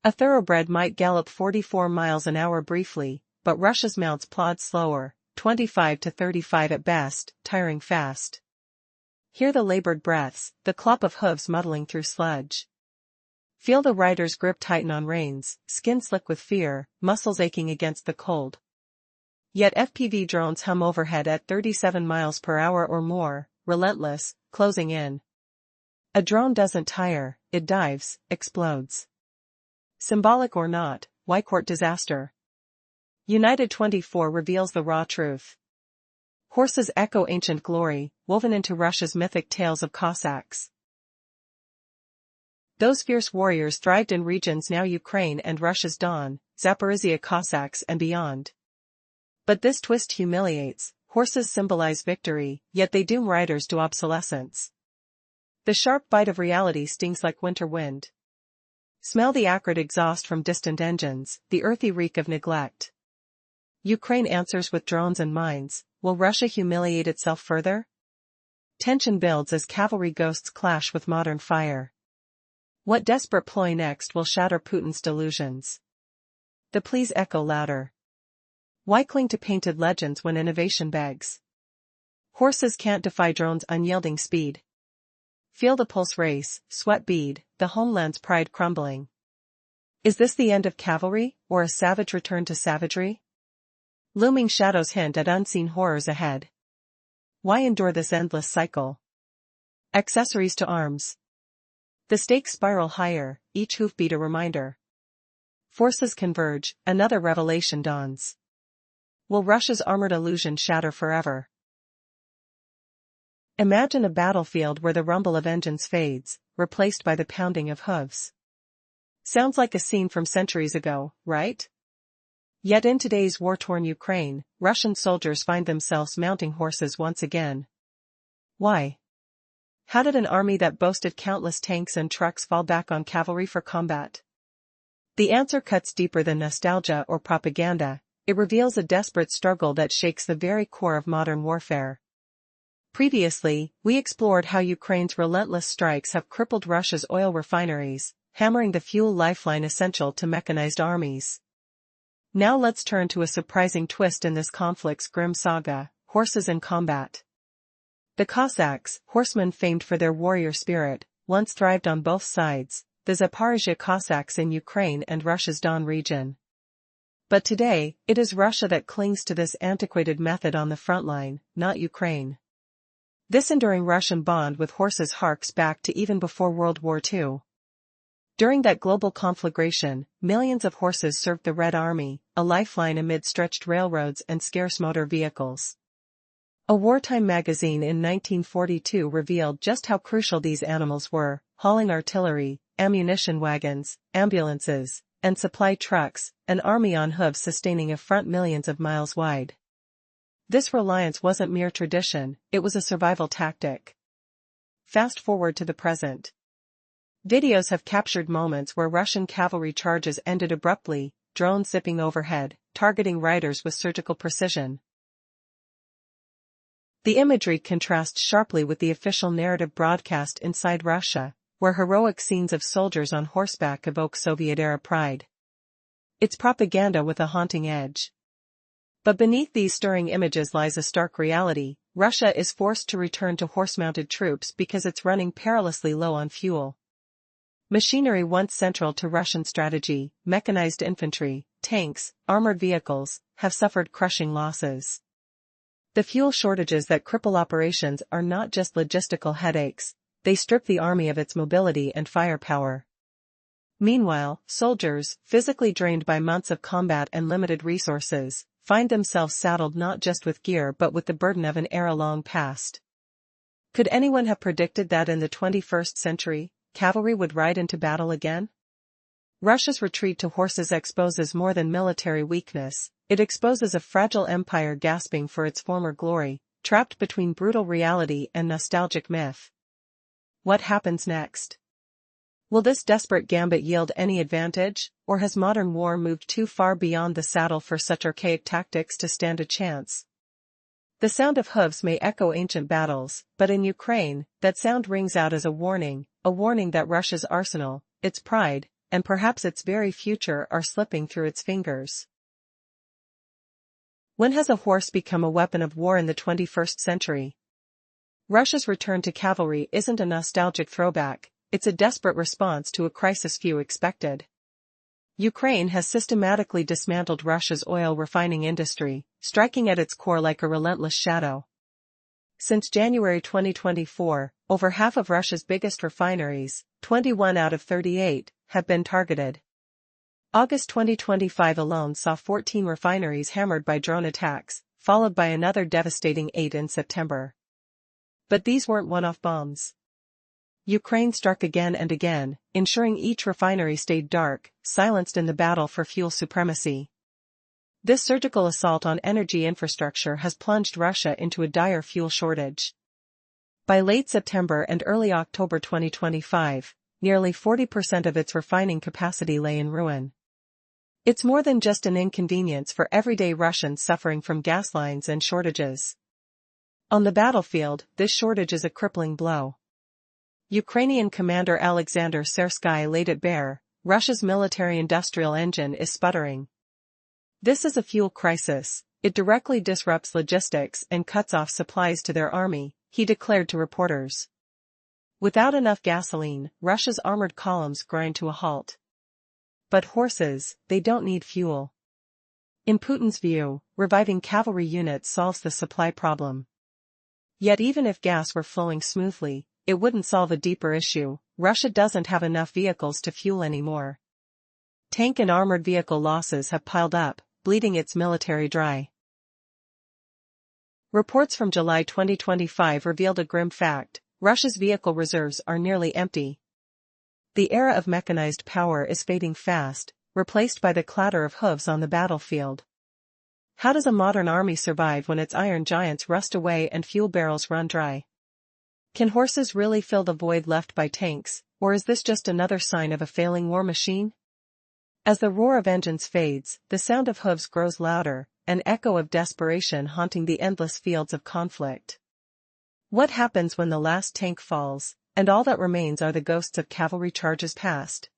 A thoroughbred might gallop 44 miles an hour briefly, but Russia's mounts plod slower, 25 to 35 at best, tiring fast. Hear the labored breaths, the clop of hooves muddling through sludge. Feel the rider's grip tighten on reins, skin slick with fear, muscles aching against the cold. Yet FPV drones hum overhead at 37 miles per hour or more, relentless, closing in. A drone doesn't tire, it dives, explodes. Symbolic or not, why court disaster? United 24 reveals the raw truth. Horses echo ancient glory, woven into Russia's mythic tales of Cossacks. Those fierce warriors thrived in regions now Ukraine and Russia's Don, Zaporizhia Cossacks and beyond. But this twist humiliates. Horses symbolize victory, yet they doom riders to obsolescence. The sharp bite of reality stings like winter wind. Smell the acrid exhaust from distant engines, the earthy reek of neglect. Ukraine answers with drones and mines. Will Russia humiliate itself further? Tension builds as cavalry ghosts clash with modern fire. What desperate ploy next will shatter Putin's delusions? The pleas echo louder. Why cling to painted legends when innovation begs? Horses can't defy drones' unyielding speed. Feel the pulse race, sweat bead, the homeland's pride crumbling. Is this the end of cavalry, or a savage return to savagery? Looming shadows hint at unseen horrors ahead. Why endure this endless cycle? Accessories to arms. The stakes spiral higher, each hoofbeat a reminder. Forces converge, another revelation dawns. Will Russia's armored illusion shatter forever? Imagine a battlefield where the rumble of engines fades, replaced by the pounding of hooves. Sounds like a scene from centuries ago, right? Yet in today's war-torn Ukraine, Russian soldiers find themselves mounting horses once again. Why? How did an army that boasted countless tanks and trucks fall back on cavalry for combat? The answer cuts deeper than nostalgia or propaganda. It reveals a desperate struggle that shakes the very core of modern warfare. Previously, we explored how Ukraine's relentless strikes have crippled Russia's oil refineries, hammering the fuel lifeline essential to mechanized armies. Now let's turn to a surprising twist in this conflict's grim saga: horses in combat. The Cossacks, horsemen famed for their warrior spirit, once thrived on both sides, the Zaporizhia Cossacks in Ukraine and Russia's Don region. But today, it is Russia that clings to this antiquated method on the front line, not Ukraine. This enduring Russian bond with horses harks back to even before World War II. During that global conflagration, millions of horses served the Red Army, a lifeline amid stretched railroads and scarce motor vehicles. A wartime magazine in 1942 revealed just how crucial these animals were, hauling artillery, ammunition wagons, ambulances, and supply trucks, an army on hooves sustaining a front millions of miles wide. This reliance wasn't mere tradition, it was a survival tactic. Fast forward to the present. Videos have captured moments where Russian cavalry charges ended abruptly, drones zipping overhead, targeting riders with surgical precision. The imagery contrasts sharply with the official narrative broadcast inside Russia, where heroic scenes of soldiers on horseback evoke Soviet-era pride. It's propaganda with a haunting edge. But beneath these stirring images lies a stark reality: Russia is forced to return to horse-mounted troops because it's running perilously low on fuel. Machinery once central to Russian strategy, mechanized infantry, tanks, armored vehicles, have suffered crushing losses. The fuel shortages that cripple operations are not just logistical headaches, they strip the army of its mobility and firepower. Meanwhile, soldiers, physically drained by months of combat and limited resources, find themselves saddled not just with gear but with the burden of an era long past. Could anyone have predicted that in the 21st century, cavalry would ride into battle again? Russia's retreat to horses exposes more than military weakness, it exposes a fragile empire gasping for its former glory, trapped between brutal reality and nostalgic myth. What happens next? Will this desperate gambit yield any advantage, or has modern war moved too far beyond the saddle for such archaic tactics to stand a chance? The sound of hooves may echo ancient battles, but in Ukraine, that sound rings out as a warning that Russia's arsenal, its pride, and perhaps its very future are slipping through its fingers. When has a horse become a weapon of war in the 21st century? Russia's return to cavalry isn't a nostalgic throwback, it's a desperate response to a crisis few expected. Ukraine has systematically dismantled Russia's oil refining industry, striking at its core like a relentless shadow. Since January 2024, over half of Russia's biggest refineries, 21 out of 38, have been targeted. August 2025 alone saw 14 refineries hammered by drone attacks, followed by another devastating 8 in September. But these weren't one-off bombs. Ukraine struck again and again, ensuring each refinery stayed dark, silenced in the battle for fuel supremacy. This surgical assault on energy infrastructure has plunged Russia into a dire fuel shortage. By late September and early October 2025, nearly 40% of its refining capacity lay in ruin. It's more than just an inconvenience for everyday Russians suffering from gas lines and shortages. On the battlefield, this shortage is a crippling blow. Ukrainian commander Alexander Sersky laid it bare, Russia's military-industrial engine is sputtering. This is a fuel crisis, it directly disrupts logistics and cuts off supplies to their army, he declared to reporters. Without enough gasoline, Russia's armored columns grind to a halt. But horses, they don't need fuel. In Putin's view, reviving cavalry units solves the supply problem. Yet even if gas were flowing smoothly, it wouldn't solve a deeper issue. Russia doesn't have enough vehicles to fuel anymore. Tank and armored vehicle losses have piled up, bleeding its military dry. Reports from July 2025 revealed a grim fact: Russia's vehicle reserves are nearly empty. The era of mechanized power is fading fast, replaced by the clatter of hooves on the battlefield. How does a modern army survive when its iron giants rust away and fuel barrels run dry? Can horses really fill the void left by tanks, or is this just another sign of a failing war machine? As the roar of engines fades, the sound of hooves grows louder, an echo of desperation haunting the endless fields of conflict. What happens when the last tank falls, and all that remains are the ghosts of cavalry charges past?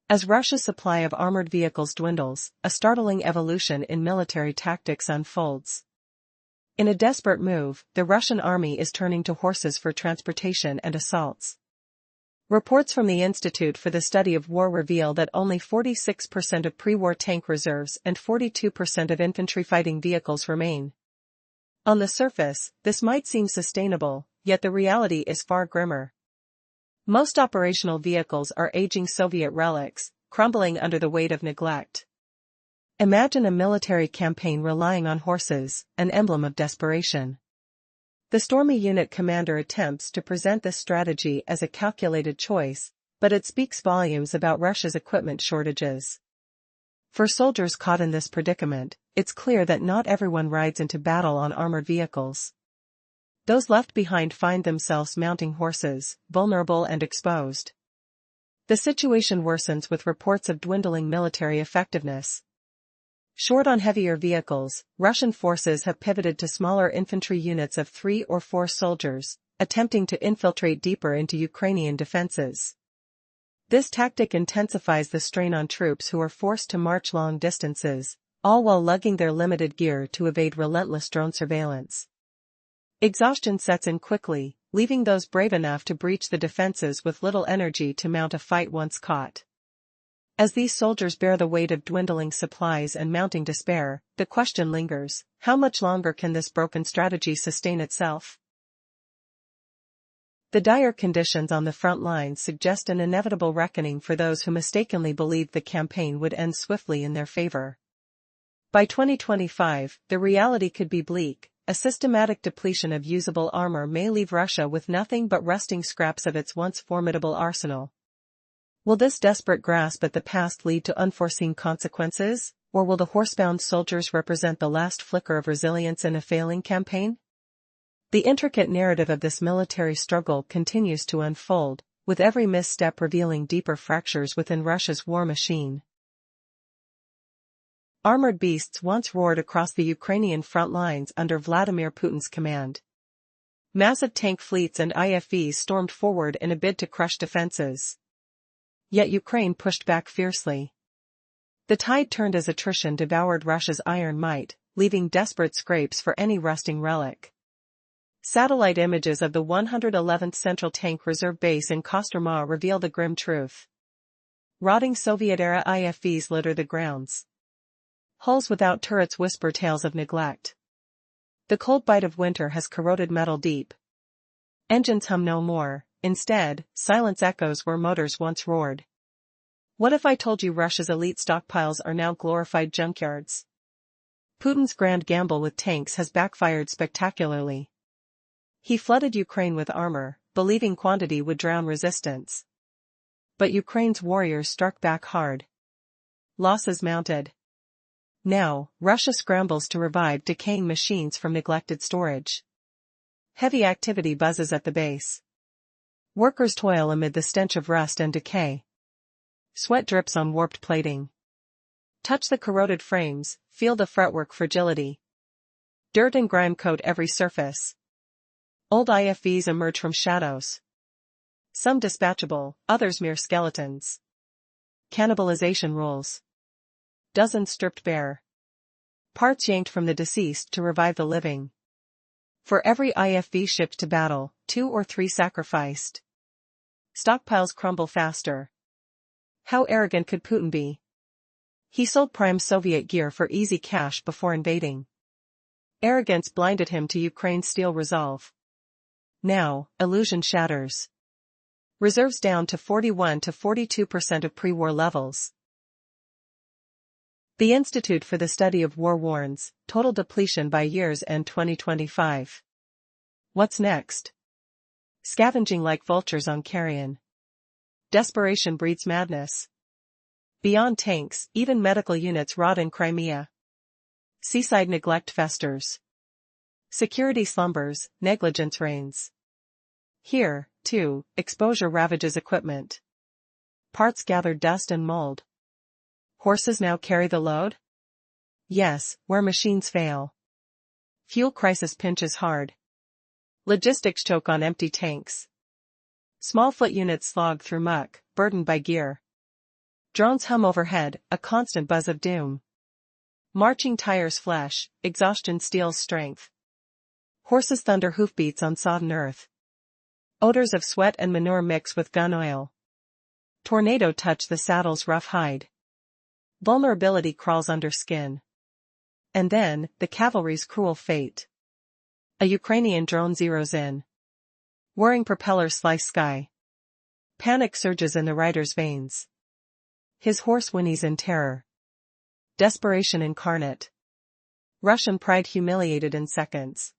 As Russia's supply of armored vehicles dwindles, a startling evolution in military tactics unfolds. In a desperate move, the Russian army is turning to horses for transportation and assaults. Reports from the Institute for the Study of War reveal that only 46% of pre-war tank reserves and 42% of infantry fighting vehicles remain. On the surface, this might seem sustainable, yet the reality is far grimmer. Most operational vehicles are aging Soviet relics, crumbling under the weight of neglect. Imagine a military campaign relying on horses, an emblem of desperation. The Stormy unit commander attempts to present this strategy as a calculated choice, but it speaks volumes about Russia's equipment shortages. For soldiers caught in this predicament, it's clear that not everyone rides into battle on armored vehicles. Those left behind find themselves mounting horses, vulnerable and exposed. The situation worsens with reports of dwindling military effectiveness. Short on heavier vehicles, Russian forces have pivoted to smaller infantry units of 3 or 4 soldiers, attempting to infiltrate deeper into Ukrainian defenses. This tactic intensifies the strain on troops who are forced to march long distances, all while lugging their limited gear to evade relentless drone surveillance. Exhaustion sets in quickly, leaving those brave enough to breach the defenses with little energy to mount a fight once caught. As these soldiers bear the weight of dwindling supplies and mounting despair, the question lingers: how much longer can this broken strategy sustain itself? The dire conditions on the front lines suggest an inevitable reckoning for those who mistakenly believed the campaign would end swiftly in their favor. By 2025, the reality could be bleak. A systematic depletion of usable armor may leave Russia with nothing but rusting scraps of its once formidable arsenal. Will this desperate grasp at the past lead to unforeseen consequences, or will the horsebound soldiers represent the last flicker of resilience in a failing campaign? The intricate narrative of this military struggle continues to unfold, with every misstep revealing deeper fractures within Russia's war machine. Armored beasts once roared across the Ukrainian front lines under Vladimir Putin's command. Massive tank fleets and IFVs stormed forward in a bid to crush defenses. Yet Ukraine pushed back fiercely. The tide turned as attrition devoured Russia's iron might, leaving desperate scrapes for any rusting relic. Satellite images of the 111th Central Tank Reserve Base in Kostroma reveal the grim truth. Rotting Soviet-era IFVs litter the grounds. Hulls without turrets whisper tales of neglect. The cold bite of winter has corroded metal deep. Engines hum no more, instead, silence echoes where motors once roared. What if I told you Russia's elite stockpiles are now glorified junkyards? Putin's grand gamble with tanks has backfired spectacularly. He flooded Ukraine with armor, believing quantity would drown resistance. But Ukraine's warriors struck back hard. Losses mounted. Now, Russia scrambles to revive decaying machines from neglected storage. Heavy activity buzzes at the base. Workers toil amid the stench of rust and decay. Sweat drips on warped plating. Touch the corroded frames, feel the fretwork fragility. Dirt and grime coat every surface. Old IFVs emerge from shadows. Some dispatchable, others mere skeletons. Cannibalization rules. Dozens stripped bare. Parts yanked from the deceased to revive the living. For every IFV shipped to battle, 2 or 3 sacrificed. Stockpiles crumble faster. How arrogant could Putin be? He sold prime Soviet gear for easy cash before invading. Arrogance blinded him to Ukraine's steel resolve. Now, illusion shatters. Reserves down to 41 to 42% of pre-war levels. The Institute for the Study of War warns, total depletion by year's end 2025. What's next? Scavenging like vultures on carrion. Desperation breeds madness. Beyond tanks, even medical units rot in Crimea. Seaside neglect festers. Security slumbers, negligence reigns. Here, too, exposure ravages equipment. Parts gather dust and mold. Horses now carry the load? Yes, where machines fail. Fuel crisis pinches hard. Logistics choke on empty tanks. Small foot units slog through muck, burdened by gear. Drones hum overhead, a constant buzz of doom. Marching tires flesh, exhaustion steals strength. Horses thunder hoofbeats on sodden earth. Odors of sweat and manure mix with gun oil. Tornado touch the saddle's rough hide. Vulnerability crawls under skin. And then, the cavalry's cruel fate. A Ukrainian drone zeroes in. Whirring propellers slice sky. Panic surges in the rider's veins. His horse whinnies in terror. Desperation incarnate. Russian pride humiliated in seconds.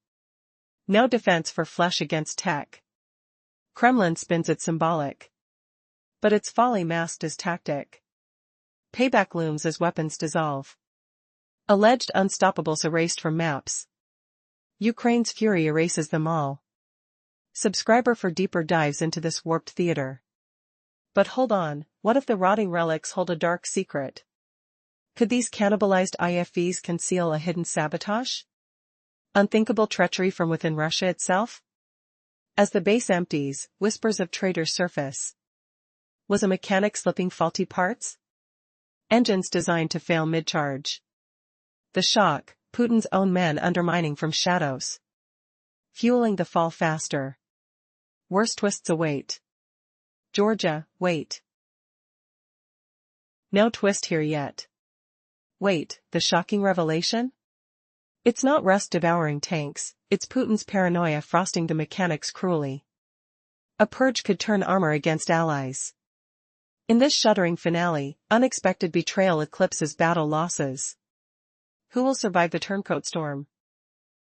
No defense for flesh against tech. Kremlin spins it symbolic. But its folly masked as tactic. Payback looms as weapons dissolve. Alleged unstoppables erased from maps. Ukraine's fury erases them all. Subscriber for deeper dives into this warped theater. But hold on, what if the rotting relics hold a dark secret? Could these cannibalized IFVs conceal a hidden sabotage? Unthinkable treachery from within Russia itself? As the base empties, whispers of traitors surface. Was a mechanic slipping faulty parts? Engines designed to fail mid-charge. The shock, Putin's own men undermining from shadows. Fueling the fall faster. Worse twists await. Georgia, wait. No twist here yet. Wait, the shocking revelation? It's not rust devouring tanks, it's Putin's paranoia frosting the mechanics cruelly. A purge could turn armor against allies. In this shuddering finale, unexpected betrayal eclipses battle losses. Who will survive the turncoat storm?